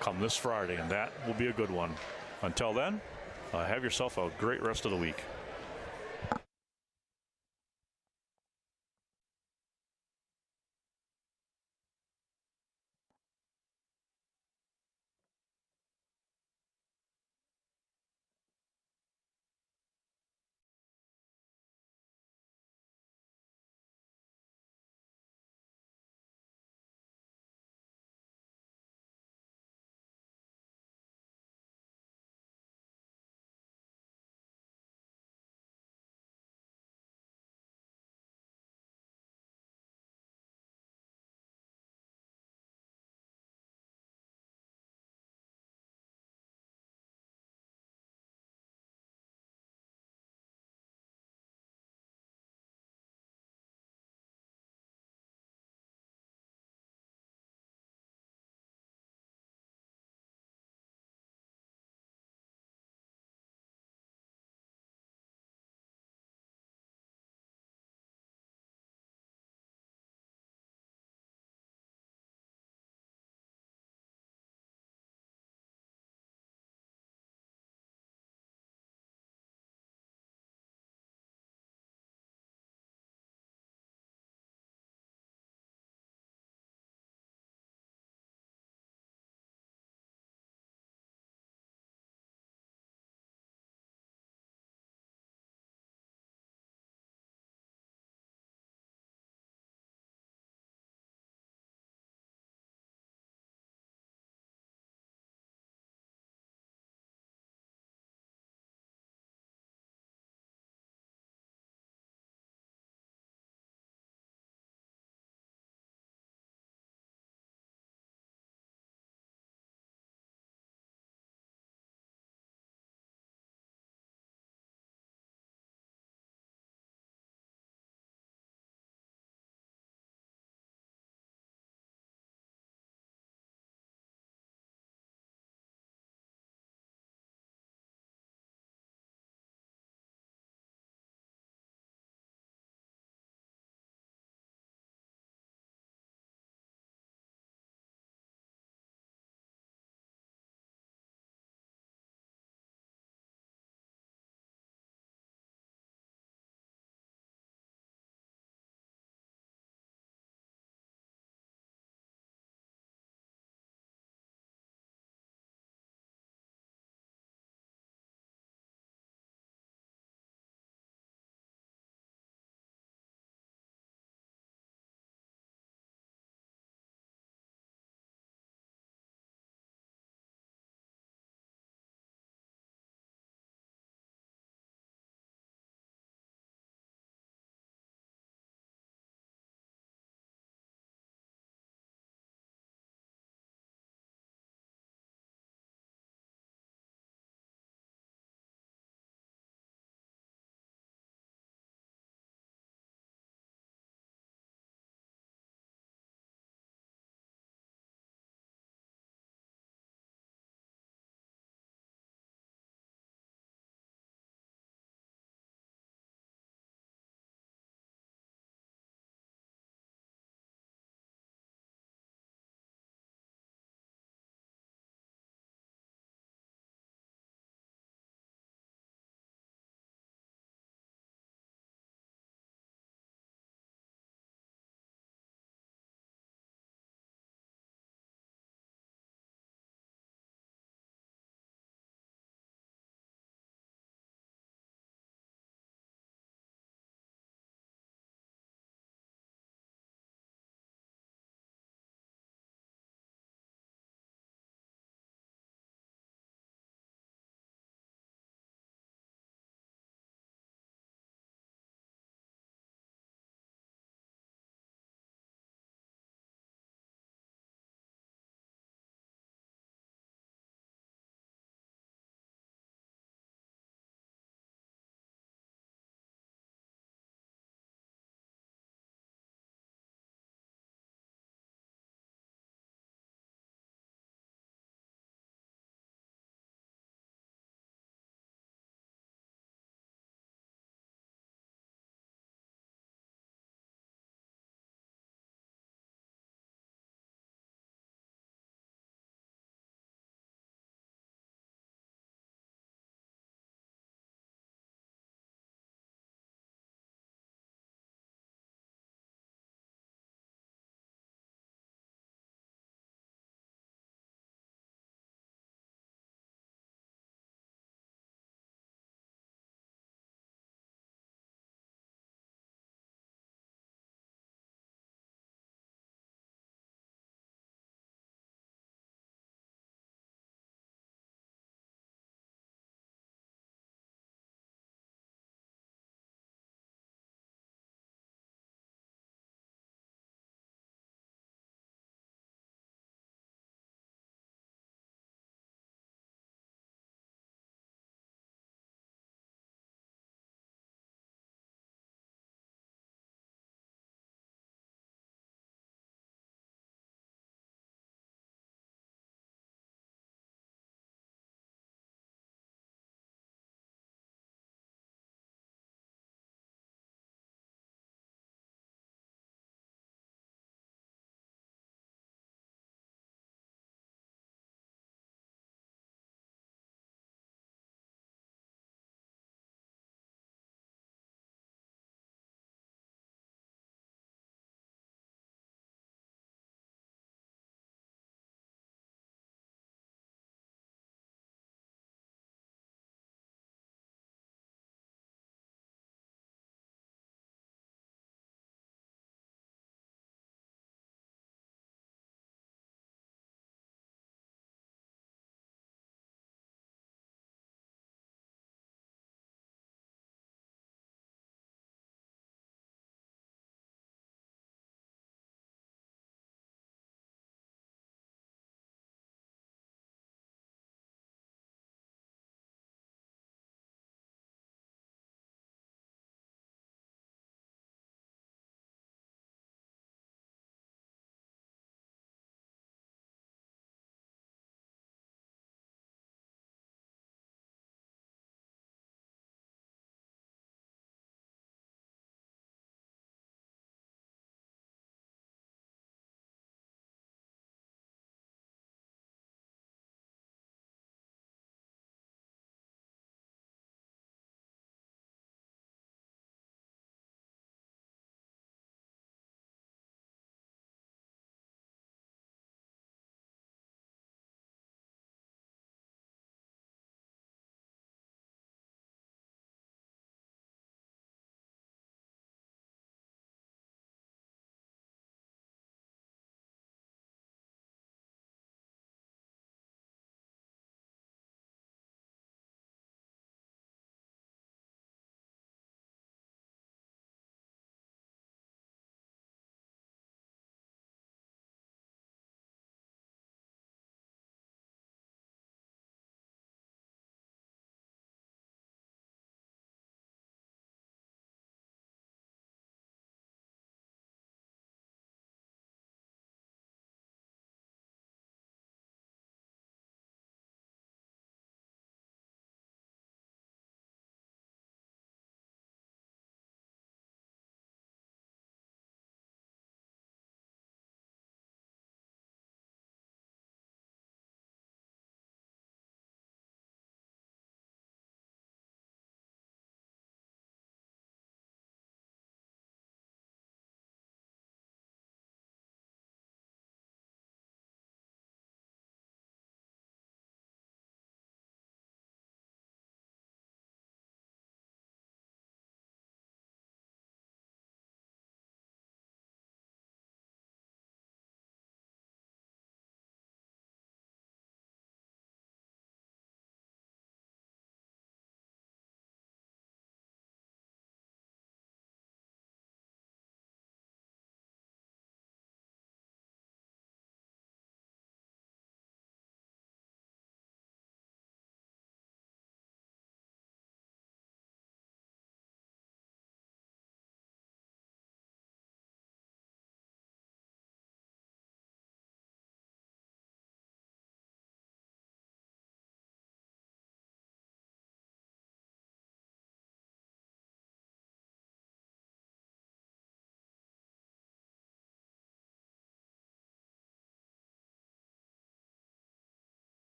come this Friday, and that will be a good one. Until then, have yourself a great rest of the week.